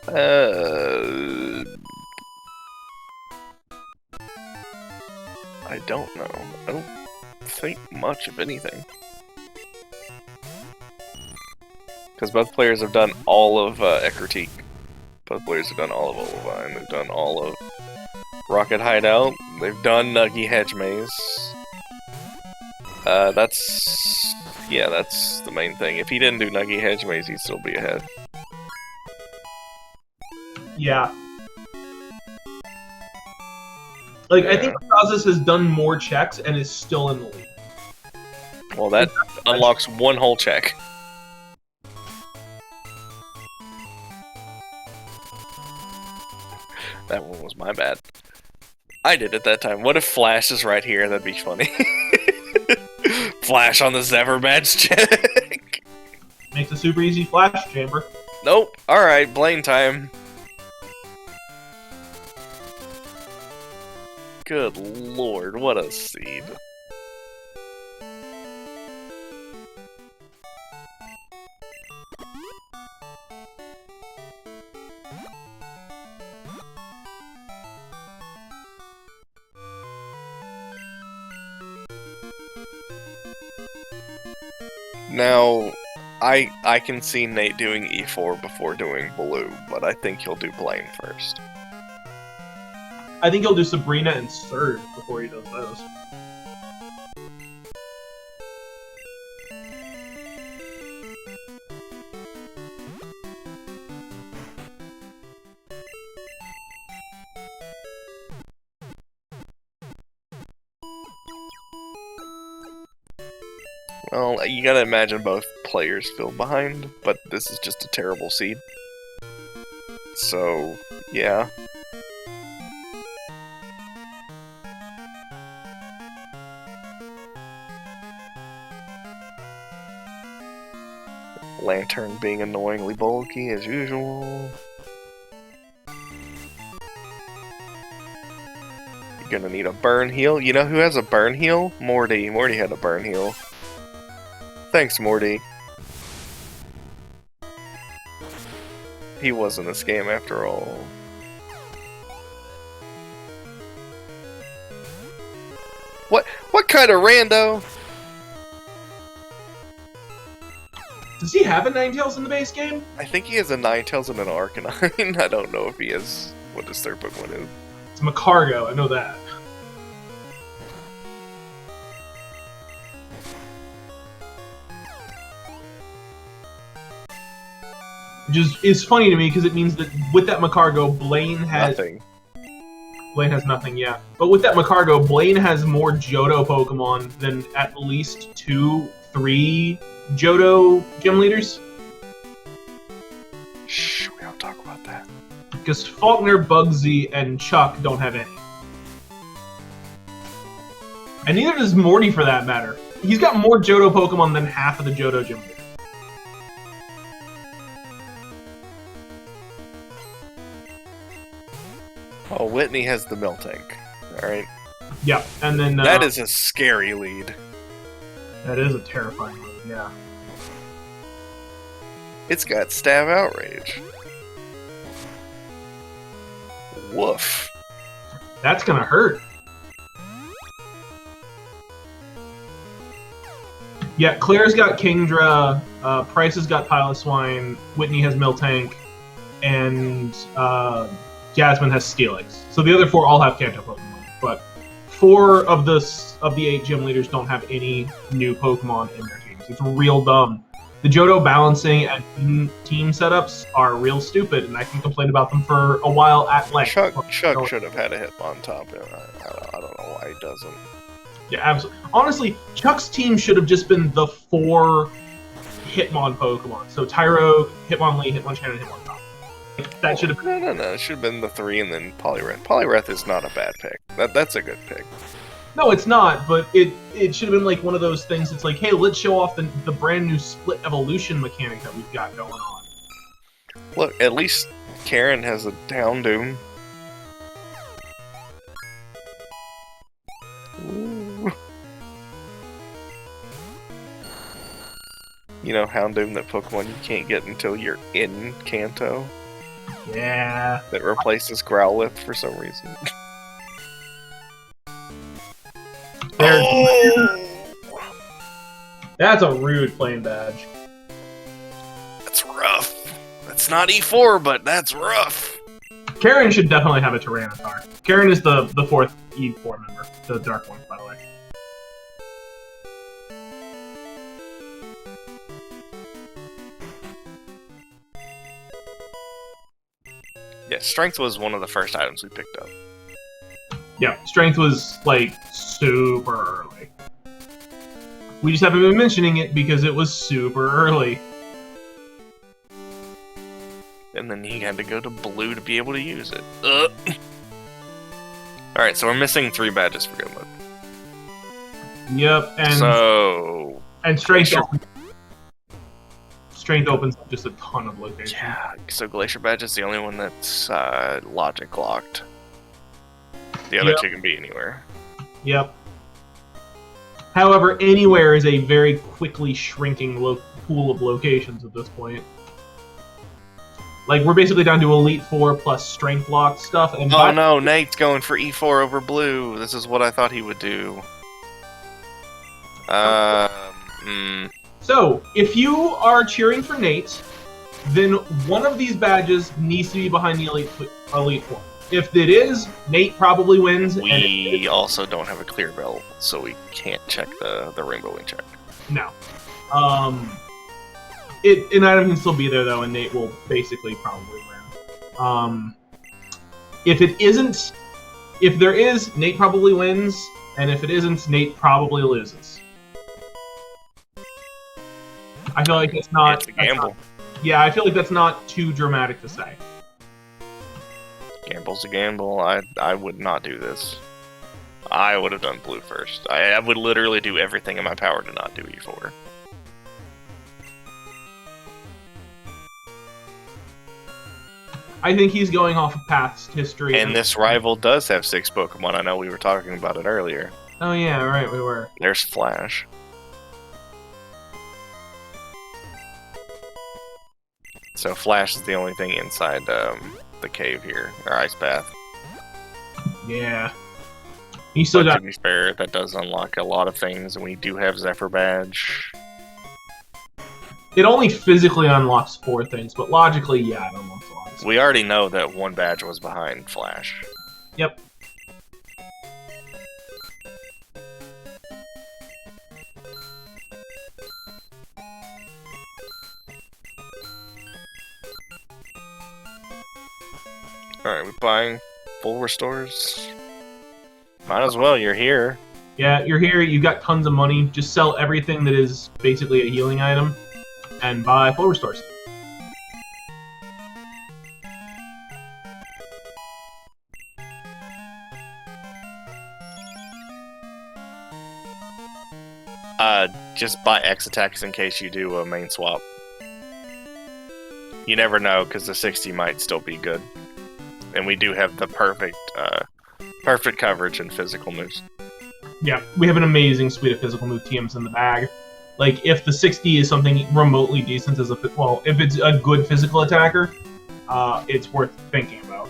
I don't know. I don't think much of anything. Because both players have done all of Ekritique. Both players have done all of Olivine. They've done all of Rocket Hideout. They've done Nuggy Hedge Maze. That's the main thing. If he didn't do Nuggy Hedge Maze, he'd still be ahead. Yeah. Like, I think asazas has done more checks and is still in the lead. Well, that unlocks one whole check. That one was my bad. I did it that time. What if Flash is right here? That'd be funny. Flash on the Zephyr badge check. Makes a super easy flash chamber. Nope. Alright, Blaine time. Good lord, what a seed. Now, I can see Nate doing E4 before doing Blue, but I think he'll do Blaine first. I think he'll do Sabrina and Surge before he does those. Well, you gotta imagine both players feel behind, but this is just a terrible seed. So, yeah. Lantern being annoyingly bulky as usual. You're gonna need a burn heal. You know who has a burn heal? Morty. Morty had a burn heal. Thanks, Morty. He wasn't a scam after all. What kind of rando? Does he have a Ninetales in the base game? I think he has a Ninetales and an Arcanine. I don't know if he has what his third Pokemon is. It's Macargo, I know that. Which is funny to me because it means that with that Macargo, Blaine has nothing. Blaine has nothing, yeah. But with that Macargo, Blaine has more Johto Pokemon than at least 2-3 Johto gym leaders. Shh, we don't talk about that. Because Faulkner, Bugsy, and Chuck don't have any. And neither does Morty for that matter. He's got more Johto Pokemon than half of the Johto gym leaders. Oh, Whitney has the Miltank. Alright. Yeah, and then... that is a scary lead. That is a terrifying lead, yeah. It's got Stab Outrage. Woof. That's gonna hurt. Yeah, Claire's got Kingdra, Price has got Piloswine, Whitney has Miltank, and Jasmine has Steelix. So the other 4 all have Kanto Pokemon, but 4 of the 8 gym leaders don't have any new Pokemon in their teams. It's real dumb. The Johto balancing and team setups are real stupid, and I can complain about them for a while at length. Chuck should have had a Hitmontop. I don't know why he doesn't. Yeah, absolutely. Honestly, Chuck's team should have just been the 4 Hitmon Pokemon. So Tyro, Hitmonlee, Hitmonchan, and Hitmontop. That should have been... No. It should have been the 3 and then Poliwrath. Poliwrath is not a bad pick. That's a good pick. No, it's not, but it should have been like one of those things. It's like, hey, let's show off the brand new split evolution mechanic that we've got going on. Look, at least Karen has a Houndoom. Ooh. You know, Houndoom, that Pokemon you can't get until you're in Kanto. Yeah. That replaces Growlithe for some reason. That's a rude plain badge. That's rough. That's not E4, but that's rough. Karen should definitely have a Tyranitar. Karen is the 4th E4 member, the Dark one, by the way. Yeah, Strength was one of the first items we picked up. Yeah, Strength was, like, super early. We just haven't been mentioning it because it was super early. And then he had to go to Blue to be able to use it. Alright, so we're missing 3 badges for Go Mode. Yep, and... So... And Strength... Strength opens up just a ton of locations. Yeah, so Glacier Badge is the only one that's logic locked. The other 2 can be anywhere. Yep. However, anywhere is a very quickly shrinking pool of locations at this point. Like, we're basically down to Elite 4 plus Strength Lock stuff. And oh no, Nate's going for E4 over Blue. This is what I thought he would do. So, if you are cheering for Nate, then one of these badges needs to be behind the Elite 4. If it is, Nate probably wins. We also don't have a clear belt, so we can't check the Rainbow Wing check. No. An item can still be there, though, and Nate will basically probably win. If it isn't... If there is, Nate probably wins, and if it isn't, Nate probably loses. I feel like it's not. It's a gamble. Yeah, I feel like that's not too dramatic to say. Gamble's a gamble. I would not do this. I would have done blue first. I would literally do everything in my power to not do E4. I think he's going off of past history. And this rival does have 6 Pokemon. I know we were talking about it earlier. Oh yeah, right, we were. There's Flash. So Flash is the only thing inside the cave here, or ice path. Yeah. You still But got. to be fair, that does unlock a lot of things, and we do have Zephyr Badge. It only physically unlocks 4 things, but logically, yeah, it unlocks a lot. We already know that 1 badge was behind Flash. Yep. Alright, we buying full restores? Might as well, you're here. Yeah, you're here, you got tons of money. Just sell everything that is basically a healing item and buy full restores. Just buy X attacks in case you do a main swap. You never know, because the 60 might still be good. And we do have the perfect coverage and physical moves. Yeah, we have an amazing suite of physical move TMs in the bag. Like, if the 60 is something remotely decent as if it's a good physical attacker, it's worth thinking about.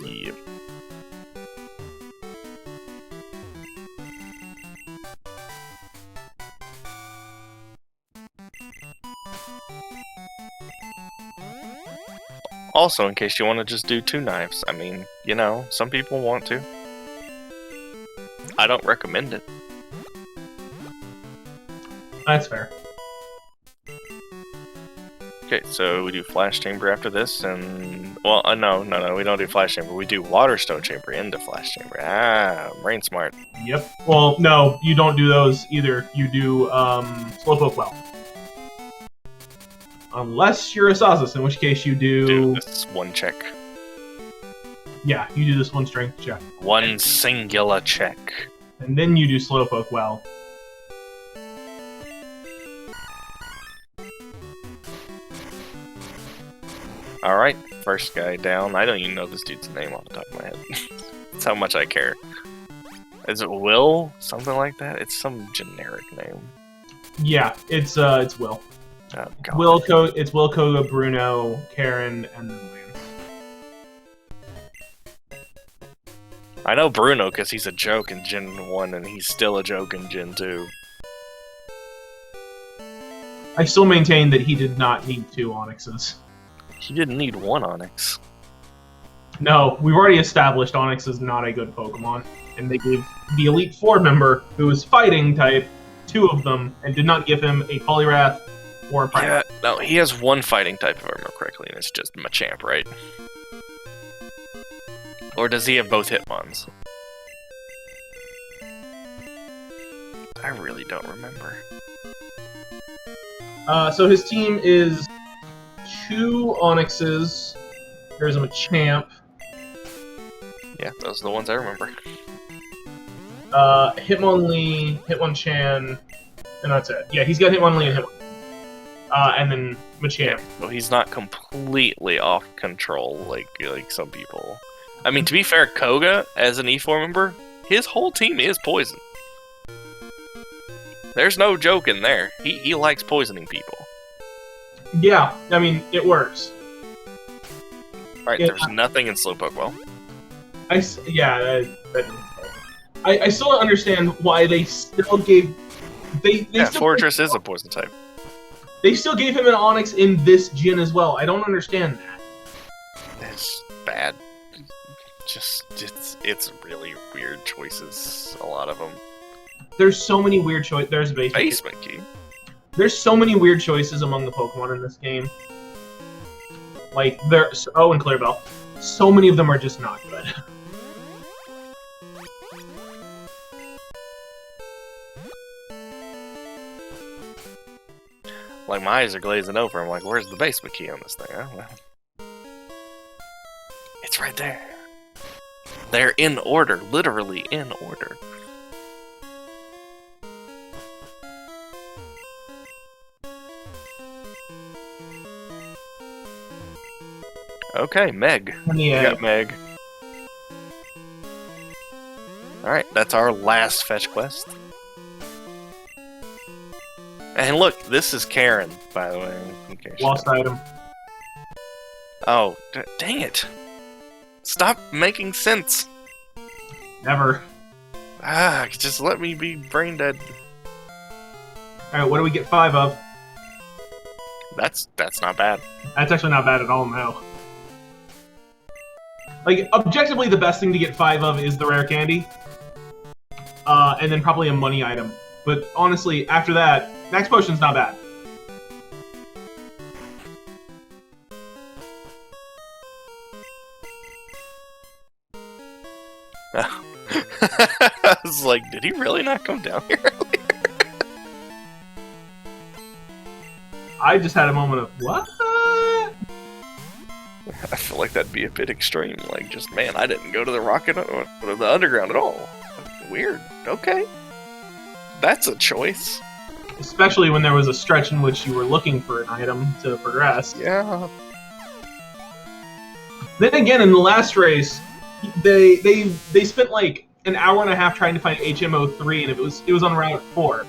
Yep. Also, in case you want to just do 2 knives, I mean, you know, some people want to. I don't recommend it. That's fair. Okay, so we do Flash Chamber after this, and... Well, no, we don't do Flash Chamber. We do Water Stone Chamber into Flash Chamber. Ah, brain smart. Yep. Well, no, you don't do those either. You do Slowpoke Well. Unless you're asazas, in which case you do... Do this 1 check. Yeah, you do this 1 strength check. 1 singular check. And then you do Slowpoke Well. Alright, first guy down. I don't even know this dude's name off the top of my head. That's how much I care. Is it Will? Something like that? It's some generic name. Yeah, it's Will. Oh, God. It's Will, Koga, Bruno, Karen, and then Lance. I know Bruno because he's a joke in Gen 1 and he's still a joke in Gen 2. I still maintain that he did not need 2 Onyxes. He didn't need 1 Onyx. No, we've already established Onyx is not a good Pokemon, and they gave the Elite Four member, who was fighting type, 2 of them, and did not give him a Poliwrath or a Primarch. Yeah, no, he has 1 fighting type if I remember correctly, and it's just Machamp, right? Or does he have both Hitmons? I really don't remember. So his team is 2 Onyxes. There's a Machamp. Yeah, those are the ones I remember. Hitmonlee, Hitmonchan, and that's it. Yeah, he's got Hitmonlee and Hitmon. And then Machamp. Yeah, well, he's not completely off control like some people. I mean, to be fair, Koga, as an E4 member, his whole team is poison. There's no joke in there. He likes poisoning people. Yeah, I mean, it works. Alright, there's nothing in Slowpoke Well. I still don't understand why they still gave... Fortress is a poison type. They still gave him an Onyx in this gen as well. I don't understand that. It's bad. It's really weird choices, a lot of them. There's so many weird choices. There's Basement Key. There's so many weird choices among the Pokemon in this game. Like, there's... Oh, and Clarabelle. So many of them are just not good. Like, my eyes are glazing over. I'm like, where's the basement key on this thing? Oh, well. It's right there. They're in order. Literally in order. Okay, Meg. We got Meg. Alright, that's our last fetch quest. And look, this is Karen, by the way. Lost item. Oh, dang it. Stop making sense. Never. Ah, just let me be brain dead. Alright, what do we get 5 of? That's not bad. That's actually not bad at all, no. Like, objectively, the best thing to get 5 of is the rare candy. And then probably a money item. But honestly, after that, max potion's not bad. I was like, did he really not come down here earlier? I just had a moment of, what? I feel like that'd be a bit extreme. Like, just, man, I didn't go to the rocket or the underground at all. Weird. Okay. That's a choice. Especially when there was a stretch in which you were looking for an item to progress. Yeah. Then again, in the last race, they spent like an hour and a half trying to find HMO3, and it was on Route 4.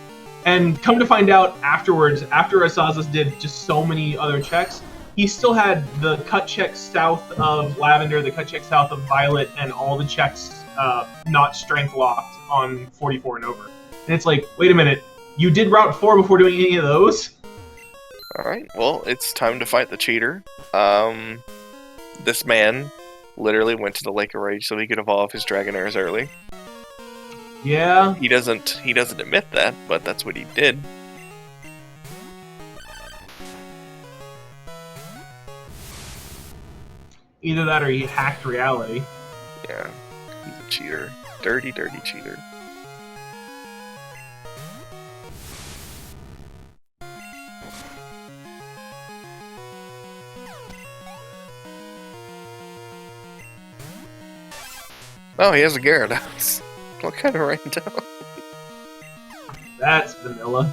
And come to find out afterwards, after Asazas did just so many other checks, he still had the cut check south of Lavender, the cut check south of Violet, and all the checks not strength locked on 44 and over. And it's like, wait a minute, you did Route 4 before doing any of those? Alright, well, it's time to fight the cheater. This man literally went to the Lake of Rage so he could evolve his Dragonairs early. Yeah. He doesn't admit that, but that's what he did. Either that or he hacked reality. Yeah, he's a cheater. Dirty, dirty cheater. Oh, he has a Gyarados. What kind of rando? That's vanilla.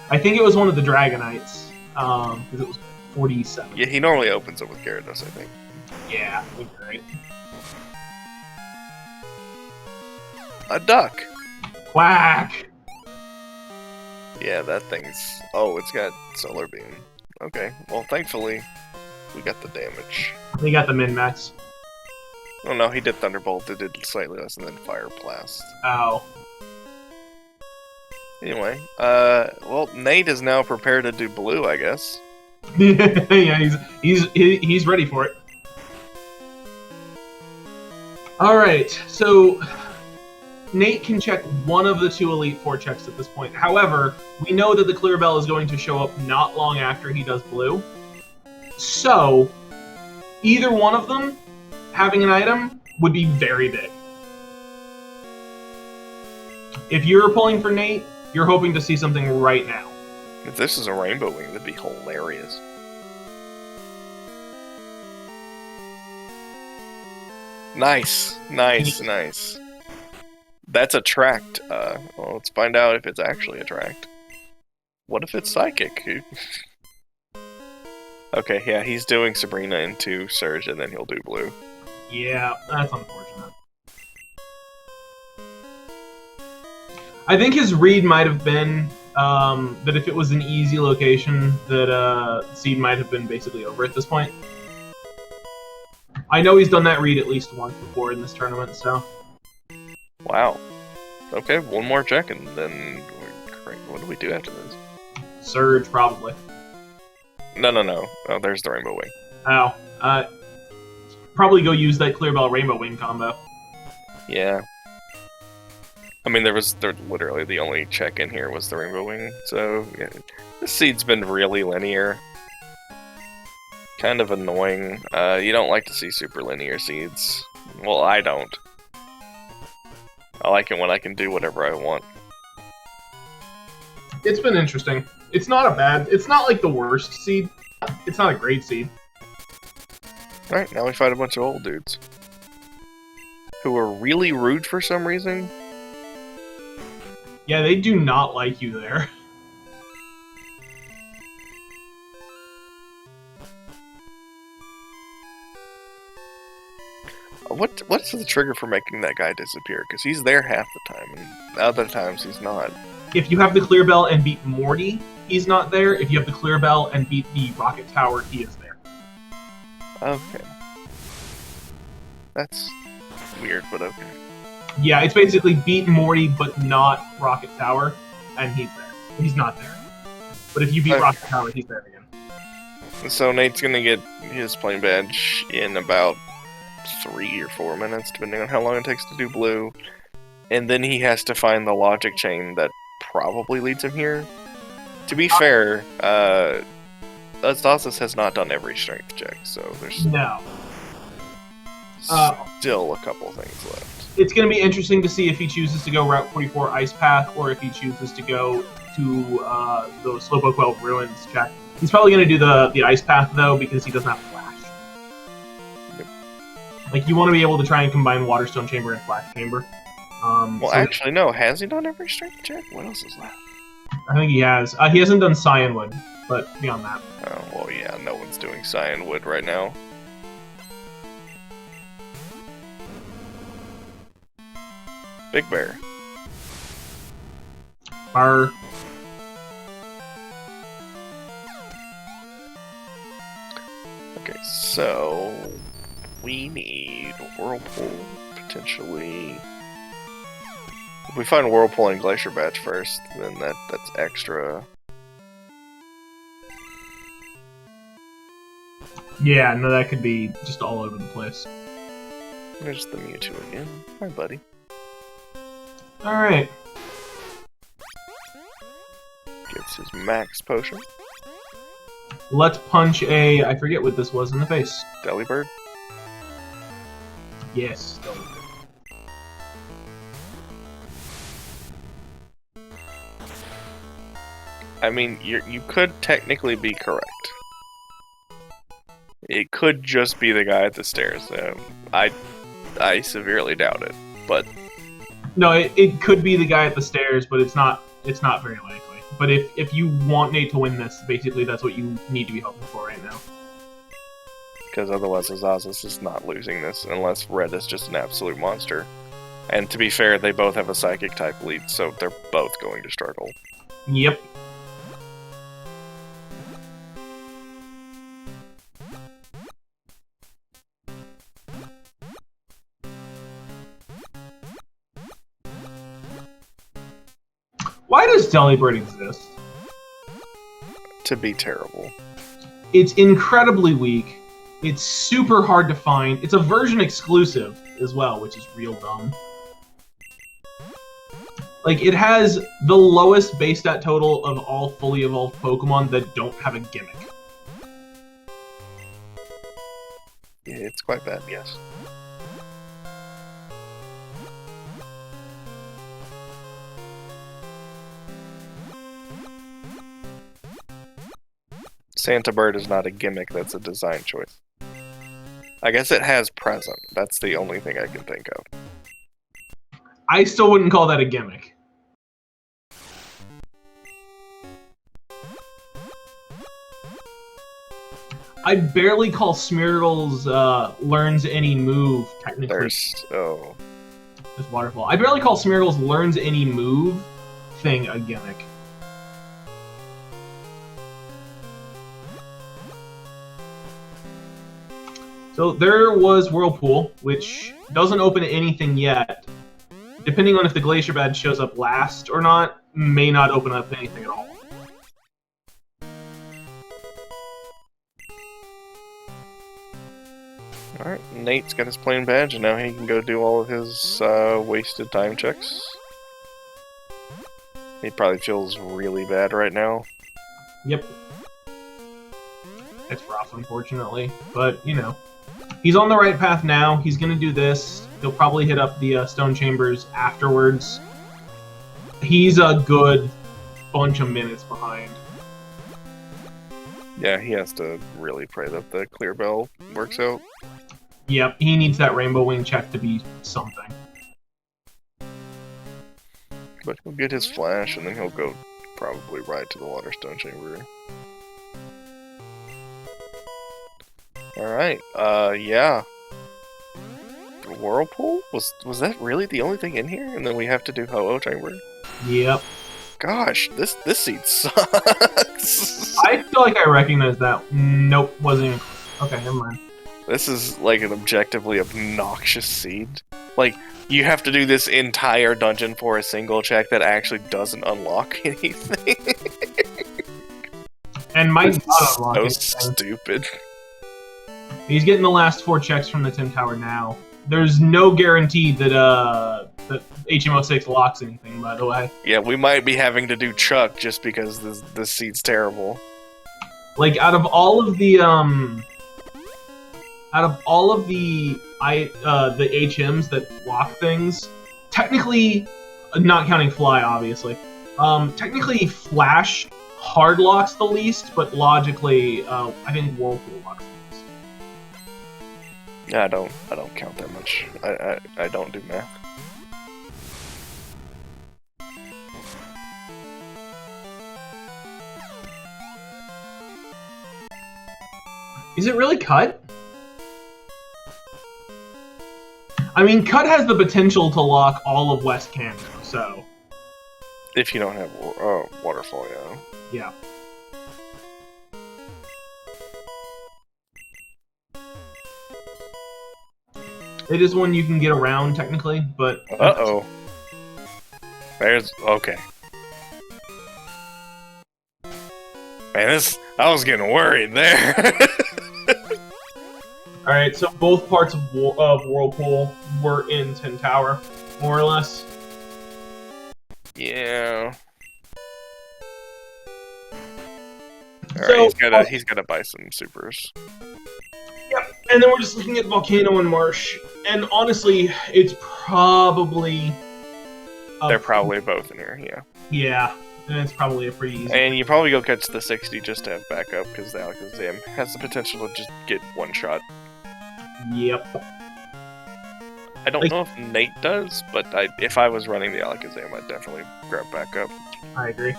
I think it was one of the Dragonites, because it was 47. Yeah, he normally opens it with Gyarados, I think. Yeah, I think you're right. A duck! Quack! Yeah, that thing's... Oh, it's got Solar Beam. Okay, well, thankfully, we got the damage. He got the min-max. Oh no, he did Thunderbolt, it did slightly less, and then Fire Blast. Ow. Anyway, well, Nate is now prepared to do blue, I guess. Yeah, he's ready for it. Alright, so Nate can check one of the 2 Elite Four checks at this point. However, we know that the Clear Bell is going to show up not long after he does blue. So, either one of them having an item would be very big. If you're pulling for Nate, you're hoping to see something right now. If this is a Rainbow Wing, that'd be hilarious. Nice, nice, nice. That's attract. Well, let's find out if it's actually attract. What if it's psychic? Okay, yeah, he's doing Sabrina into Surge, and then he'll do blue. Yeah, that's unfortunate. I think his read might have been that if it was an easy location, that Seed might have been basically over at this point. I know he's done that read at least once before in this tournament, so... Wow. Okay, one more check, and then... What do we do after this? Surge, probably. No. Oh, there's the Rainbow Wing. Oh. Probably go use that Clear Bell Rainbow Wing combo. Yeah. I mean, there literally the only check in here was the Rainbow Wing, so yeah. This seed's been really linear. Kind of annoying. You don't like to see super linear seeds. Well, I don't. I like it when I can do whatever I want. It's been interesting. It's not like the worst seed. It's not a great seed. Alright, now we fight a bunch of old dudes. Who are really rude for some reason. Yeah, they do not like you there. What's the trigger for making that guy disappear? Because he's there half the time, and other times he's not. If you have the clear bell and beat Morty, he's not there. If you have the clear bell and beat the rocket tower, he is there. Okay. That's weird, but okay. Yeah, it's basically beat Morty, but not rocket tower, and he's there. He's not there. But if you beat rocket tower, he's there again. So Nate's gonna get his plane badge in about 3 or 4 minutes, depending on how long it takes to do blue. And then he has to find the logic chain that probably leads him here. To be fair, asazas has not done every strength check, so there's still a couple things left. It's going to be interesting to see if he chooses to go Route 44 Ice Path, or if he chooses to go to the Slowpoke Well Ruins check. He's probably going to do the Ice Path, though, because he doesn't have Flash. Like, you want to be able to try and combine Waterstone Chamber and Flash Chamber. Well, actually, no. Has he done every strength check? What else is left? I think he has. He hasn't done Cyanwood, but beyond that. Oh, well, yeah. No one's doing Cyanwood right now. Big Bear. Bar. Okay, so we need Whirlpool, potentially. If we find Whirlpool and Glacier Badge first, then that's extra. Yeah, no, that could be just all over the place. There's the Mewtwo again. Hi, buddy. Alright. Gets his max potion. Let's punch I forget what this was in the face. Delibird? Yes, Delibird. I mean, you could technically be correct. It could just be the guy at the stairs. I severely doubt it, but no, it could be the guy at the stairs, but it's not very likely. But if you want Nate to win this, basically that's what you need to be hoping for right now. Because otherwise Asazas is not losing this unless Red is just an absolute monster. And to be fair, they both have a psychic type lead, so they're both going to struggle. Yep. Why does Delibird exist? To be terrible. It's incredibly weak. It's super hard to find. It's a version exclusive as well, which is real dumb. Like, it has the lowest base stat total of all fully evolved Pokemon that don't have a gimmick. Yeah, it's quite bad, yes. Santa Bird is not a gimmick, that's a design choice. I guess it has present. That's the only thing I can think of. I still wouldn't call that a gimmick. I barely call Smeargle's learns any move technically. There's Waterfall. I barely call Smeargle's learns any move thing a gimmick. So there was Whirlpool, which doesn't open anything yet. Depending on if the Glacier Badge shows up last or not, may not open up anything at all. Alright, Nate's got his plane badge, and now he can go do all of his wasted time checks. He probably feels really bad right now. Yep. It's rough, unfortunately. But, you know, he's on the right path now. He's going to do this. He'll probably hit up the stone chambers afterwards. He's a good bunch of minutes behind. Yeah, he has to really pray that the clear bell works out. Yep, he needs that rainbow wing check to be something. But he'll get his flash, and then he'll go probably right to the Waterstone Chamber. Alright, yeah. The Whirlpool? Was that really the only thing in here? And then we have to do Ho-Oh Chamber? Yep. Gosh, this seed sucks! I feel like I recognize that. Nope, wasn't even... Okay, never mind. This is like an objectively obnoxious seed. Like, you have to do this entire dungeon for a single check that actually doesn't unlock anything. And might not unlock so anything. Stupid. He's getting the last 4 checks from the Tin Tower now. There's no guarantee that that HMO6 locks anything, by the way. Yeah, we might be having to do Chuck just because this seed's terrible. Like, out of all of the HMs that lock things, technically, not counting Fly, obviously, technically Flash hard locks the least, but logically, I think Whirlpool locks the least. Yeah, I don't count that much. I don't do math. Is it really Cut? I mean, Cut has the potential to lock all of West Canada, so... If you don't have Waterfall, yeah. Yeah. It is one you can get around, technically, but... Uh-oh. There's... Okay. Man, I was getting worried there. Alright, so both parts of Whirlpool were in Tin Tower, more or less. Yeah. Alright, he's gotta buy some supers. Yep, and then we're just looking at Volcano and Marsh, and honestly, it's probably... They're probably both in here, yeah. Yeah, and it's probably a pretty easy... And you probably go catch the 60 just to have backup, because the Alakazam has the potential to just get one shot. Yep. I don't know if Nate does, but if I was running the Alakazam, I'd definitely grab backup. I agree.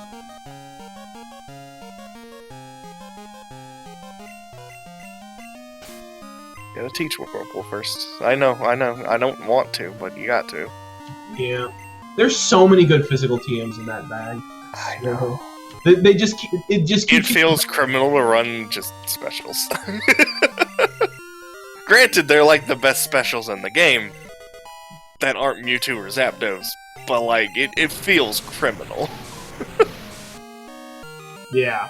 Gotta teach Whirlpool first. I know. I don't want to, but you got to. Yeah. There's so many good physical TMs in that bag. I know. They just keep... It feels criminal to run just specials. Granted, they're like the best specials in the game that aren't Mewtwo or Zapdos, but like, it feels criminal. Yeah.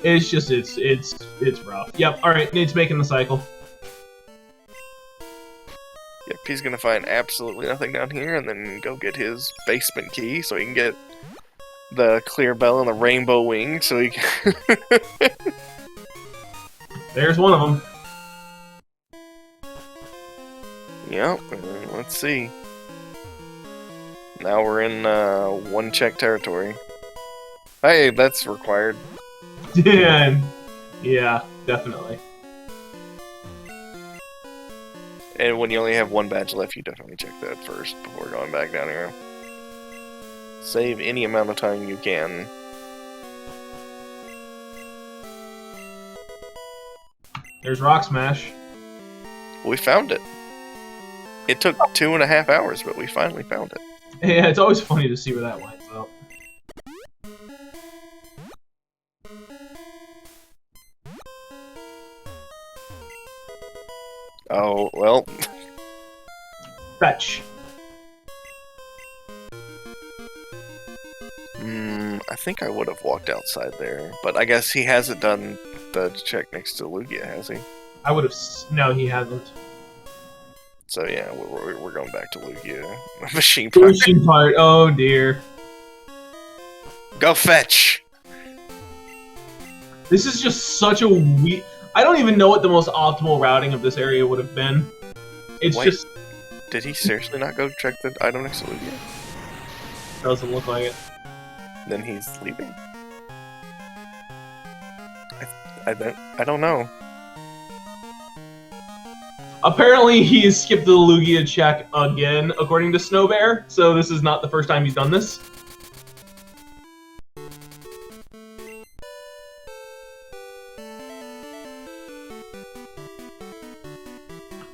It's just, it's rough. Yep, alright, Nate's making the cycle. Yep, he's gonna find absolutely nothing down here, and then go get his basement key, so he can get the clear bell and the rainbow wing, so he can... There's one of them. Yep, let's see. Now we're in one check territory. Hey, that's required. Yeah, definitely. And when you only have one badge left, you definitely check that first before going back down here. Save any amount of time you can. There's Rock Smash. We found it. It took 2.5 hours, but we finally found it. Yeah, it's always funny to see where that winds up. Oh, well. Fetch. I think I would have walked outside there, but I guess he hasn't done the check next to Lugia, has he? I would have... No, he hasn't. So yeah, we're going back to Lugia. Machine part. Machine part, oh dear. Go fetch! This is just such a weird... I don't even know what the most optimal routing of this area would have been. It's Wait, just... Did he seriously not go check the item next to Lugia? Doesn't look like it. Then he's leaving? I don't know. Apparently, he has skipped the Lugia check again, according to Snowbear, so this is not the first time he's done this.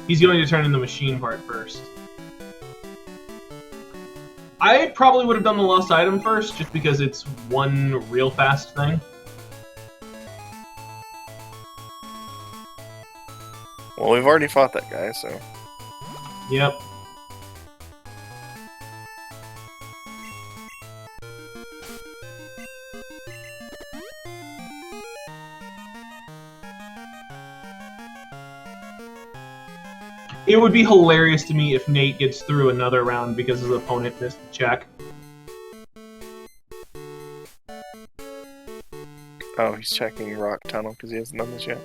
He's going to turn in the machine part first. I probably would have done the lost item first, just because it's one real fast thing. Well, we've already fought that guy, so... Yep. It would be hilarious to me if Nate gets through another round because his opponent missed the check. Oh, he's checking Rock Tunnel because he hasn't done this yet.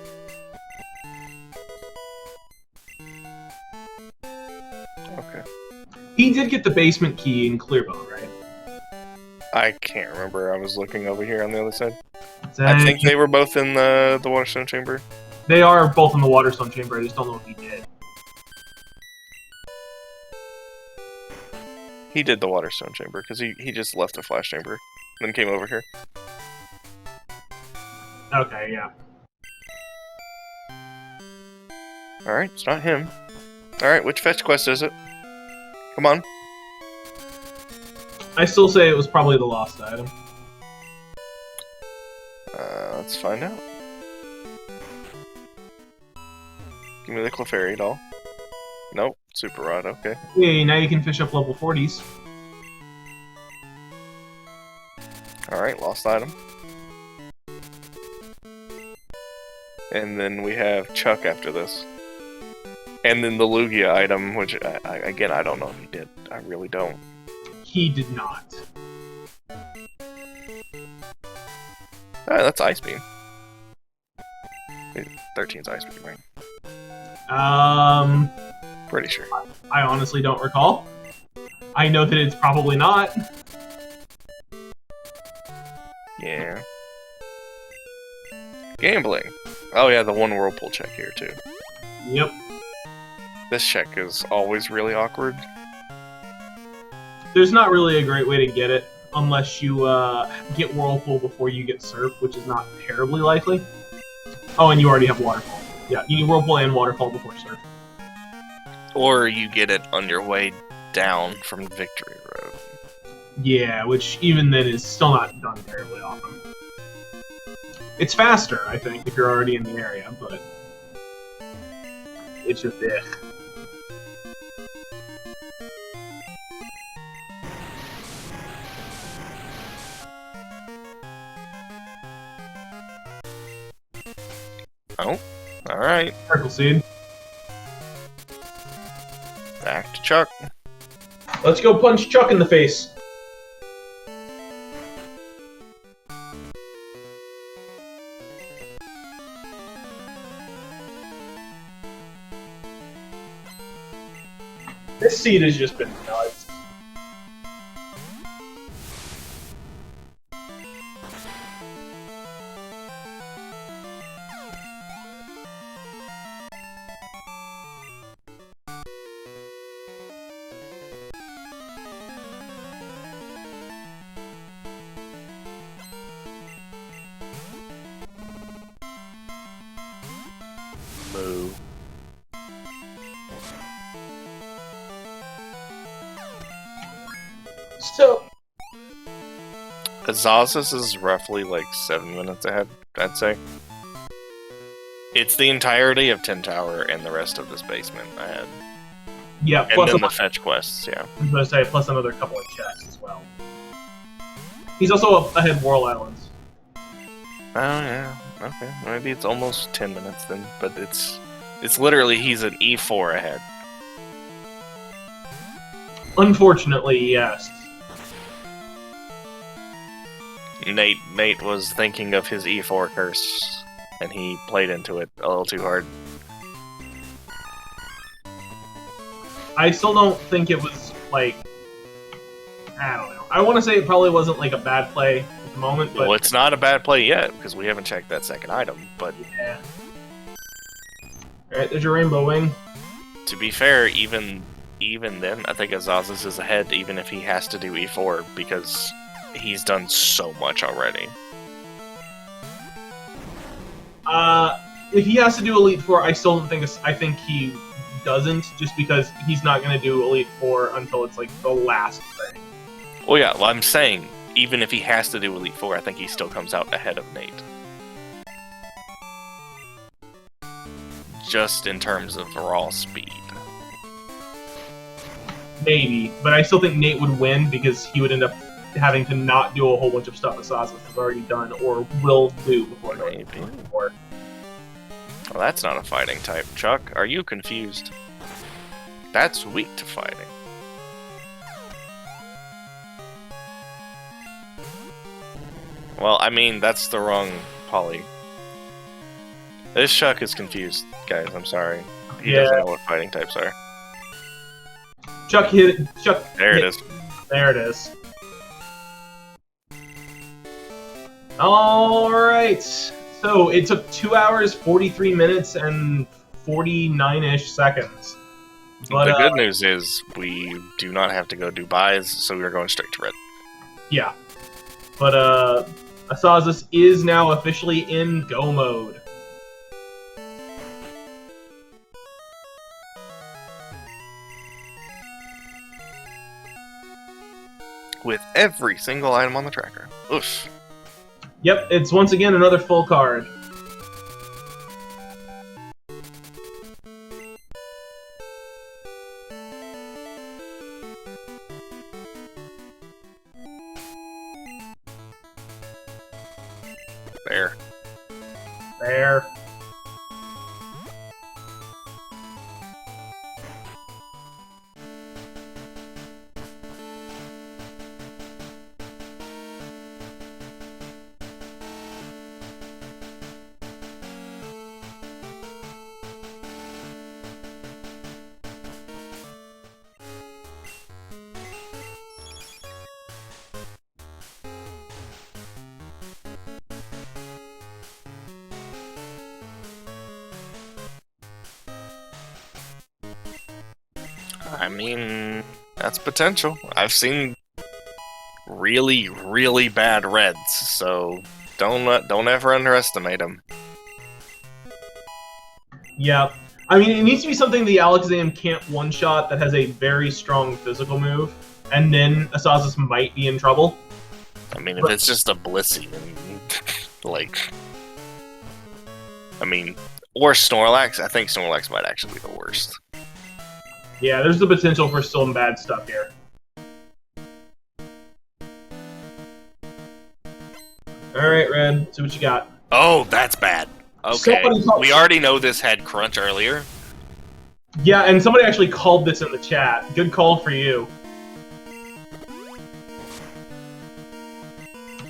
Okay. He did get the basement key in Clearbone, right? I can't remember. I was looking over here on the other side. I think they were both in the Waterstone Chamber. They are both in the Waterstone Chamber, I just don't know if he did. He did the Waterstone Chamber, because he just left the Flash Chamber, then came over here. Okay, yeah. Alright, it's not him. Alright, which fetch quest is it? Come on. I still say it was probably the lost item. Let's find out. Give me the Clefairy doll. Nope, Super Rod, okay. Hey, now you can fish up level 40s. Alright, lost item. And then we have Chuck after this. And then the Lugia item, which, again, I don't know if he did. I really don't. He did not. Alright, that's Ice Beam. 13's Ice Beam, right? Pretty sure. I honestly don't recall. I know that it's probably not. Yeah. Gambling. Oh yeah, the one whirlpool check here too. Yep. This check is always really awkward. There's not really a great way to get it, unless you get Whirlpool before you get Surf, which is not terribly likely. Oh, and you already have Waterfall. Yeah, you need Whirlpool and Waterfall before Surf. Or you get it on your way down from Victory Road. Yeah, which even then is still not done terribly often. It's faster, I think, if you're already in the area, but it's just ugh. Oh, alright. Circle Seed. Back to Chuck. Let's go punch Chuck in the face. This seed has just been nuts. Moo. So, Asazas is roughly like 7 minutes ahead, I'd say. It's the entirety of Tin Tower and the rest of this basement ahead. yeah, And plus then the fetch quests, yeah. I was going to say, plus another couple of checks as well. He's also ahead of Whirl Islands. Oh yeah, okay. Maybe it's almost 10 minutes then, but it's literally he's an E4 ahead. Unfortunately, yes. Nate was thinking of his E4 curse, and he played into it a little too hard. I still don't think it was, like... I don't know. I want to say it probably wasn't, like, a bad play at the moment, but... Well, it's not a bad play yet, because we haven't checked that second item, but... Yeah. Alright, there's your rainbow wing. To be fair, even then, I think Asazas is ahead, even if he has to do E4, because he's done so much already. If he has to do Elite Four, I still don't think. I think he doesn't, just because he's not going to do Elite Four until it's like the last thing. Well, yeah. Well, I'm saying even if he has to do Elite Four, I think he still comes out ahead of Nate. Just in terms of raw speed. Maybe, but I still think Nate would win because he would end up having to not do a whole bunch of stuff Asazas has already done or will do before going to Elite Four. Well, that's not a fighting type. Chuck, are you confused? That's weak to fighting. Well, I mean, that's the wrong poly. This Chuck is confused, guys. I'm sorry. He doesn't know what fighting types are. Chuck hit it. Chuck. There it is. There it is. Alright. So it took 2 hours, 43 minutes, and 49-ish seconds. But, the good news is we do not have to go do buys, so we're going straight to red. Yeah. But Asazas is now officially in go mode. With every single item on the tracker. Oof. Yep, it's once again another full card. There. There. I mean, that's potential. I've seen really, really bad reds, so don't ever underestimate them. Yeah. I mean, it needs to be something the Alakazam can't one-shot that has a very strong physical move, and then Asazas might be in trouble. I mean, if it's just a Blissey, like... I mean, or Snorlax, I think Snorlax might actually be the worst. Yeah, there's the potential for some bad stuff here. Alright, Red, see what you got. Oh, that's bad. Okay, we already know this had Crunch earlier. Yeah, and somebody actually called this in the chat. Good call for you.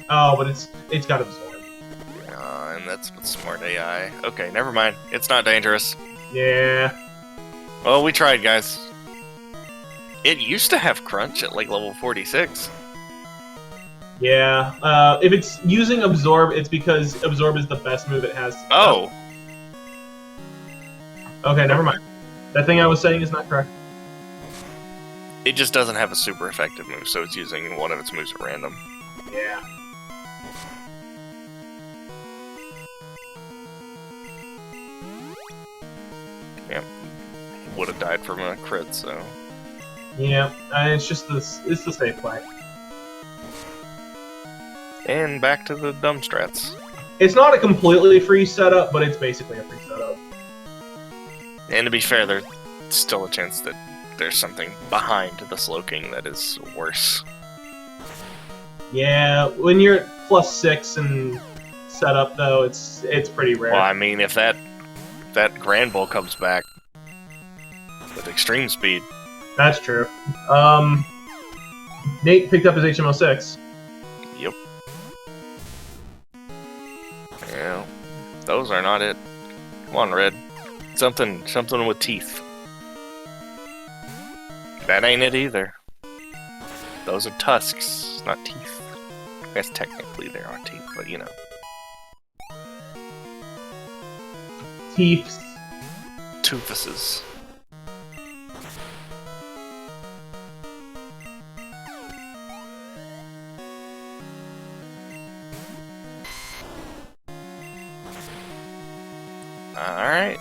Oh, but it's got Absorb. And that's with Smart AI. Okay, never mind. It's not dangerous. Yeah. Well, we tried, guys. It used to have Crunch at like level 46. Yeah. If it's using Absorb, it's because Absorb is the best move it has. Oh. Okay, never mind. That thing I was saying is not correct. It just doesn't have a super effective move, so it's using one of its moves at random. Yeah. Yep. Would have died from a crit, so. Yeah, it's just it's the safe play. And back to the dumb strats. It's not a completely free setup, but it's basically a free setup. And to be fair, there's still a chance that there's something behind the Slowking that is worse. Yeah, when you're at +6 and setup, though, it's pretty rare. Well, I mean, if that Grand Bull comes back with extreme speed. That's true. Nate picked up his HM06. Yep. Yeah, those are not it. Come on, Red. Something with teeth. That ain't it either. Those are tusks, not teeth. I guess technically there are teeth, but you know. Teeth. Toofuses. Alright.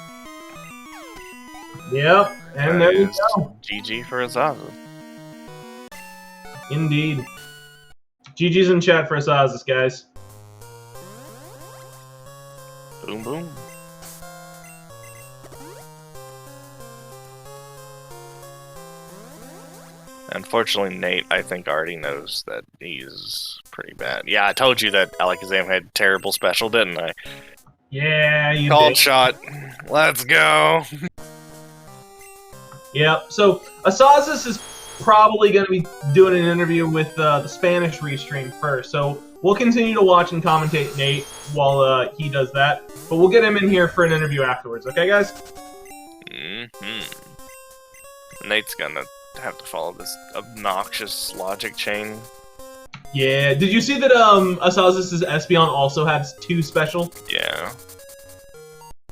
Yep, and there we go. GG for Azaza. Indeed. GG's in chat for asazas, guys. Boom, boom. Unfortunately, Nate, I think, already knows that he's pretty bad. Yeah, I told you that Alakazam had terrible special, didn't I? Yeah, you Called did. shot. Let's go. Yep, so asazas is probably going to be doing an interview with the Spanish restream first, so we'll continue to watch and commentate Nate while he does that, but we'll get him in here for an interview afterwards, okay, guys? Nate's gonna have to follow this obnoxious logic chain. Yeah, did you see that asazas' Espeon also has 2 special? Yeah.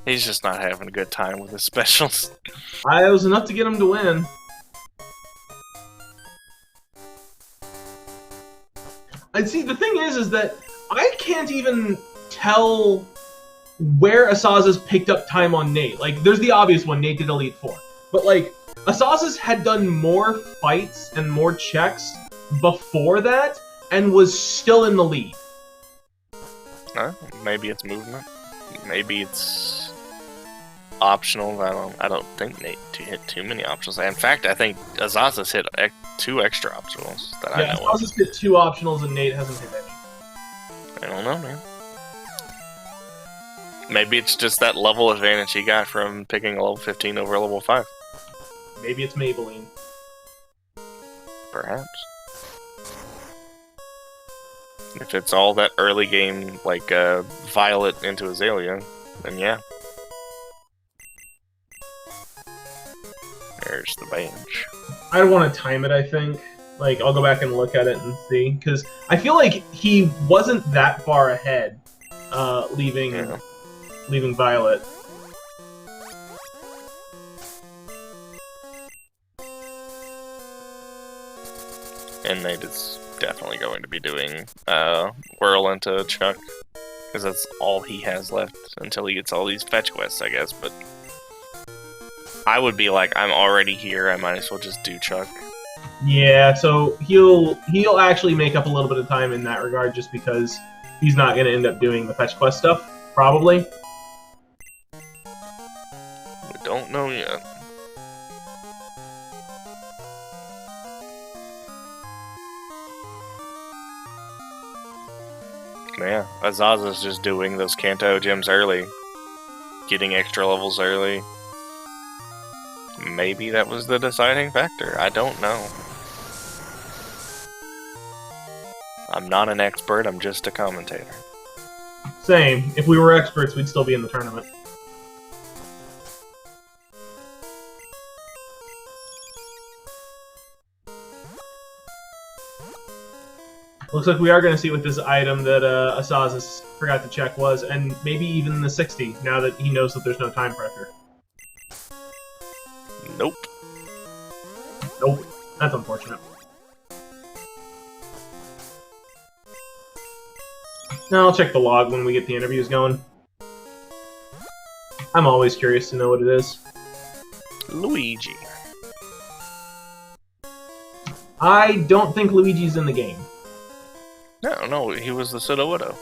He's just not having a good time with his specials. It was enough to get him to win. And see, the thing is that I can't even tell where asazas picked up time on Nate. Like, there's the obvious one, Nate did Elite Four. But, like, asazas had done more fights and more checks before that, and was still in the lead. Maybe it's movement. Maybe it's optional. I don't think Nate hit too many optionals. In fact, I think Asazas hit 2 extra optionals that I know of. Asazas hit 2 optionals and Nate hasn't hit any. I don't know, man. Maybe it's just that level advantage he got from picking a level 15 over a level 5. Maybe it's Maybelline. Perhaps. If it's all that early game, like Violet into Azalea, then yeah. There's the bench. I want to time it, I think. Like, I'll go back and look at it and see. Because I feel like he wasn't that far ahead, leaving Violet. And Nate is definitely going to be doing Whirl into Chuck. Because that's all he has left until he gets all these fetch quests, I guess. But I would be like, I'm already here, I might as well just do Chuck. Yeah, so he'll actually make up a little bit of time in that regard just because he's not going to end up doing the fetch quest stuff, probably. We don't know yet. Yeah, Azaza's just doing those Kanto gems early. Getting extra levels early. Maybe that was the deciding factor. I don't know. I'm not an expert, I'm just a commentator. Same. If we were experts, we'd still be in the tournament. Looks like we are going to see what this item that Asazas forgot to check was, and maybe even the 60, now that he knows that there's no time pressure. Nope. Nope. That's unfortunate. Now I'll check the log when we get the interviews going. I'm always curious to know what it is. Luigi. I don't think Luigi's in the game. No, he was the Sudowoodo.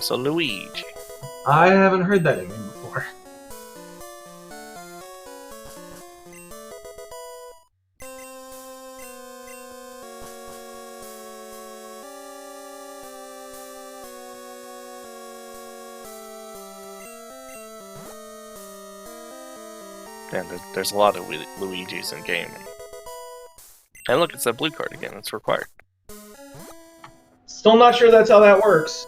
So Luigi. I haven't heard that name before. Yeah, there's a lot of Luigis in gaming. And look, it's that blue card again. It's required. Still not sure that's how that works.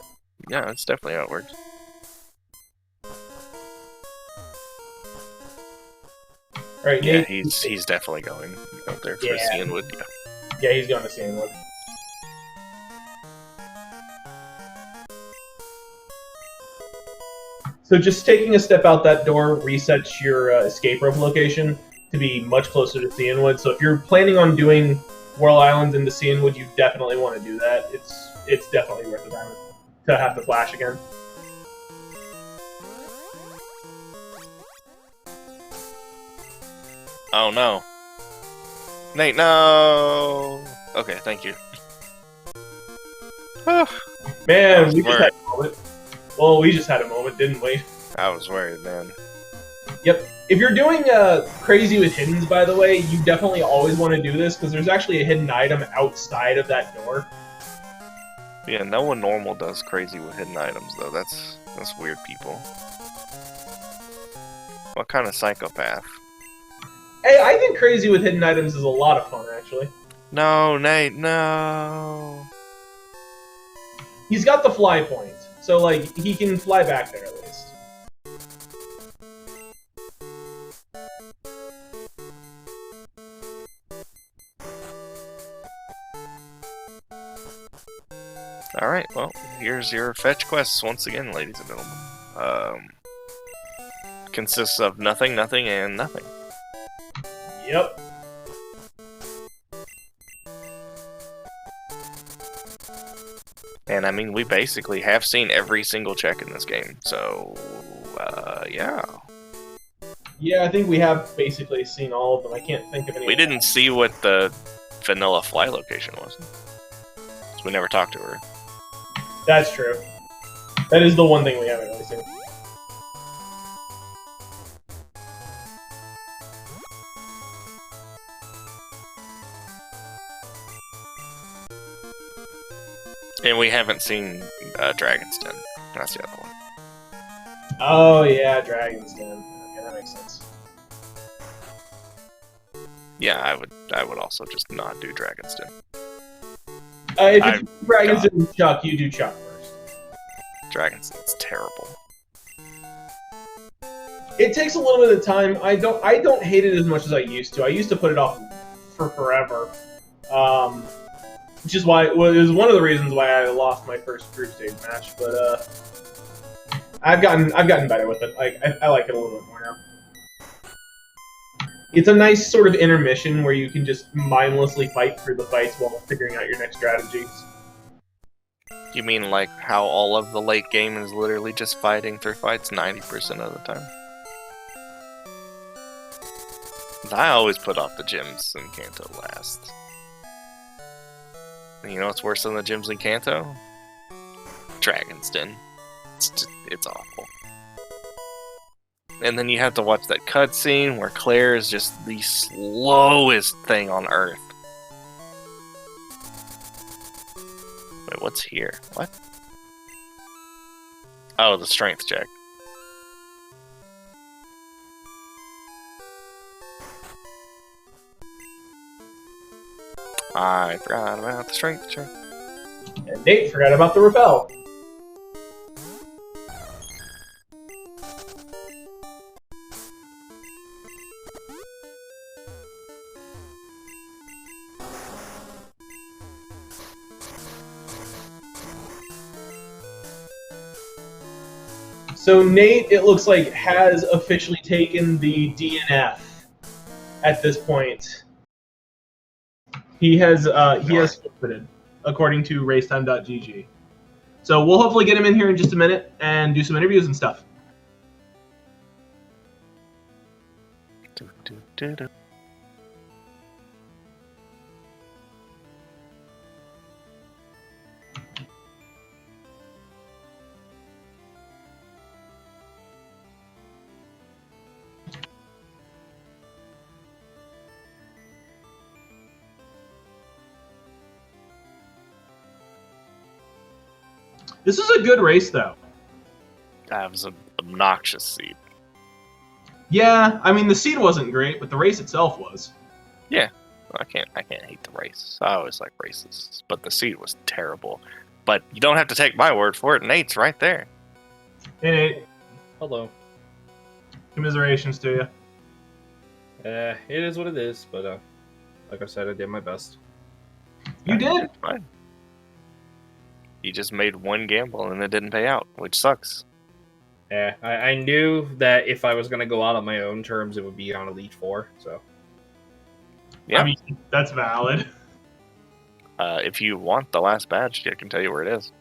Yeah, that's definitely how it works. All right, Yeah, Nate, he's definitely going out there for Cianwood. Yeah. Yeah, he's going to Cianwood. So just taking a step out that door resets your escape rope location to be much closer to Cianwood. So if you're planning on doing Whirl Islands into Cianwood, you definitely want to do that. It's definitely worth the time to have to flash again. Oh no. Nate, no! Okay, thank you. Man, we just had a moment. Well, we just had a moment, didn't we? I was worried, man. Yep. If you're doing crazy with hiddens, by the way, you definitely always want to do this, because there's actually a hidden item outside of that door. Yeah, no one normal does crazy with hidden items, though. That's weird people. What kind of psychopath? Hey, I think crazy with hidden items is a lot of fun, actually. No, Nate, no! He's got the fly point, so, like, he can fly back there, at least. Alright, well, here's your fetch quests once again, ladies and gentlemen. Consists of nothing, nothing, and nothing. Yep. And I mean, we basically have seen every single check in this game, so, yeah. Yeah, I think we have basically seen all of them. I can't think of any. We didn't see what the vanilla fly location was. So we never talked to her. That's true. That is the one thing we haven't really seen. And we haven't seen Dragon's Den. That's the other one. Oh yeah, Dragon's Den. Okay, that makes sense. Yeah, I would also just not do Dragon's Den. If it's Dragon's Den and Chuck, you do Chuck first. Dragon's Den's terrible. It takes a little bit of time. I don't hate it as much as I used to. I used to put it off for forever. Which is why it was one of the reasons why I lost my first group stage match, but I've gotten better with it. I like it a little bit more now. It's a nice sort of intermission where you can just mindlessly fight through the fights while figuring out your next strategies. You mean like how all of the late game is literally just fighting through fights 90% of the time? I always put off the gyms in Kanto last. And you know what's worse than the gyms in Kanto? Dragon's Den. It's awful. And then you have to watch that cutscene where Claire is just the slowest thing on Earth. Wait, what's here? What? Oh, the strength check. I forgot about the strength check. And Nate forgot about the repel. So Nate, it looks like, has officially taken the DNF at this point. He has forfeited, according to racetime.gg. So we'll hopefully get him in here in just a minute and do some interviews and stuff. This was a good race, though. That was an obnoxious seed. Yeah, I mean, the seed wasn't great, but the race itself was. Yeah. I can't hate the race. I always like races, but the seed was terrible. But you don't have to take my word for it. Nate's right there. Hey, Nate. Hello. Commiserations to you. It is what it is, but like I said, I did my best. You did? Fine. You just made one gamble and it didn't pay out, which sucks. Yeah, I knew that if I was going to go out on my own terms, it would be on Elite Four. So. Yeah. I mean, that's valid. If you want the last badge, I can tell you where it is.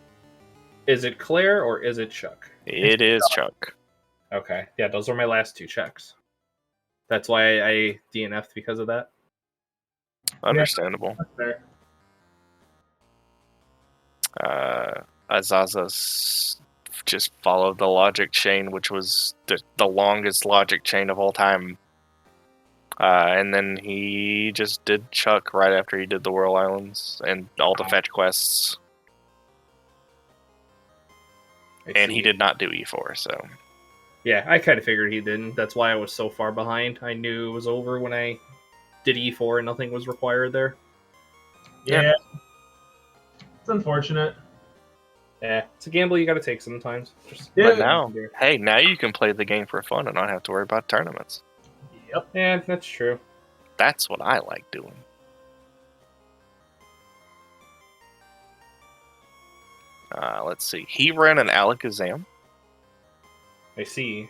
Is it Claire or is it Chuck? It is Chuck. Okay. Yeah, those are my last 2 checks. That's why I DNF'd because of that. Understandable. That's fair. Asazas just followed the logic chain, which was the longest logic chain of all time. And then he just did Chuck right after he did the Whirl Islands and all the fetch quests. And he did not do E4, so... Yeah, I kind of figured he didn't. That's why I was so far behind. I knew it was over when I did E4 and nothing was required there. Yeah. It's unfortunate. Yeah, it's a gamble you got to take sometimes. But now, hey, now you can play the game for fun and not have to worry about tournaments. Yep. Yeah, that's true. That's what I like doing. Let's see. He ran an Alakazam. I see.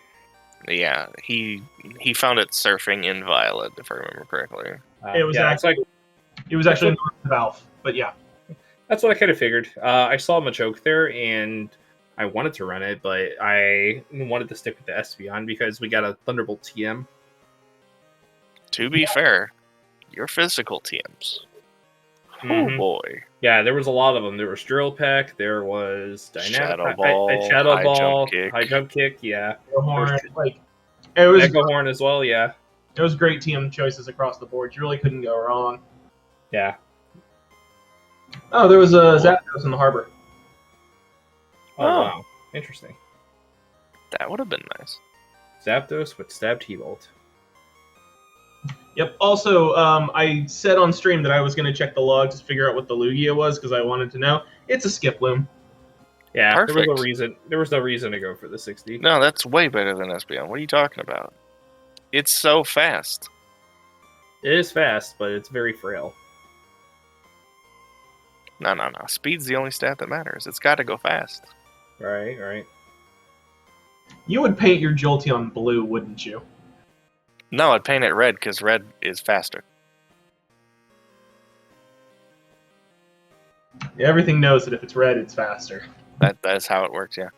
Yeah, he found it surfing inviolate, if I remember correctly. It was actually north of Alf, but yeah. That's what I kind of figured. I saw Machoke there, and I wanted to run it, but I wanted to stick with the Espeon because we got a Thunderbolt TM. To be fair, your physical TMs. Oh boy. Yeah, there was a lot of them. There was Drill Peck, there was Shadow Ball, Shadow High Ball, Jump Kick. High Jump Kick, yeah. Horn, it was Echo Horn as well, yeah. It was great TM choices across the board. You really couldn't go wrong. Yeah. Oh, there was a Zapdos in the harbor. Oh, wow. Interesting. That would have been nice. Zapdos with Stab T-Bolt. Yep. Also, I said on stream that I was going to check the log to figure out what the Lugia was because I wanted to know. It's a Skiploom. Yeah, Perfect. There was no reason to go for the 60. No, that's way better than Espeon. What are you talking about? It's so fast. It is fast, but it's very frail. No. Speed's the only stat that matters. It's got to go fast. Right. You would paint your Jolteon blue, wouldn't you? No, I'd paint it red because red is faster. Yeah, everything knows that if it's red, it's faster. That's how it works, yeah.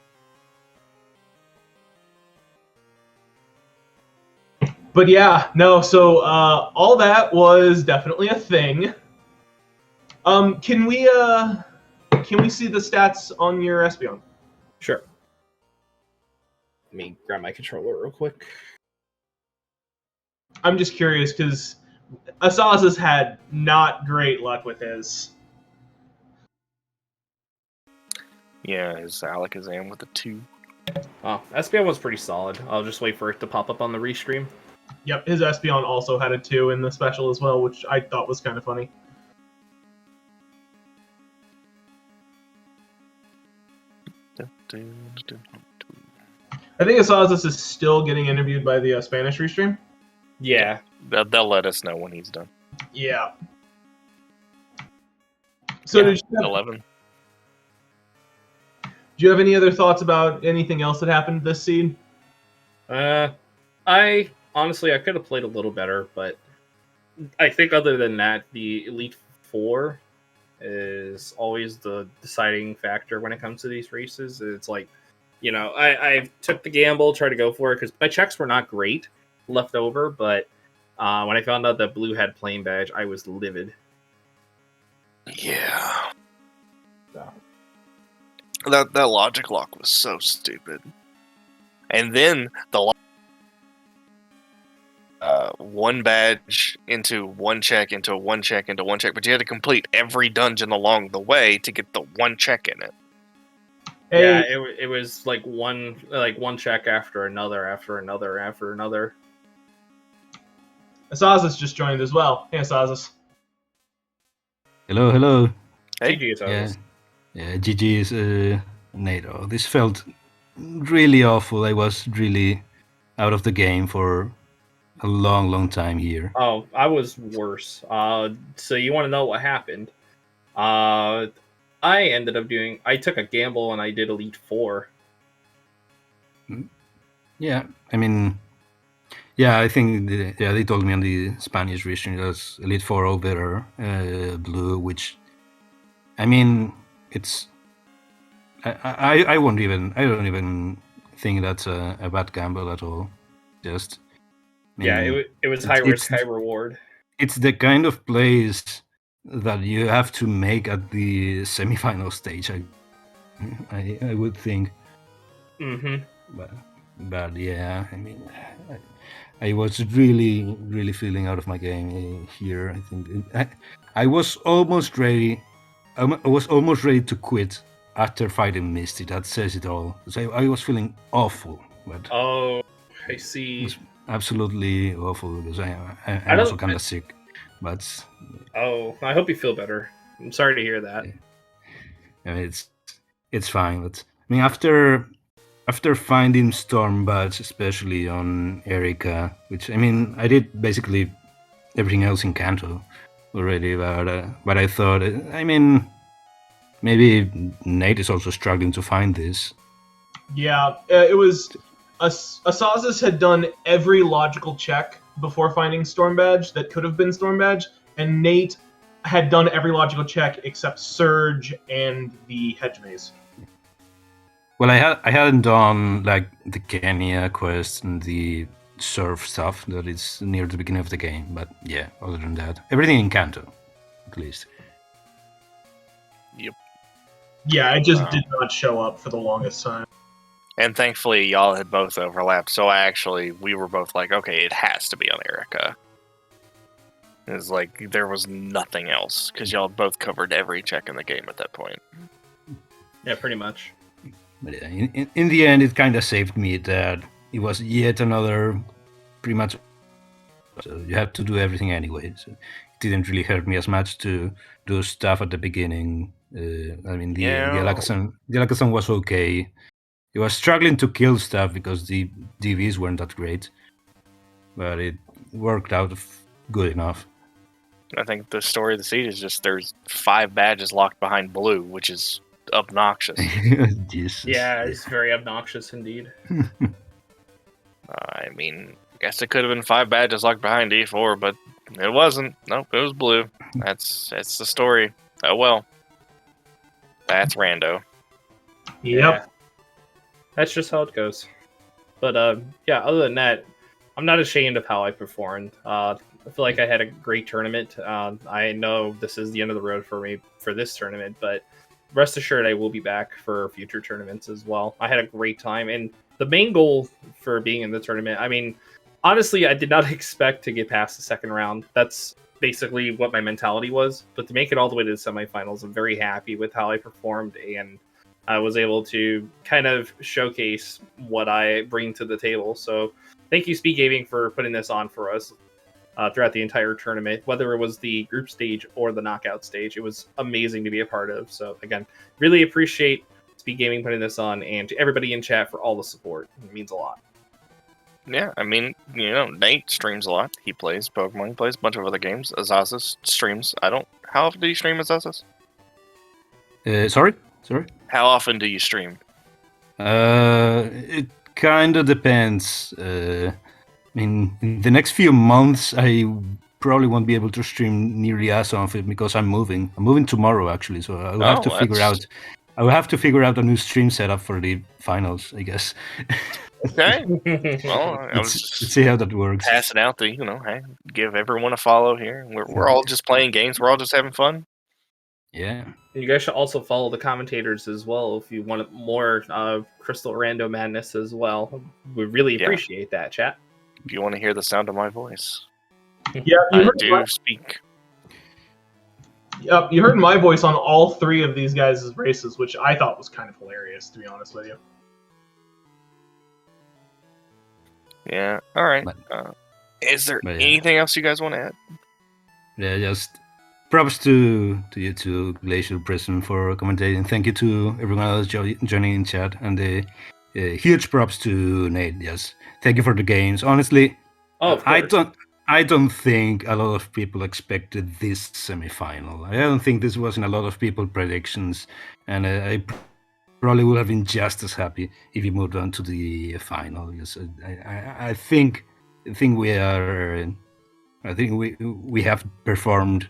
But yeah, no. So all that was definitely a thing. Can we see the stats on your Espeon? Sure. Let me grab my controller real quick. I'm just curious because Asazas had not great luck with his. Yeah, his Alakazam with a 2. Oh, Espeon was pretty solid. I'll just wait for it to pop up on the restream. Yep, his Espeon also had a 2 in the special as well, which I thought was kind of funny. I think Asazas is still getting interviewed by the Spanish restream. Yeah. They'll let us know when he's done. Yeah. So yeah, did you have, 11. Do you have any other thoughts about anything else that happened this seed? I honestly could have played a little better, but I think other than that, the Elite Four is always the deciding factor when it comes to these races. It's like, you know, I took the gamble, tried to go for it because my checks were not great left over, but when I found out that Blue had Plain Badge, I was livid. Yeah. That logic lock was so stupid. And then the one badge into one check, into one check, into one check, but you had to complete every dungeon along the way to get the one check in it. Hey. Yeah, it was like one check after another, after another, after another. Asazas just joined as well. Hey, Asazas. Hello, hello. Hey. GG Yeah, asazas. yeah. GG's NATO. This felt really awful. I was really out of the game for a long, long time here. Oh, I was worse. So you want to know what happened? I ended up doing. I took a gamble and I did Elite Four. Yeah, I mean, yeah, I think they told me on the Spanish region it was Elite Four over blue, which I mean, it's I won't even I don't even think that's a bad gamble at all. Just I Yeah, mean, it was high risk, high reward. it's the kind of plays that you have to make at the semifinal stage. I would think, Mm-hmm. but yeah, I mean, I was really feeling out of my game here. I think I was almost ready. I was almost ready to quit after fighting Misty. That says it all. So I was feeling awful, but Oh, I it see. was absolutely awful because I I'm also don't. kind of sick. But Oh, I hope you feel better. I'm sorry to hear that. I mean, it's fine. But I mean, after finding Storm Badge, especially on Erika, which I mean, I did basically everything else in Kanto already, but I thought, I mean, maybe Nate is also struggling to find this. Yeah, it was. Asazas had done every logical check before finding Storm Badge that could have been Storm Badge, and Nate had done every logical check except Surge and the Hedge Maze. Well, I hadn't done like the Kenya quest and the surf stuff that is near the beginning of the game, but yeah, other than that, everything in Kanto, at least. Yeah, it just Wow. did not show up for the longest time. And thankfully, y'all had both overlapped. So we were both like, okay, it has to be on Erica. It's like there was nothing else because y'all both covered every check in the game at that point. Yeah, pretty much. But yeah, in the end, it kind of saved me that it was yet another pretty much. So you have to do everything anyway. So it didn't really hurt me as much to do stuff at the beginning. I mean, the Alakazam was okay. He was struggling to kill stuff because the DVs weren't that great, but it worked out good enough. I think the story of the seed is just there's 5 badges locked behind blue, which is obnoxious. Jesus. Yeah, it's very obnoxious indeed. I mean, I guess it could have been 5 badges locked behind E4, but it wasn't. Nope, it was blue. That's the story. Oh well. That's rando. Yep. Yeah. That's just how it goes. But yeah, other than that, I'm not ashamed of how I performed. I feel like I had a great tournament. I know this is the end of the road for me for this tournament, but rest assured I will be back for future tournaments as well. I had a great time, and the main goal for being in the tournament, I mean, honestly, I did not expect to get past the second round. That's basically what my mentality was. But to make it all the way to the semifinals, I'm very happy with how I performed, and I was able to kind of showcase what I bring to the table. So thank you, SpeedGaming, for putting this on for us throughout the entire tournament, whether it was the group stage or the knockout stage. It was amazing to be a part of. So again, really appreciate SpeedGaming putting this on, and to everybody in chat for all the support. It means a lot. Yeah, I mean, Nate streams a lot. He plays Pokemon. He plays a bunch of other games. Azazas streams. How often do you stream Azazas? Sorry. How often do you stream? It kind of depends. I mean, in the next few months, I probably won't be able to stream nearly as often because I'm moving. I'm moving tomorrow, actually, so I will have to figure out. I will have to figure out a new stream setup for the finals, I guess. Okay. Well, let's see how that works. Passing out the, hey, give everyone a follow here. We're all just playing games. We're all just having fun. Yeah. And you guys should also follow the commentators as well if you want more Crystal Rando madness as well. We really appreciate that, chat. If you want to hear the sound of my voice. Yeah, I do speak. Yep, you heard my voice on all 3 of these guys' races, which I thought was kind of hilarious, to be honest with you. Yeah, alright. Is there anything else you guys want to add? Yeah, just props to you, to Glacial Prism, for commentating. Thank you to everyone else joining in chat, and huge props to Nate. Yes, thank you for the games. Honestly, Oh, of course. I don't think a lot of people expected this semifinal. I don't think this was in a lot of people's predictions, and I probably would have been just as happy if you moved on to the final. Yes, I think we are. I think we have performed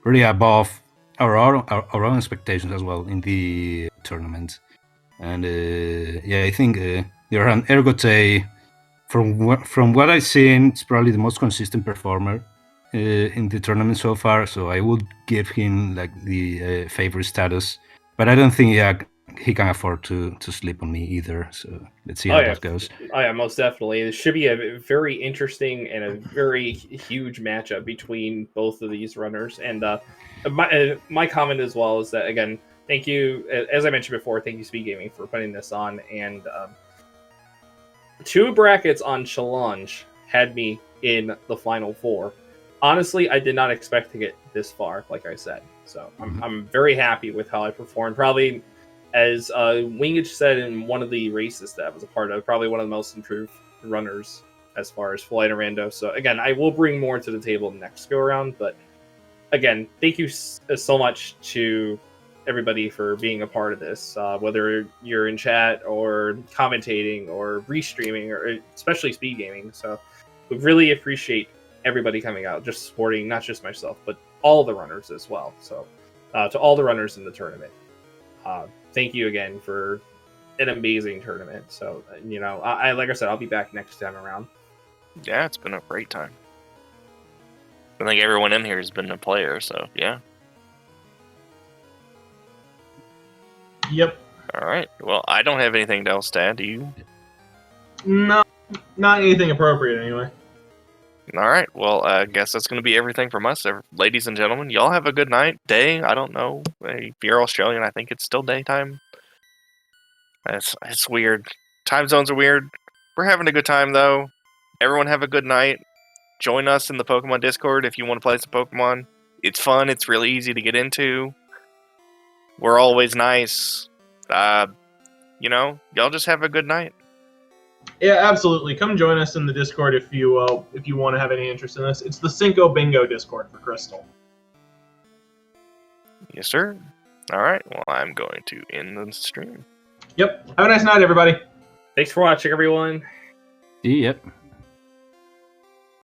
really above our own expectations as well in the tournament. And yeah, I think Johan Ergote, from what I've seen, it's probably the most consistent performer in the tournament so far. So I would give him like the favorite status, but I don't think he can afford to sleep on me either. So let's see how that goes. Oh yeah, most definitely. This should be a very interesting and a very huge matchup between both of these runners. And my comment as well is that, again, thank you, as I mentioned before, thank you SpeedGaming for putting this on. And 2 brackets on challenge had me in the final 4. Honestly, I did not expect to get this far, like I said. So I'm very happy with how I performed. Probably, as Wingage said in one of the races that I was a part of, probably one of the most improved runners as far as Full Item Rando. So again, I will bring more to the table next go around. But again, thank you so much to everybody for being a part of this, whether you're in chat or commentating or restreaming, or especially SpeedGaming. So we really appreciate everybody coming out, just supporting not just myself, but all the runners as well. So to all the runners in the tournament, thank you again for an amazing tournament. So, I like I said, I'll be back next time around. Yeah, it's been a great time. I think everyone in here has been a player, so yeah. Yep. All right. Well, I don't have anything else to add. Do you? No, not anything appropriate anyway. All right. Well, I guess that's going to be everything from us, ladies and gentlemen. Y'all have a good night, day. I don't know. If you're Australian, I think it's still daytime. It's weird. Time zones are weird. We're having a good time, though. Everyone have a good night. Join us in the Pokemon Discord if you want to play some Pokemon. It's fun. It's really easy to get into. We're always nice. Y'all just have a good night. Yeah, absolutely. Come join us in the Discord if you want to have any interest in this. It's the Cinco Bingo Discord for Crystal. Yes, sir. All right. Well, I'm going to end the stream. Yep. Have a nice night, everybody. Thanks for watching, everyone. Yep.